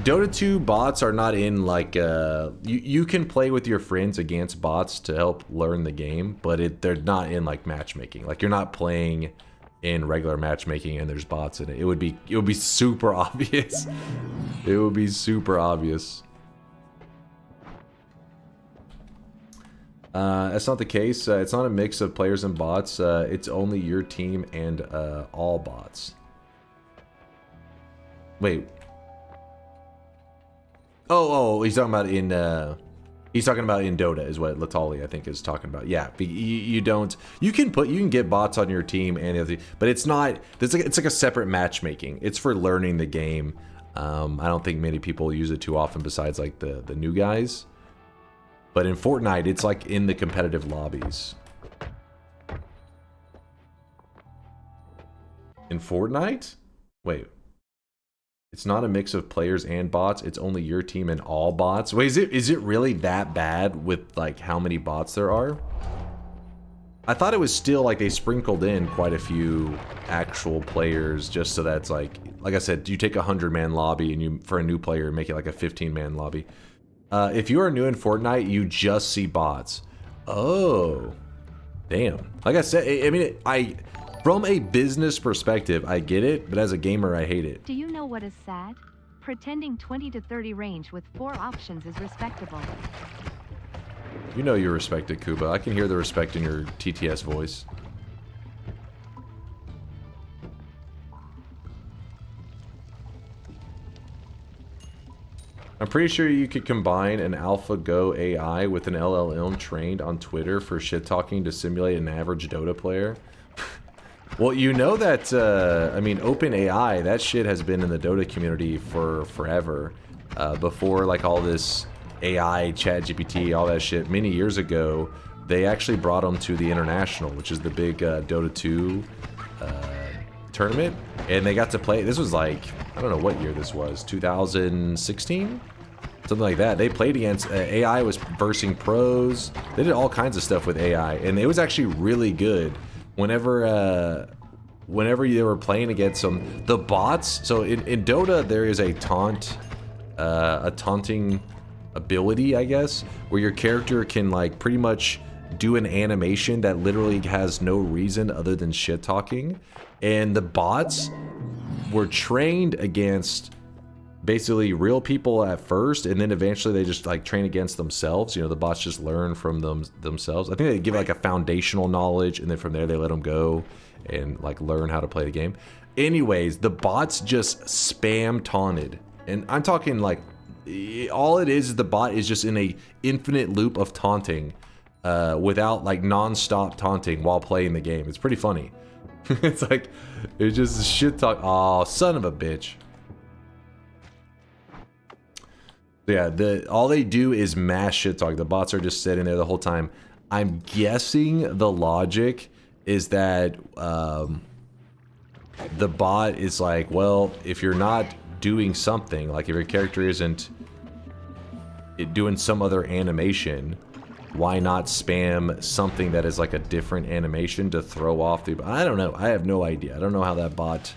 Dota 2 bots are not in like, you can play with your friends against bots to help learn the game, but they're not in like matchmaking. Like, you're not playing in regular matchmaking and there's bots in it. It would be super obvious. It would be super obvious. That's not the case. It's not a mix of players and bots. It's only your team and all bots. Wait. Oh, he's talking about in Dota is what Latali I think is talking about. Yeah, you don't. You can get bots on your team and the other, but it's not. It's like a separate matchmaking. It's for learning the game. I don't think many people use it too often besides like the new guys. But in Fortnite, it's like in the competitive lobbies. In Fortnite? Wait. It's not a mix of players and bots. It's only your team and all bots. Wait, is it really that bad with like how many bots there are? I thought it was still like they sprinkled in quite a few actual players just so that's like I said, you take a 100-man lobby and you for a new player make it like a 15-man lobby. If you are new in Fortnite, you just see bots. Oh, damn. Like I said, I mean, from a business perspective, I get it, but as a gamer, I hate it. Do you know what is sad? Pretending 20 to 30 range with 4 options is respectable. You know you're respected, Kuba. I can hear the respect in your TTS voice. I'm pretty sure you could combine an AlphaGo AI with an LLM trained on Twitter for shit-talking to simulate an average Dota player. Well, you know that, I mean, OpenAI, that shit has been in the Dota community for forever. Before, like, all this AI, ChatGPT, all that shit, many years ago, they actually brought them to the International, which is the big Dota 2 tournament. And they got to play, this was like, I don't know what year this was, 2016? Something like that. They played against, AI was versing pros. They did all kinds of stuff with AI, and it was actually really good. Whenever you were playing against them, the bots. So in Dota, there is a taunting ability, I guess, where your character can like pretty much do an animation that literally has no reason other than shit talking, and the bots were trained against basically real people at first, and then eventually they just like train against themselves. You know, the bots just learn from themselves. I think they give like a foundational knowledge, and then from there they let them go and like learn how to play the game. Anyways, the bots just spam taunted, and I'm talking like all it is the bot is just in a infinite loop of taunting without like non-stop taunting while playing the game. It's pretty funny. It's like it's just shit talk. Oh, son of a bitch. Yeah, all they do is mass shit talk. The bots are just sitting there the whole time. I'm guessing the logic is that the bot is like, well, if you're not doing something, like if your character isn't doing some other animation, why not spam something that is like a different animation to throw off the... I don't know. I have no idea. I don't know how that bot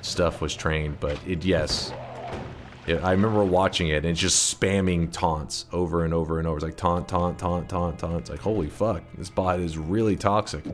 stuff was trained, but yes. I remember watching it and it's just spamming taunts over and over and over. It's like taunt, taunt, taunt, taunt, taunt. It's like, holy fuck, this bot is really toxic.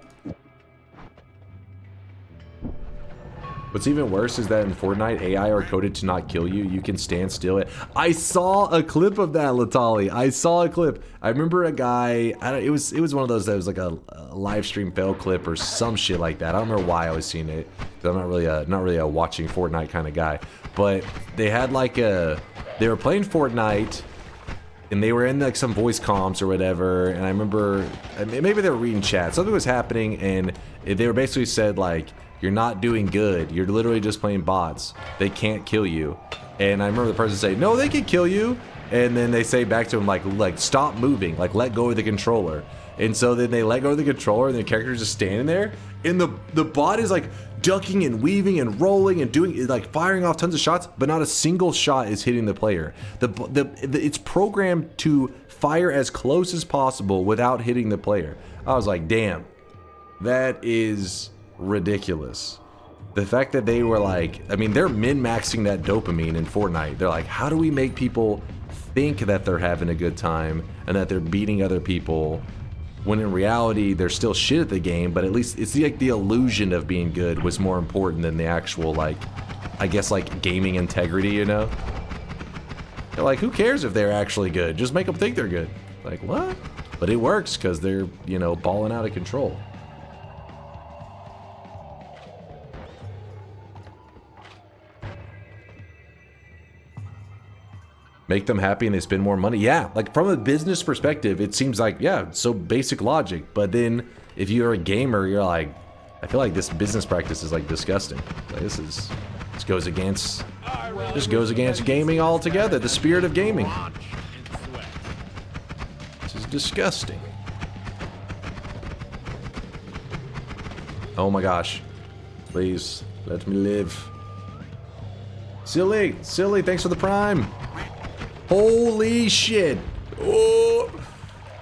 What's even worse is that in Fortnite, AI are coded to not kill you. You can stand still. I saw a clip of that, Latali. I saw a clip. I remember a guy. It was one of those that was like a live stream fail clip or some shit like that. I don't remember why I was seeing it, because I'm not really a watching Fortnite kind of guy. But they had like they were playing Fortnite, and they were in like some voice comms or whatever. And I remember maybe they were reading chat. Something was happening, and they were basically said like, you're not doing good. You're literally just playing bots. They can't kill you. And I remember the person say, no, they can kill you. And then they say back to him like stop moving, like let go of the controller. And so then they let go of the controller, and the character's just standing there. And the bot is like ducking and weaving and rolling and doing like firing off tons of shots, but not a single shot is hitting the player. It's programmed to fire as close as possible without hitting the player. I was like, damn, that is ridiculous. The fact that they were like, I mean, they're min-maxing that dopamine in Fortnite. They're like, how do we make people think that they're having a good time and that they're beating other people, when in reality they're still shit at the game, but at least it's like the illusion of being good was more important than the actual, like, I guess, like gaming integrity, you know? They're like, who cares if they're actually good? Just make them think they're good. Like, what? But it works because they're, you know, balling out of control. Make them happy and they spend more money. Yeah, like from a business perspective, it seems like, yeah, so basic logic. But then if you're a gamer, you're like, I feel like this business practice is like disgusting. Like, this goes against gaming altogether, the spirit of gaming. This is disgusting. Oh my gosh. Please, let me live. Silly, thanks for the prime. Holy shit. Oh.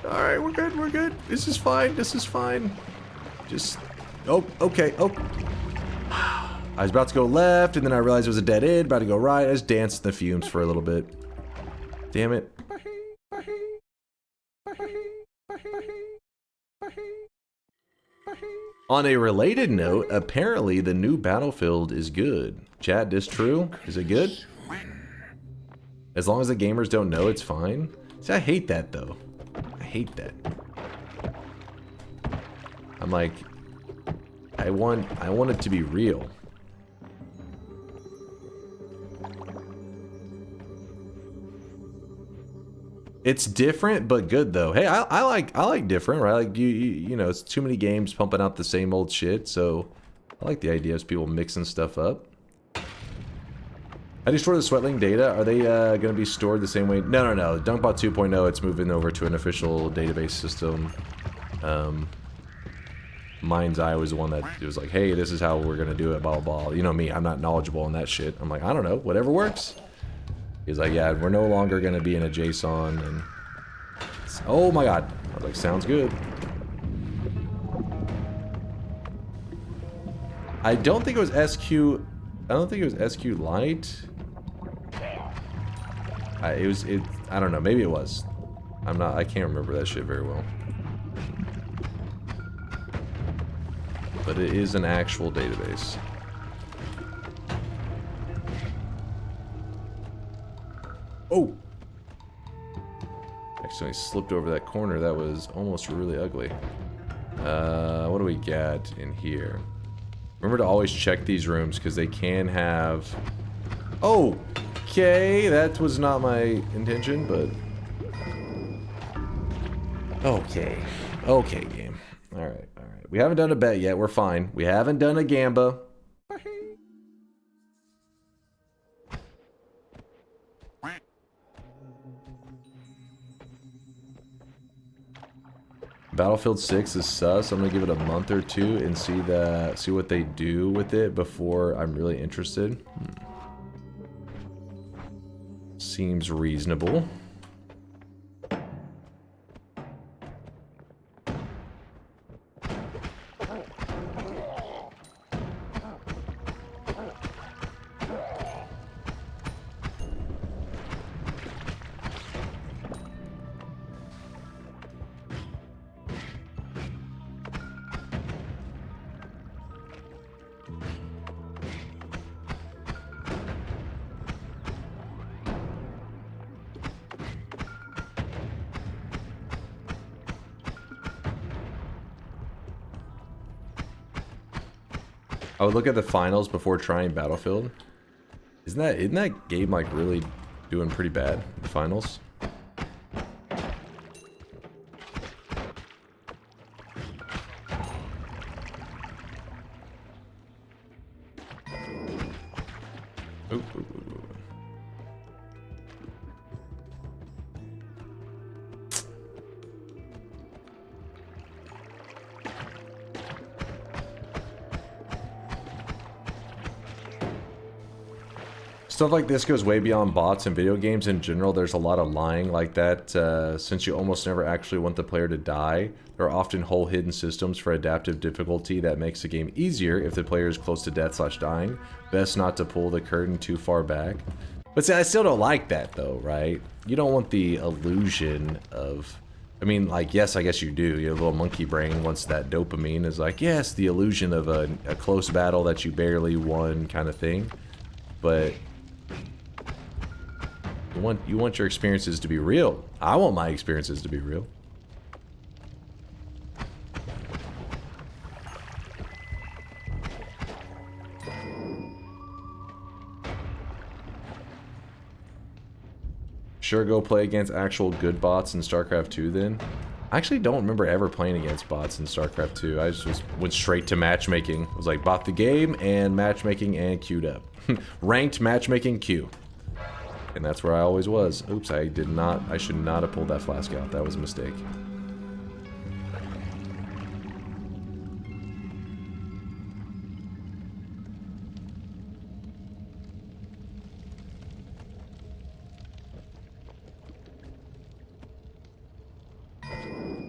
Alright, we're good. This is fine. Just, oh, okay, oh. I was about to go left, and then I realized it was a dead end, about to go right. I just danced in the fumes for a little bit. Damn it. On a related note, apparently the new Battlefield is good. Chat, this true? Is it good? As long as the gamers don't know, it's fine. See, I hate that though. I hate that. I'm like, I want it to be real. It's different but good though. Hey, I like different, right? Like you know, it's too many games pumping out the same old shit, so I like the idea of people mixing stuff up. How do you store the Sweatling data? Are they going to be stored the same way? No. DunkBot 2.0, it's moving over to an official database system. Mind's Eye was the one that was like, hey, this is how we're going to do it, blah, blah, blah. You know me, I'm not knowledgeable on that shit. I'm like, I don't know, whatever works. He's like, yeah, we're no longer going to be in a JSON. And oh my god. I was like, sounds good. I don't think it was SQ. I don't think it was SQ Lite. I don't know. Maybe it was. I can't remember that shit very well. But it is an actual database. Oh! Actually, I slipped over that corner. That was almost really ugly. What do we got in here? Remember to always check these rooms because they can have... Oh! Okay, that was not my intention, but... Okay. Okay, game. Alright. We haven't done a bet yet. We're fine. We haven't done a gamba. Battlefield 6 is sus. I'm gonna give it a month or two and see what they do with it before I'm really interested. Seems reasonable. I would look at the finals before trying Battlefield. Isn't that game like really doing pretty bad? The finals. Ooh. Stuff like this goes way beyond bots and video games in general. There's a lot of lying like that. Since you almost never actually want the player to die, there are often whole hidden systems for adaptive difficulty that makes the game easier if the player is close to death/dying. Best not to pull the curtain too far back. But see, I still don't like that though, right? You don't want the illusion of... I mean, like, yes, I guess you do. Your little monkey brain wants that dopamine is like, yes, the illusion of a close battle that you barely won kind of thing. But... You want your experiences to be real. I want my experiences to be real. Sure, go play against actual good bots in StarCraft 2 then. I actually don't remember ever playing against bots in StarCraft 2. I just went straight to matchmaking. It was like, bought the game and matchmaking and queued up. Ranked matchmaking queue. And that's where I always was. Oops, I should not have pulled that flask out. That was a mistake.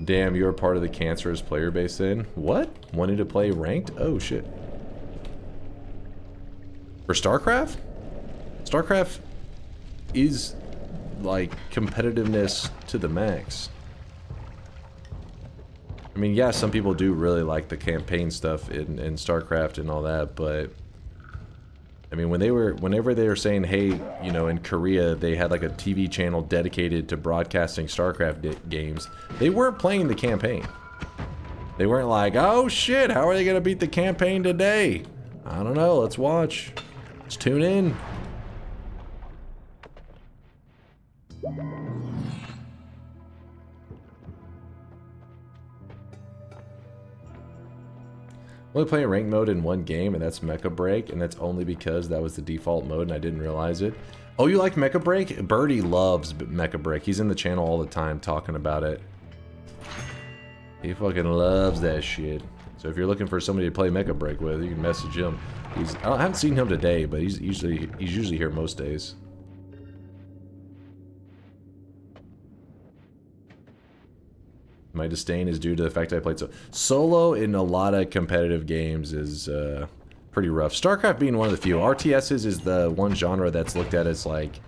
Damn, you're part of the cancerous player base then? What? Wanting to play ranked? Oh shit. For StarCraft? StarCraft is like competitiveness to the max. I mean, yeah, some people do really like the campaign stuff in StarCraft and all that, but I mean, whenever they were saying, hey, you know, in Korea they had like a TV channel dedicated to broadcasting StarCraft games, they weren't playing the campaign. They weren't like, oh shit, how are they gonna beat the campaign today? I don't know, let's watch. Let's tune in. Only playing rank mode in one game, and that's Mecha Break, and that's only because that was the default mode and I didn't realize it. Oh, you like Mecha Break? Birdie loves Mecha Break. He's in the channel all the time talking about it. He fucking loves that shit. So if you're looking for somebody to play Mecha Break with, you can message him. I haven't seen him today, but he's usually here most days. My disdain is due to the fact I played solo in a lot of competitive games is pretty rough. StarCraft being one of the few. RTSs is the one genre that's looked at as like,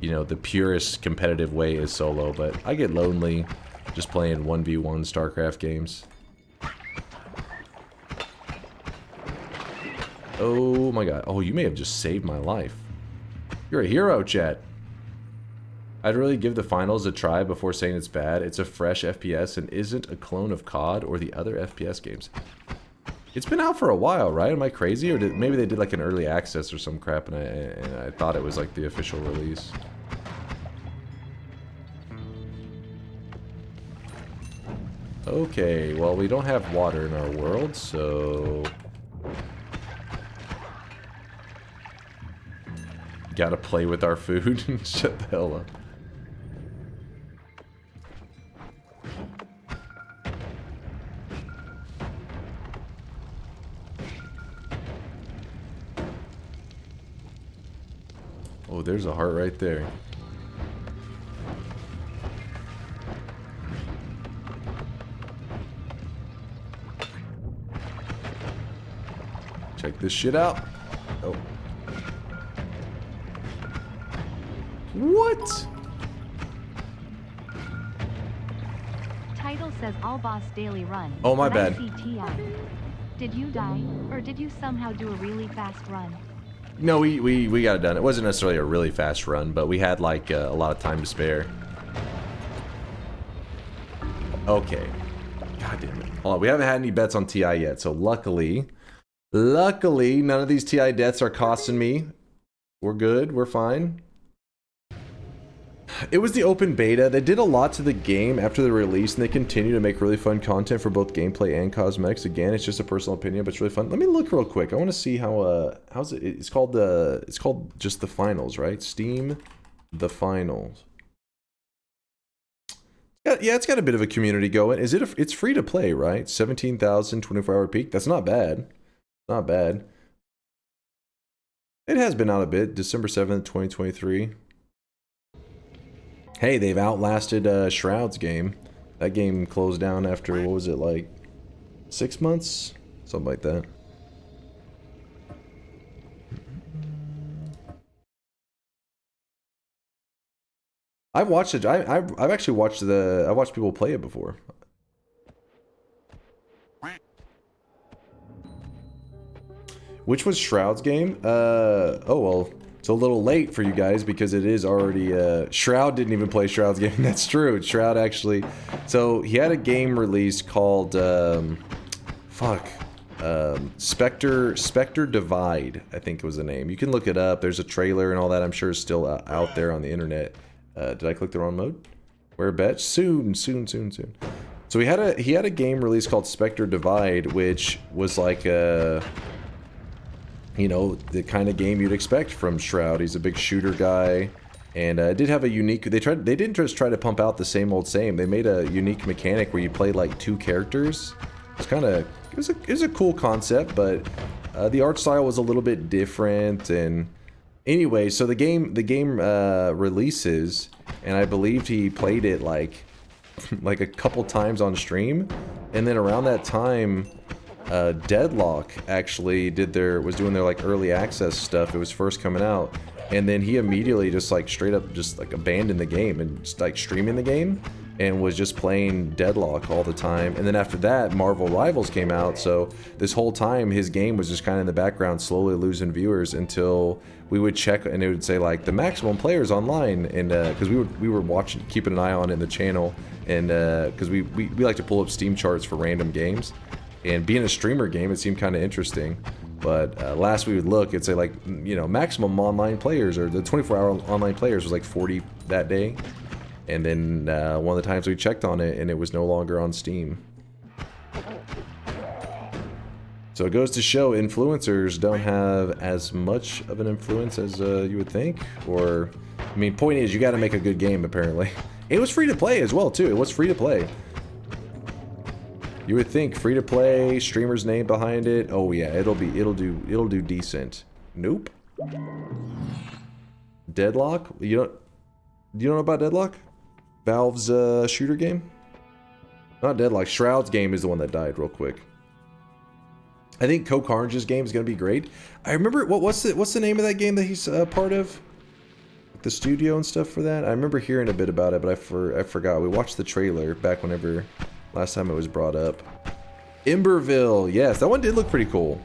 you know, the purest competitive way is solo, but I get lonely just playing 1v1 StarCraft games. Oh my god. Oh, you may have just saved my life. You're a hero, chat. I'd really give the finals a try before saying it's bad. It's a fresh FPS and isn't a clone of COD or the other FPS games. It's been out for a while, right? Am I crazy? Or maybe they did like an early access or some crap and I thought it was like the official release. Okay, well we don't have water in our world, so... Gotta play with our food and shut the hell up. Oh, there's a heart right there. Check this shit out. Oh. What? Title says all boss daily run. Oh, my but I bad. see TI. Did you die, or did you somehow do a really fast run? No, we got it done. It wasn't necessarily a really fast run, but we had like a lot of time to spare. Okay. God damn it. Hold on, we haven't had any bets on TI yet, so luckily, none of these TI deaths are costing me. We're good. We're fine. It was the open beta. They did a lot to the game after the release, and they continue to make really fun content for both gameplay and cosmetics. Again, it's just a personal opinion, but it's really fun. Let me look real quick. I want to see how how's it? It's called just the finals, right? Steam, the finals. Yeah, it's got a bit of a community going. It's free to play, right? 17,000 24-hour peak. That's not bad. Not bad. It has been out a bit. December 7th, 2023. Hey, they've outlasted Shroud's game. That game closed down after, what was it, like 6 months? Something like that. I've watched it. I've actually watched I watched people play it before. Which was Shroud's game? Oh well. It's a little late for you guys because it is already, Shroud didn't even play Shroud's game. That's true. Shroud actually, so he had a game released called, Spectre Divide, I think was the name. You can look it up. There's a trailer and all that. I'm sure it's still out there on the internet. Did I click the wrong mode? Where bet? Soon. So he had a game release called Spectre Divide, which was like a, you know, the kind of game you'd expect from Shroud. He's a big shooter guy, and it did have a unique. They didn't just try to pump out the same old same. They made a unique mechanic where you play like 2 characters. It's kind of it was a cool concept, but the art style was a little bit different. And anyway, so the game releases, and I believed he played it like a couple times on stream, and then around that time, Deadlock actually was doing their like early access stuff. It was first coming out, and then he immediately just like straight up just like abandoned the game and just like streaming the game and was just playing Deadlock all the time. And then after that, Marvel Rivals came out, so this whole time his game was just kind of in the background slowly losing viewers until we would check and it would say like the maximum players online, and because we were watching, keeping an eye on it in the channel, and because we like to pull up Steam charts for random games, and being a streamer game, it seemed kind of interesting. But last we would look, it'd say like, you know, maximum online players, or the 24-hour online players was like 40 that day. And then one of the times we checked on it, and it was no longer on Steam. So it goes to show influencers don't have as much of an influence as you would think. Or, I mean, point is, you got to make a good game, apparently. It was free to play as well, too. It was free to play. You would think free to play, streamer's name behind it. Oh yeah, it'll do decent. Nope. Deadlock? You don't know about Deadlock? Valve's shooter game? Not Deadlock. Shroud's game is the one that died real quick. I think Co-Carnage's game is gonna be great. I remember what's the name of that game that he's part of? The studio and stuff for that. I remember hearing a bit about it, but I forgot. We watched the trailer back whenever last time it was brought up. Emberville, yes, that one did look pretty cool.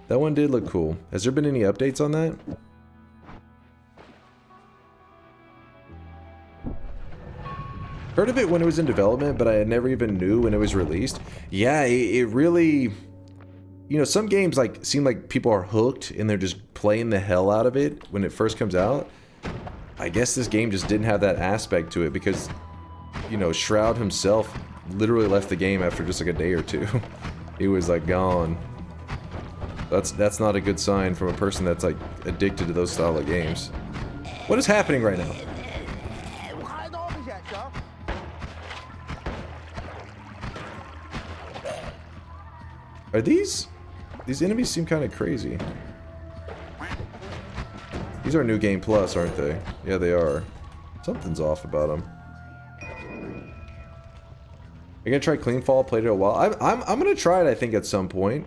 That one did look cool. Has there been any updates on that? Heard of it when it was in development, but I never even knew when it was released. Yeah, it really, you know, some games like seem like people are hooked and they're just playing the hell out of it when it first comes out. I guess this game just didn't have that aspect to it because, you know, Shroud himself literally left the game after just like a day or two. He was like gone. That's not a good sign from a person that's like addicted to those style of games. What is happening right now? Are these enemies seem kind of crazy. These are New Game Plus, aren't they? Yeah, they are. Something's off about them. You're gonna try Cleanfall? Played it a while. I'm gonna try it, I think, at some point.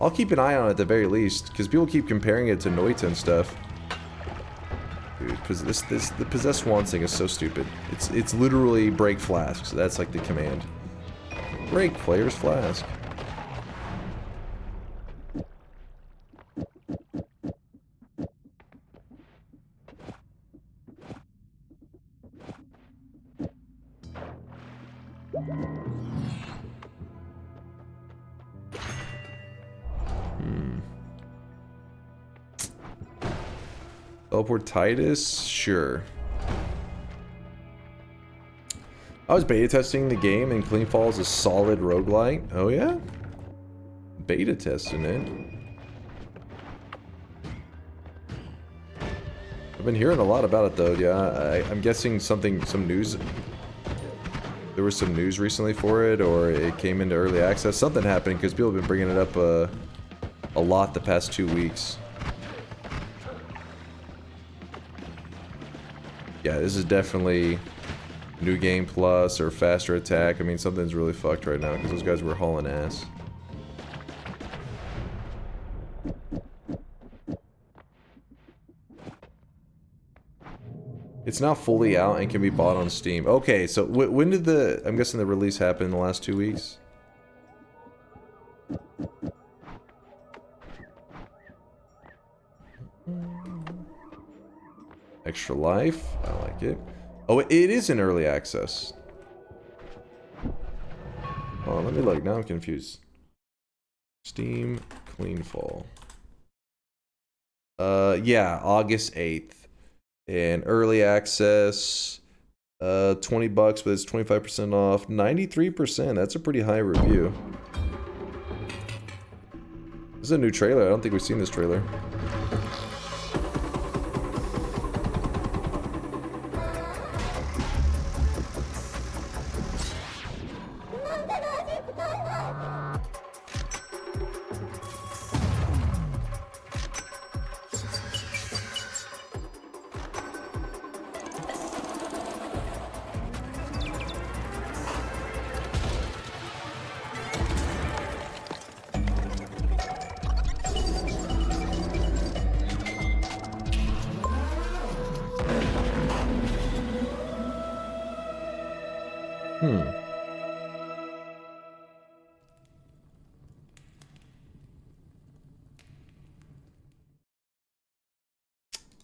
I'll keep an eye on it at the very least, because people keep comparing it to Noita and stuff. Dude, the Possessed Wands thing is so stupid. It's literally break flask, so that's like the command. Break player's flask. Teleport Titus? Sure. I was beta testing the game and Cleanfall is a solid roguelite. Oh yeah? Beta testing it. I've been hearing a lot about it though, yeah. I'm guessing some news. There was some news recently for it, or it came into early access. Something happened because people have been bringing it up a lot the past 2 weeks. Yeah, this is definitely New Game Plus or Faster Attack. I mean, something's really fucked right now because those guys were hauling ass. It's now fully out and can be bought on Steam. Okay, so when did I'm guessing the release happen in the last 2 weeks? Extra life. I like it. Oh, it is in early access. Oh, let me look. Now I'm confused. Steam Cleanfall. Yeah, August 8th. And early access, 20 bucks, but it's 25% off. 93%, that's a pretty high review. This is a new trailer. I don't think we've seen this trailer.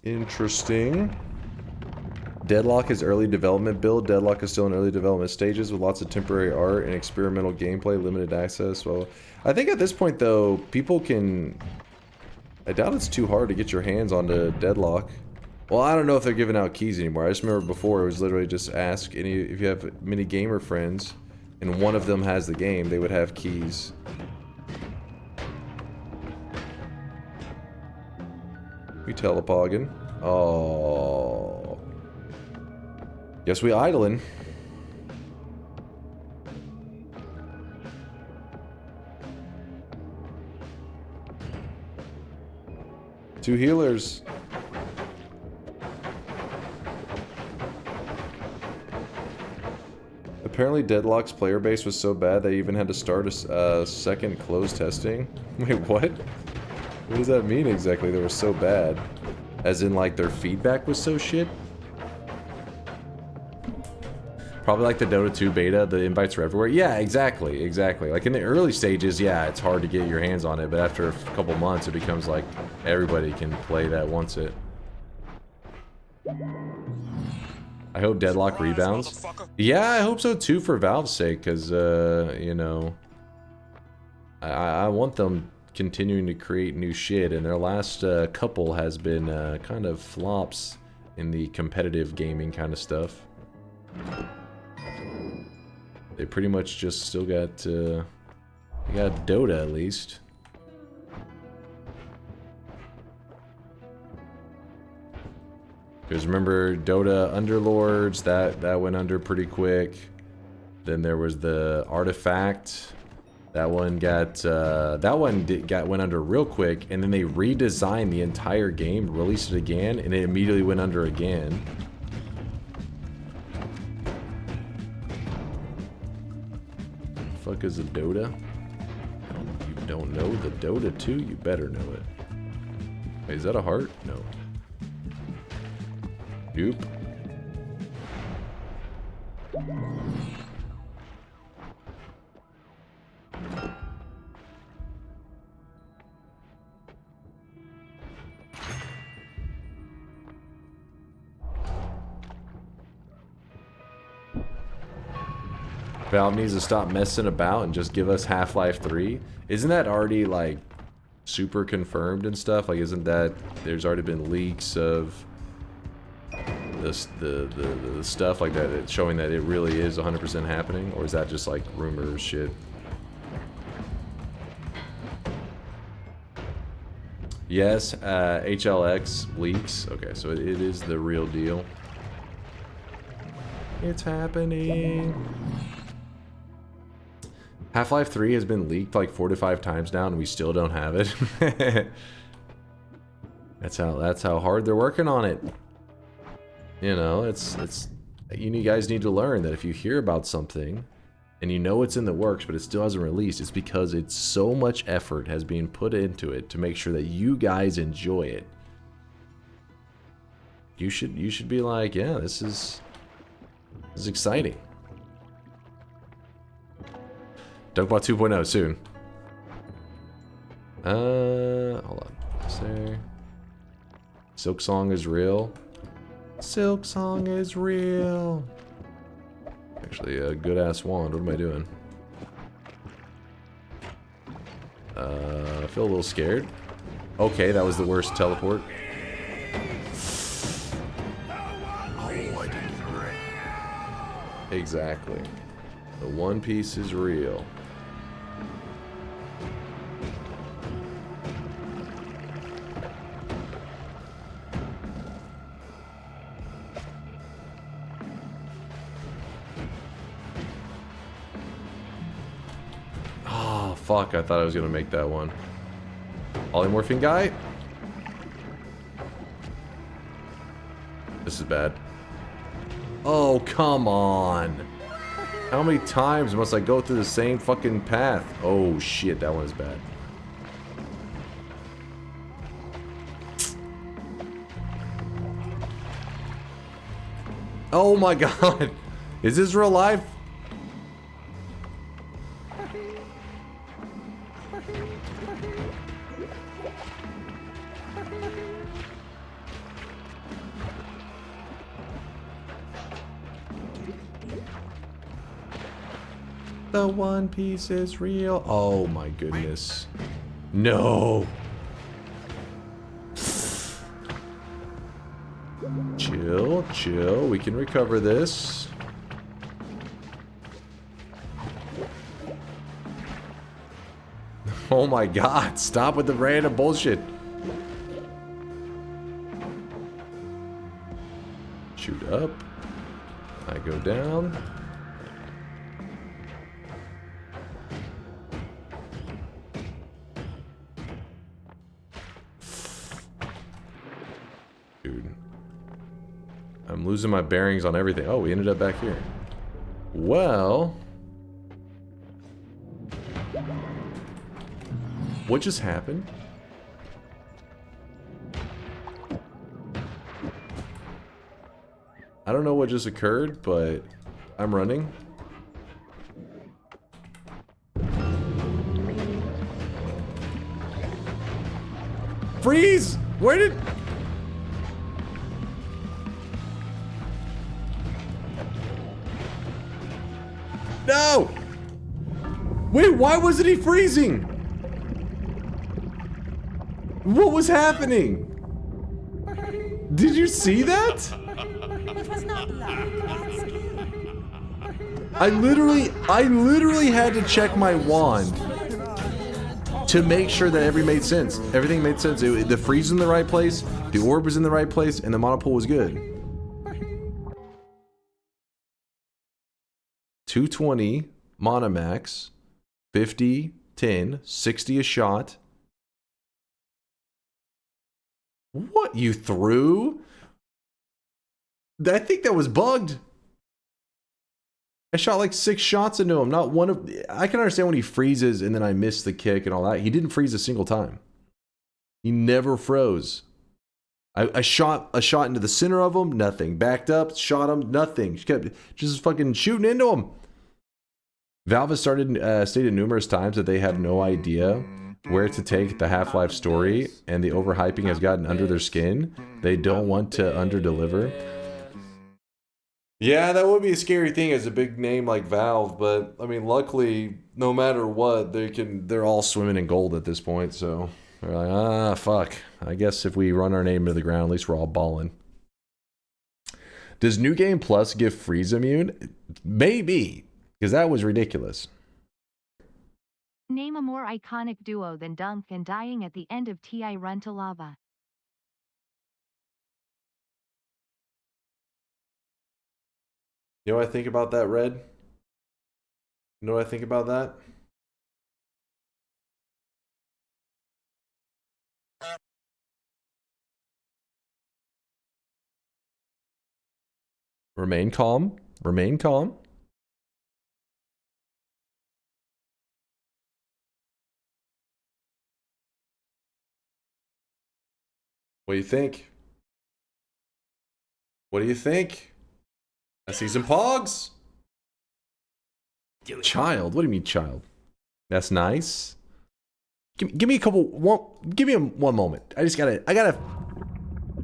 Interesting. Deadlock is early development build. Deadlock is still in early development stages with lots of temporary art and experimental gameplay, limited access. Well, I think at this point though, people can... I doubt it's too hard to get your hands onto Deadlock. Well, I don't know if they're giving out keys anymore. I just remember before it was literally just ask any if you have many gamer friends and one of them has the game, they would have keys. We telepogging. Oh. Guess we idling. Two healers. Apparently Deadlock's player base was so bad they even had to start a second closed testing. Wait, what? What does that mean exactly? They were so bad. As in, like, their feedback was so shit? Probably like the Dota 2 beta, the invites are everywhere. Yeah, exactly, exactly. Like, in the early stages, yeah, it's hard to get your hands on it, but after a couple months, it becomes like everybody can play that wants it. I hope Deadlock rebounds. Yeah, I hope so too for Valve's sake, because, you know, I want them continuing to create new shit, and their last couple has been kind of flops in the competitive gaming kind of stuff. They pretty much just still got they got Dota at least. Because remember Dota Underlords, that went under pretty quick. Then there was the Artifact. That one went under real quick, and then they redesigned the entire game, released it again, and it immediately went under again. Fuck is a Dota? You don't know the Dota 2? You better know it. Wait, is that a heart? No. Nope. Valve needs to stop messing about and just give us Half-Life 3. Isn't that already, like, super confirmed and stuff? Like, isn't that... There's already been leaks of the stuff like that, it's showing that it really is 100% happening? Or is that just, like, rumor shit? Yes, HLX leaks. Okay, so it is the real deal. It's happening. Half-Life 3 has been leaked like 4 to 5 times now, and we still don't have it. That's how hard they're working on it. You know, you guys need to learn that if you hear about something and you know it's in the works, but it still hasn't released, it's because it's so much effort has been put into it to make sure that you guys enjoy it. You should be like, yeah, this is exciting. DunkBot 2.0 soon. Hold on. Say, Silk Song is real. Silk Song is real. Actually, a good ass wand. What am I doing? I feel a little scared. Okay, that was the worst teleport. Exactly. The One Piece is real. Oh, fuck. I thought I was going to make that one. Polymorphing guy? This is bad. Oh, come on. How many times must I go through the same fucking path? Oh, shit. That one is bad. Oh my god. Is this real life? The One Piece is real. Oh my goodness. No. Chill, chill. We can recover this. Oh my god. Stop with the random bullshit. Shoot up. I go down. Dude. I'm losing my bearings on everything. Oh, we ended up back here. Well. What just happened? I don't know what just occurred, but I'm running. Freeze! Where did... No! Wait, why wasn't he freezing? What was happening? Did you see that? I literally had to check my wand to make sure that everything made sense. Everything made sense. The freeze was in the right place, the orb was in the right place, and the monopool was good. 220 Monomax, 50, 10, 60 a shot. What you threw? I think that was bugged. I shot like 6 shots into him. Not one of. I can understand when he freezes and then I miss the kick and all that. He didn't freeze a single time. He never froze. I shot a shot into the center of him, nothing. Backed up, shot him, nothing. She kept just fucking shooting into him. Valve has stated numerous times that they have no idea where to take the Half-Life story, and the overhyping has gotten under their skin. They don't want to underdeliver. Yeah, that would be a scary thing as a big name like Valve, but I mean, luckily, no matter what, they're all swimming in gold at this point, so they're like, ah, fuck. I guess if we run our name into the ground, at least we're all balling. Does New Game Plus give freeze immune? Maybe, because that was ridiculous. Name a more iconic duo than Dunk and dying at the end of TI Run to Lava. You know what I think about that, Red? You know what I think about that? Remain calm. Remain calm. What do you think? What do you think? I see some pogs. Child? What do you mean, child? That's nice. Give me a couple. Give me one moment. I gotta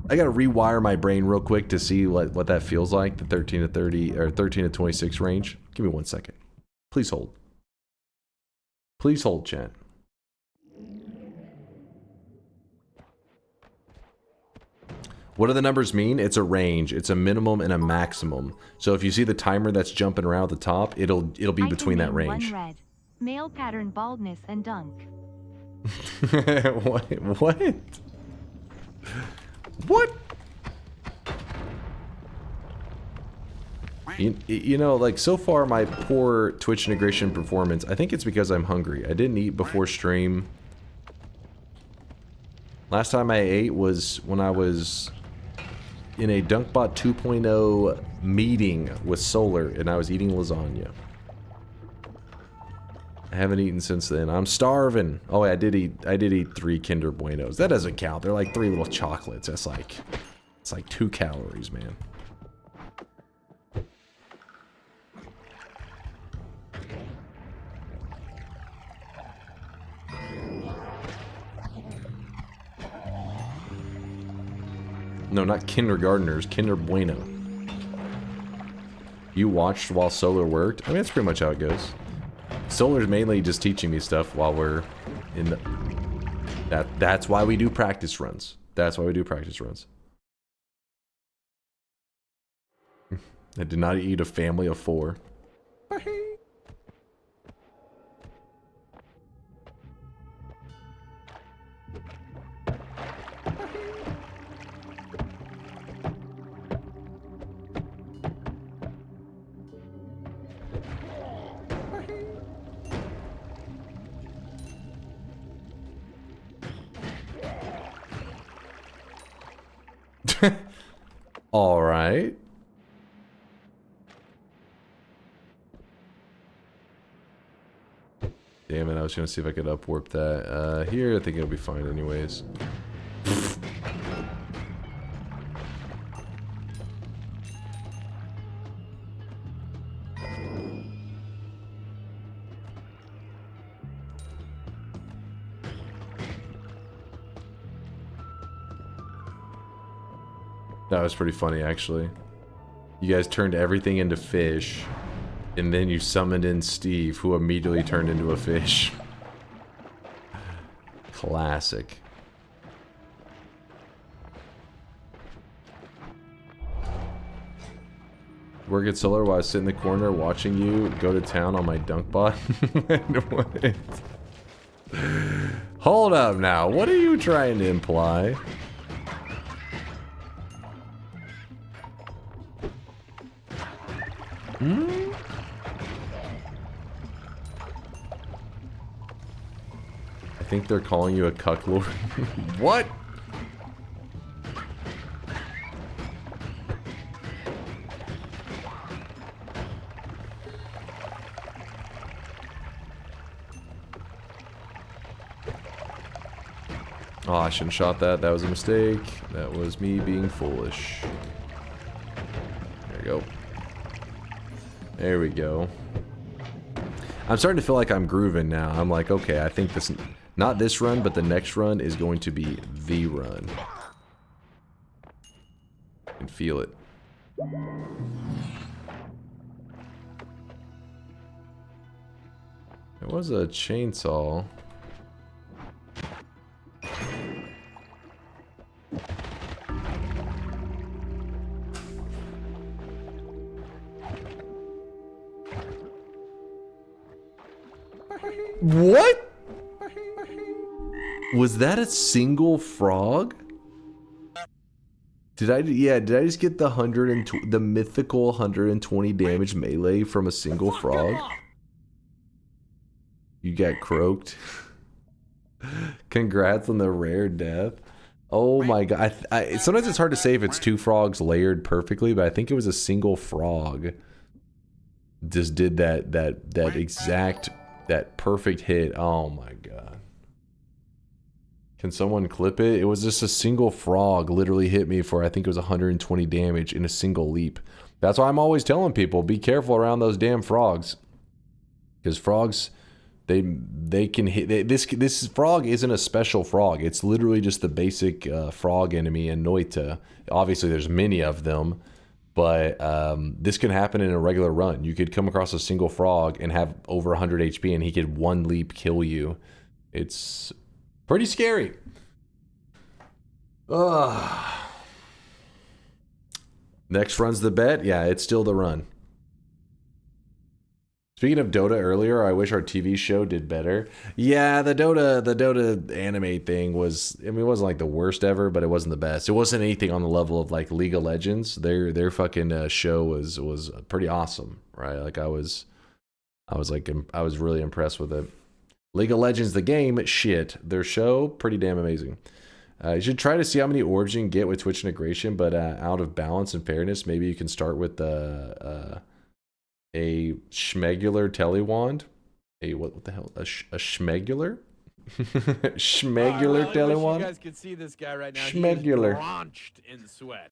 rewire my brain real quick to see what that feels like. The 13 to 30 or 13 to 26 range. Give me 1 second. Please hold. Please hold, chat. What do the numbers mean? It's a range. It's a minimum and a maximum. So if you see the timer that's jumping around at the top, it'll be between that range. 1 red. Male pattern baldness and dunk. What? What? You know, like, so far my poor Twitch integration performance, I think it's because I'm hungry. I didn't eat before stream. Last time I ate was when I was in a DunkBot 2.0 meeting with Solar, and I was eating lasagna. I haven't eaten since then. I'm starving. Oh, I did eat 3 Kinder Buenos. That doesn't count. They're like 3 little chocolates. That's like, it's like 2 calories, man. No, not kindergartners, Kinder Bueno. You watched while Solar worked? I mean, that's pretty much how it goes. Solar's mainly just teaching me stuff while we're in the... That's why we do practice runs. That's why we do practice runs. I did not eat a family of 4. All right. Damn it, I was gonna see if I could upwarp that. Here, I think it'll be fine anyways. That was pretty funny, actually. You guys turned everything into fish, and then you summoned in Steve, who immediately turned into a fish. Classic. Work at Solar while I sit in the corner watching you go to town on my DunkBot. Hold up now, what are you trying to imply? Hmm? I think they're calling you a cucklord. What? Oh, I shouldn't have shot that. That was a mistake. That was me being foolish. There we go. There we go. I'm starting to feel like I'm grooving now. I'm like, okay, I think this, not this run, but the next run is going to be the run. I can feel it. There was a chainsaw. What? Was that a single frog? Did I just get the the mythical 120 damage melee from a single frog? You got croaked. Congrats on the rare death. Oh my god. Sometimes it's hard to say if it's 2 frogs layered perfectly, but I think it was a single frog. Just did that exact, that perfect hit. Oh my god. Can someone clip it? It was just a single frog literally hit me for, I think it was 120 damage in a single leap. That's why I'm always telling people, be careful around those damn frogs. Because frogs, they can hit, this frog isn't a special frog. It's literally just the basic frog enemy in Noita. Obviously there's many of them, but this can happen in a regular run. You could come across a single frog and have over 100 HP and he could one leap kill you. It's pretty scary. Ugh. Next run's the bet. Yeah, it's still the run. Speaking of Dota earlier, I wish our TV show did better. Yeah, the Dota anime thing was, I mean, it wasn't like the worst ever, but it wasn't the best. It wasn't anything on the level of like League of Legends. Their fucking show was pretty awesome, right? Like I was really impressed with it. League of Legends, the game, shit. Their show, pretty damn amazing. You should try to see how many orbs you can get with Twitch integration, but out of balance and fairness, maybe you can start with a schmegular telewand. What the hell? A schmegular? Schmegular telewand? You guys can see this guy right now. Schmegular. He is drenched in sweat.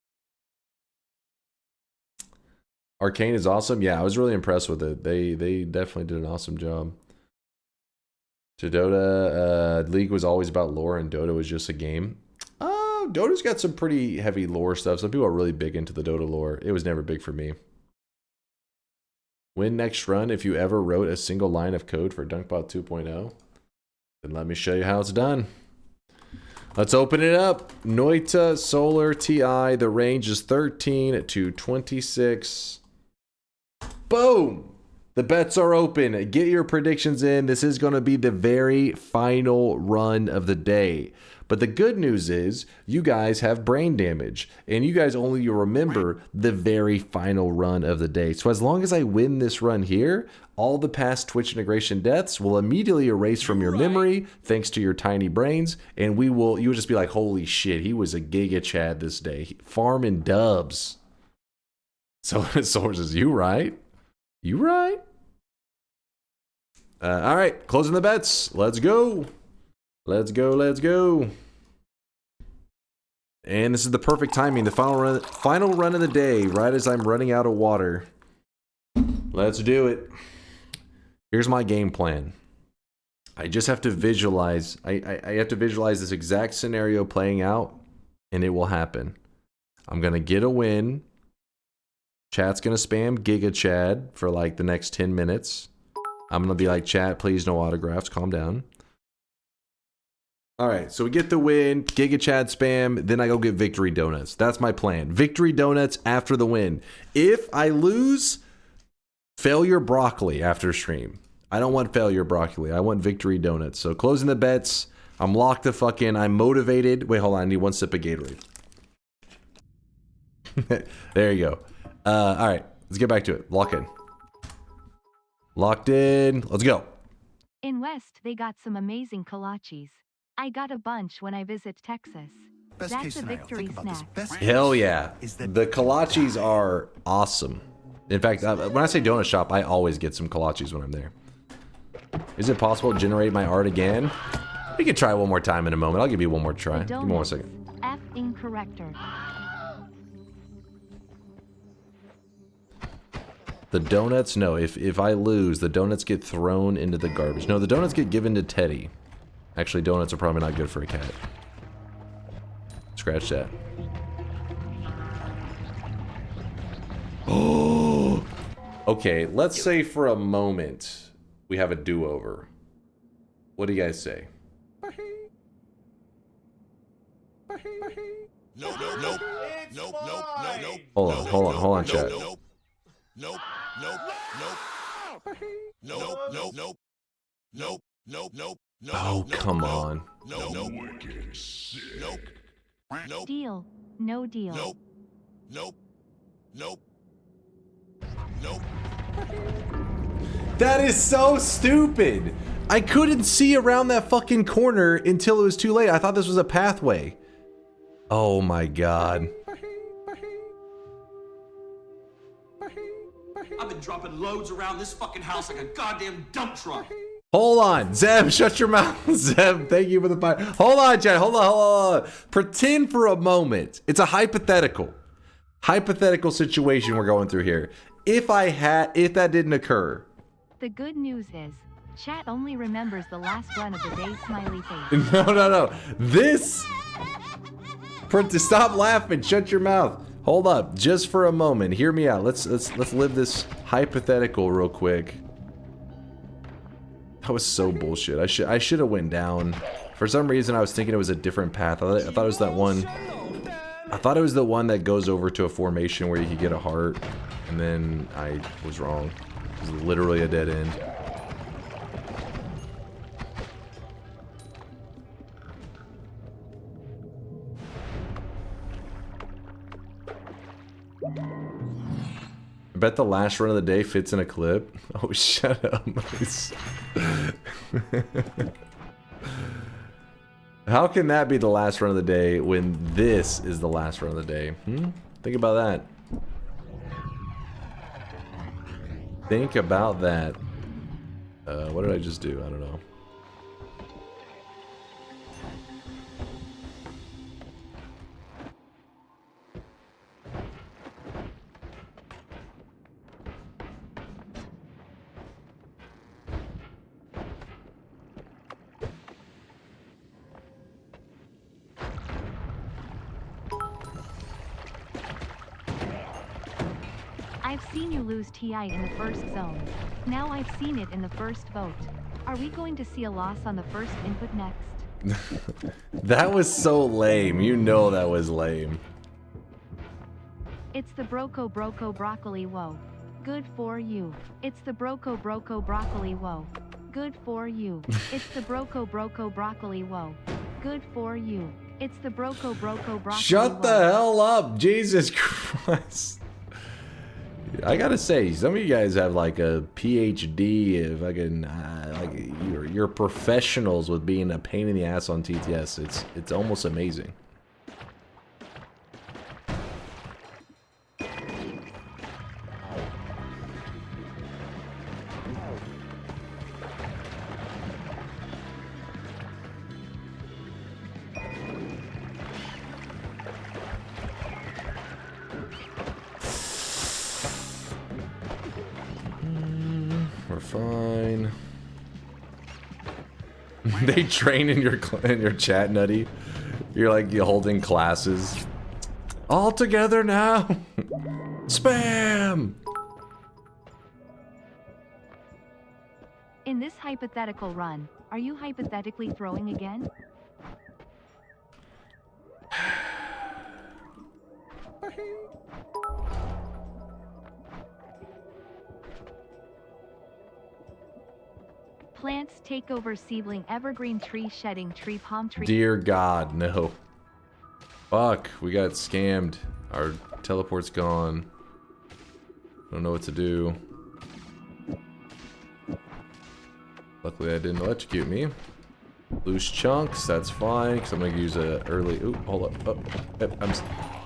Arcane is awesome. Yeah, I was really impressed with it. They definitely did an awesome job. To Dota, League was always about lore, and Dota was just a game. Dota's got some pretty heavy lore stuff. Some people are really big into the Dota lore. It was never big for me. Win next run if you ever wrote a single line of code for DunkBot 2.0. Then let me show you how it's done. Let's open it up. Noita Solar TI. The range is 13 to 26. Boom! The bets are open. Get your predictions in. This is going to be the very final run of the day. But the good news is you guys have brain damage, and you guys only remember the very final run of the day. So as long as I win this run here, all the past Twitch integration deaths will immediately erase from your memory thanks to your tiny brains, and you will just be like, holy shit, he was a Giga Chad this day. Farming dubs. So sources, you right? You right? All right, closing the bets. Let's go. Let's go, let's go. And this is the perfect timing. The final run of the day, right as I'm running out of water. Let's do it. Here's my game plan. I just have to visualize. I have to visualize this exact scenario playing out, and it will happen. I'm going to get a win. Chat's going to spam Giga Chad for like the next 10 minutes. I'm going to be like, chat, please no autographs. Calm down. All right, so we get the win, Giga Chad spam, then I go get victory donuts. That's my plan. Victory donuts after the win. If I lose, failure broccoli after stream. I don't want failure broccoli. I want victory donuts. So closing the bets. I'm locked the fuck in. I'm motivated. Wait, hold on. I need one sip of Gatorade. There you go. All right, let's get back to it. Lock in. Locked in. Let's go. In West, they got some amazing kolaches. I got a bunch when I visit Texas. That's a victory snack. Hell yeah. The kolaches are awesome. In fact, when I say donut shop, I always get some kolaches when I'm there. Is it possible to generate my art again? We can try one more time in a moment. I'll give you one more try. Give me 1 second. F incorrector. The donuts? No, if I lose, the donuts get thrown into the garbage. No, the donuts get given to Teddy. Actually, donuts are probably not good for a cat. Scratch that. Oh! Okay, let's say for a moment we have a do-over. What do you guys say? Hold on, chat. Oh, come on. Deal. No deal. That is so stupid. I couldn't see around that fucking corner until it was too late. I thought this was a pathway. Oh my god. I've been dropping loads around this fucking house like a goddamn dump truck. Hold on, Zeb, shut your mouth. Zeb, thank you for the fire. Hold on, Chad, hold on. Pretend for a moment. It's a hypothetical situation we're going through here. If that didn't occur. The good news is, chat only remembers the last run of the day smiley face. No. Stop laughing, shut your mouth. Hold up, just for a moment. Hear me out. Let's live this hypothetical real quick. That was so bullshit. I should have went down. For some reason, I was thinking it was a different path. I thought it was that one. I thought it was the one that goes over to a formation where you could get a heart, and then I was wrong. It was literally a dead end. I bet the last run of the day fits in a clip. Oh, shut up. How can that be the last run of the day when this is the last run of the day? Think about that. Think about that. What did I just do? I don't know. I've seen you lose TI in the first zone. Now I've seen it in the first vote. Are we going to see a loss on the first input next? That was so lame. You know that was lame. It's the Broco Broccoli whoa. Good for you. It's the Broco Broccoli whoa. Good for you. It's the Broco Broccoli whoa. Good for you. It's the Broco Broccoli. Shut the hell up, Jesus Christ. I gotta say, some of you guys have like a PhD, fucking like you're professionals with being a pain in the ass on TTS. It's almost amazing. Fine. They train in your chat, Nutty. You're like holding classes. All together now. Spam. In this hypothetical run, are you hypothetically throwing again? Plants take over seedling evergreen tree shedding tree palm tree. Dear God, no. Fuck, we got scammed. Our teleport's gone. Don't know what to do. Luckily I didn't electrocute me. Loose chunks, that's fine, because I'm gonna use a early. Ooh, hold up.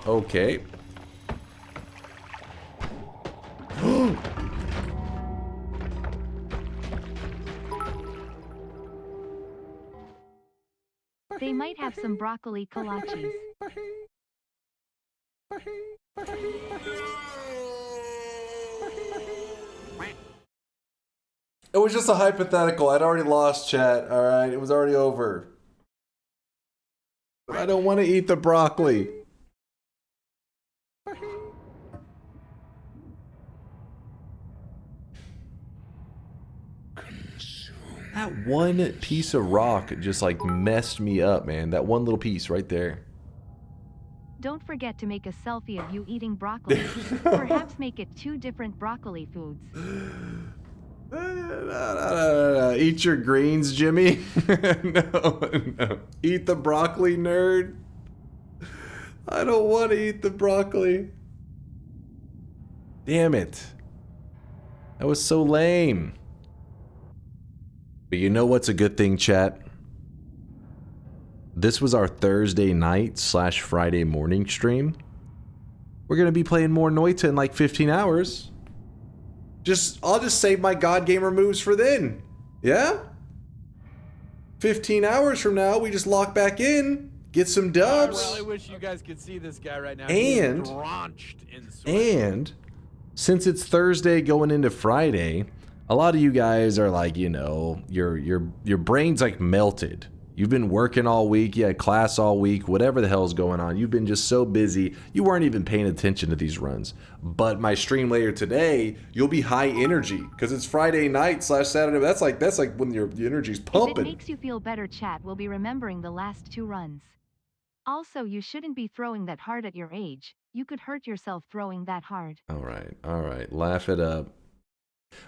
Oh, okay. They might have some broccoli kolaches. It was just a hypothetical. I'd already lost, chat. Alright, it was already over. I don't want to eat the broccoli. That one piece of rock just like messed me up, man. That one little piece right there. Don't forget to make a selfie of you eating broccoli. Perhaps make it 2 different broccoli foods. No. Eat your greens, Jimmy. No. Eat the broccoli, nerd. I don't want to eat the broccoli. Damn it. That was so lame. But you know what's a good thing, chat? This was our Thursday night / Friday morning stream. We're going to be playing more Noita in like 15 hours. I'll just save my God Gamer moves for then. Yeah? 15 hours from now, we just lock back in, get some dubs. I really wish you guys could see this guy right now. And, drenched in sweat. And since it's Thursday going into Friday, a lot of you guys are like, you know, your brain's like melted. You've been working all week, you had class all week, whatever the hell's going on. You've been just so busy, you weren't even paying attention to these runs. But my stream later today, you'll be high energy because it's Friday night / Saturday. That's like when your energy's pumping. If it makes you feel better, chat will be remembering the last 2 runs. Also, you shouldn't be throwing that hard at your age. You could hurt yourself throwing that hard. All right. Laugh it up.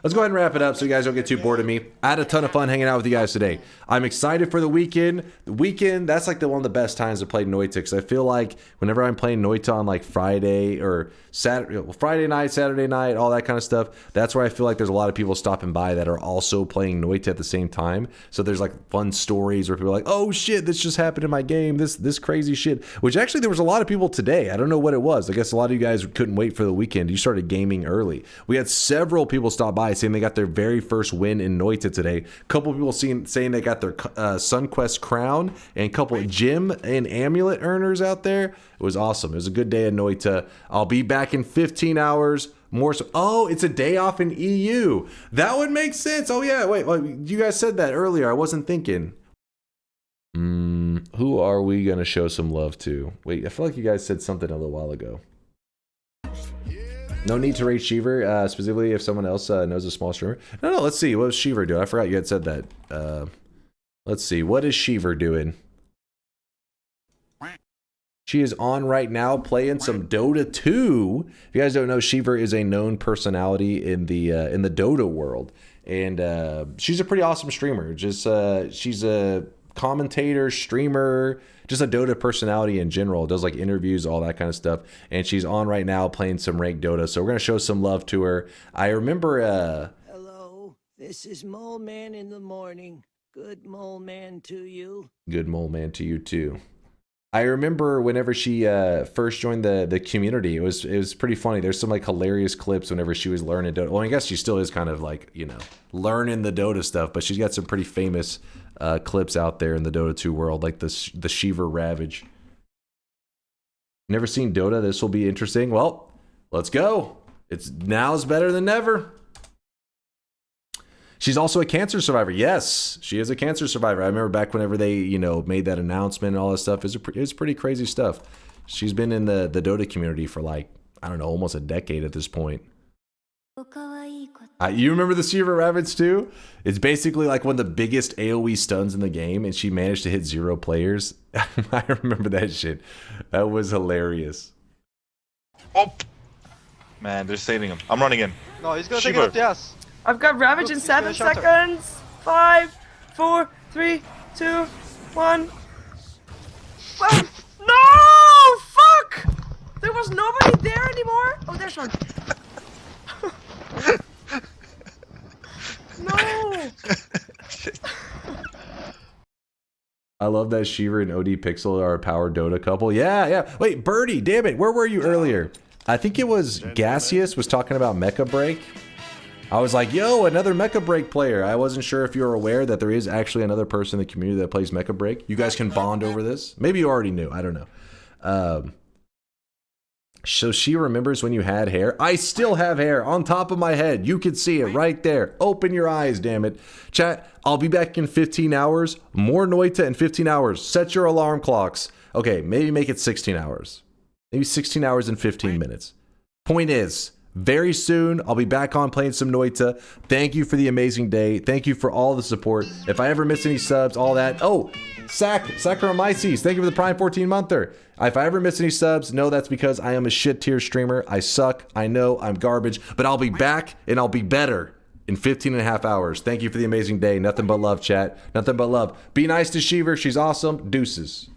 Let's go ahead and wrap it up so you guys don't get too bored of me. I had a ton of fun hanging out with you guys today. I'm excited for the weekend. The weekend, that's like one of the best times to play Noita, because I feel like whenever I'm playing Noita on like Friday or Friday night, Saturday night, all that kind of stuff, that's where I feel like there's a lot of people stopping by that are also playing Noita at the same time. So there's like fun stories where people are like, oh shit, this just happened in my game, this crazy shit. Which actually there was a lot of people today. I don't know what it was. I guess a lot of you guys couldn't wait for the weekend. You started gaming early. We had several people stop by saying they got their very first win in Noita today. A couple people saying they got their Sunquest crown, and a couple of gem and amulet earners out there. It was awesome. It was a good day in Noita. I'll be back in 15 hours. More so. Oh, it's a day off in EU. That would make sense. Oh yeah, wait, you guys said that earlier. I wasn't thinking. Who are we gonna show some love to? Wait, I feel like you guys said something a little while ago. No need to rate Sheever, specifically if someone else knows a small streamer. No, let's see. What was Sheever doing? I forgot you had said that. Let's see. What is Sheever doing? She is on right now playing some Dota 2. If you guys don't know, Sheever is a known personality in the Dota world. And she's a pretty awesome streamer. Just she's a commentator, streamer, just a Dota personality in general. Does like interviews, all that kind of stuff. And she's on right now playing some ranked Dota. So we're gonna show some love to her. I remember Hello, this is Mole Man in the morning. Good Mole Man to you. Good Mole Man to you too. I remember whenever she first joined the community, it was pretty funny. There's some like hilarious clips whenever she was learning Dota. Well, I guess she still is kind of like, you know, learning the Dota stuff, but she's got some pretty famous clips out there in the Dota 2 world, like the Sheever Ravage. Never seen Dota. This will be interesting. Well, let's go. Now's better than never. She's also a cancer survivor. Yes, she is a cancer survivor. I remember back whenever they, you know, made that announcement and all that stuff. It was pretty crazy stuff. She's been in the Dota community for like, I don't know, almost a decade at this point. You remember the Sheever Ravage too? It's basically like one of the biggest AoE stuns in the game, and she managed to hit 0 players. I remember that shit. That was hilarious. Oh! Man, they're saving him. I'm running in. No, he's gonna take it up the ass. I've got Ravage in 7 seconds. 5, 4, 3, 2, 1. No! Fuck! There was nobody there anymore? Oh, there's one. No! I love that Sheever and OD Pixel are a power Dota couple. Yeah. Wait, Birdie, damn it. Where were you earlier? I think it was Gaseous was talking about Mecha Break. I was like, yo, another Mecha Break player. I wasn't sure if you were aware that there is actually another person in the community that plays Mecha Break. You guys can bond over this. Maybe you already knew. I don't know. So she remembers when you had hair. I still have hair on top of my head. You can see it right there. Open your eyes, damn it. Chat, I'll be back in 15 hours. More Noita in 15 hours. Set your alarm clocks. Okay, maybe make it 16 hours. Maybe 16 hours and 15 minutes. Point is, very soon, I'll be back on playing some Noita. Thank you for the amazing day. Thank you for all the support. If I ever miss any subs, all that. Oh, Saccharomyces, thank you for the Prime 14-monther. If I ever miss any subs, no, that's because I am a shit tier streamer. I suck. I know I'm garbage. But I'll be back, and I'll be better in 15 and a half hours. Thank you for the amazing day. Nothing but love, chat. Nothing but love. Be nice to Sheever. She's awesome. Deuces.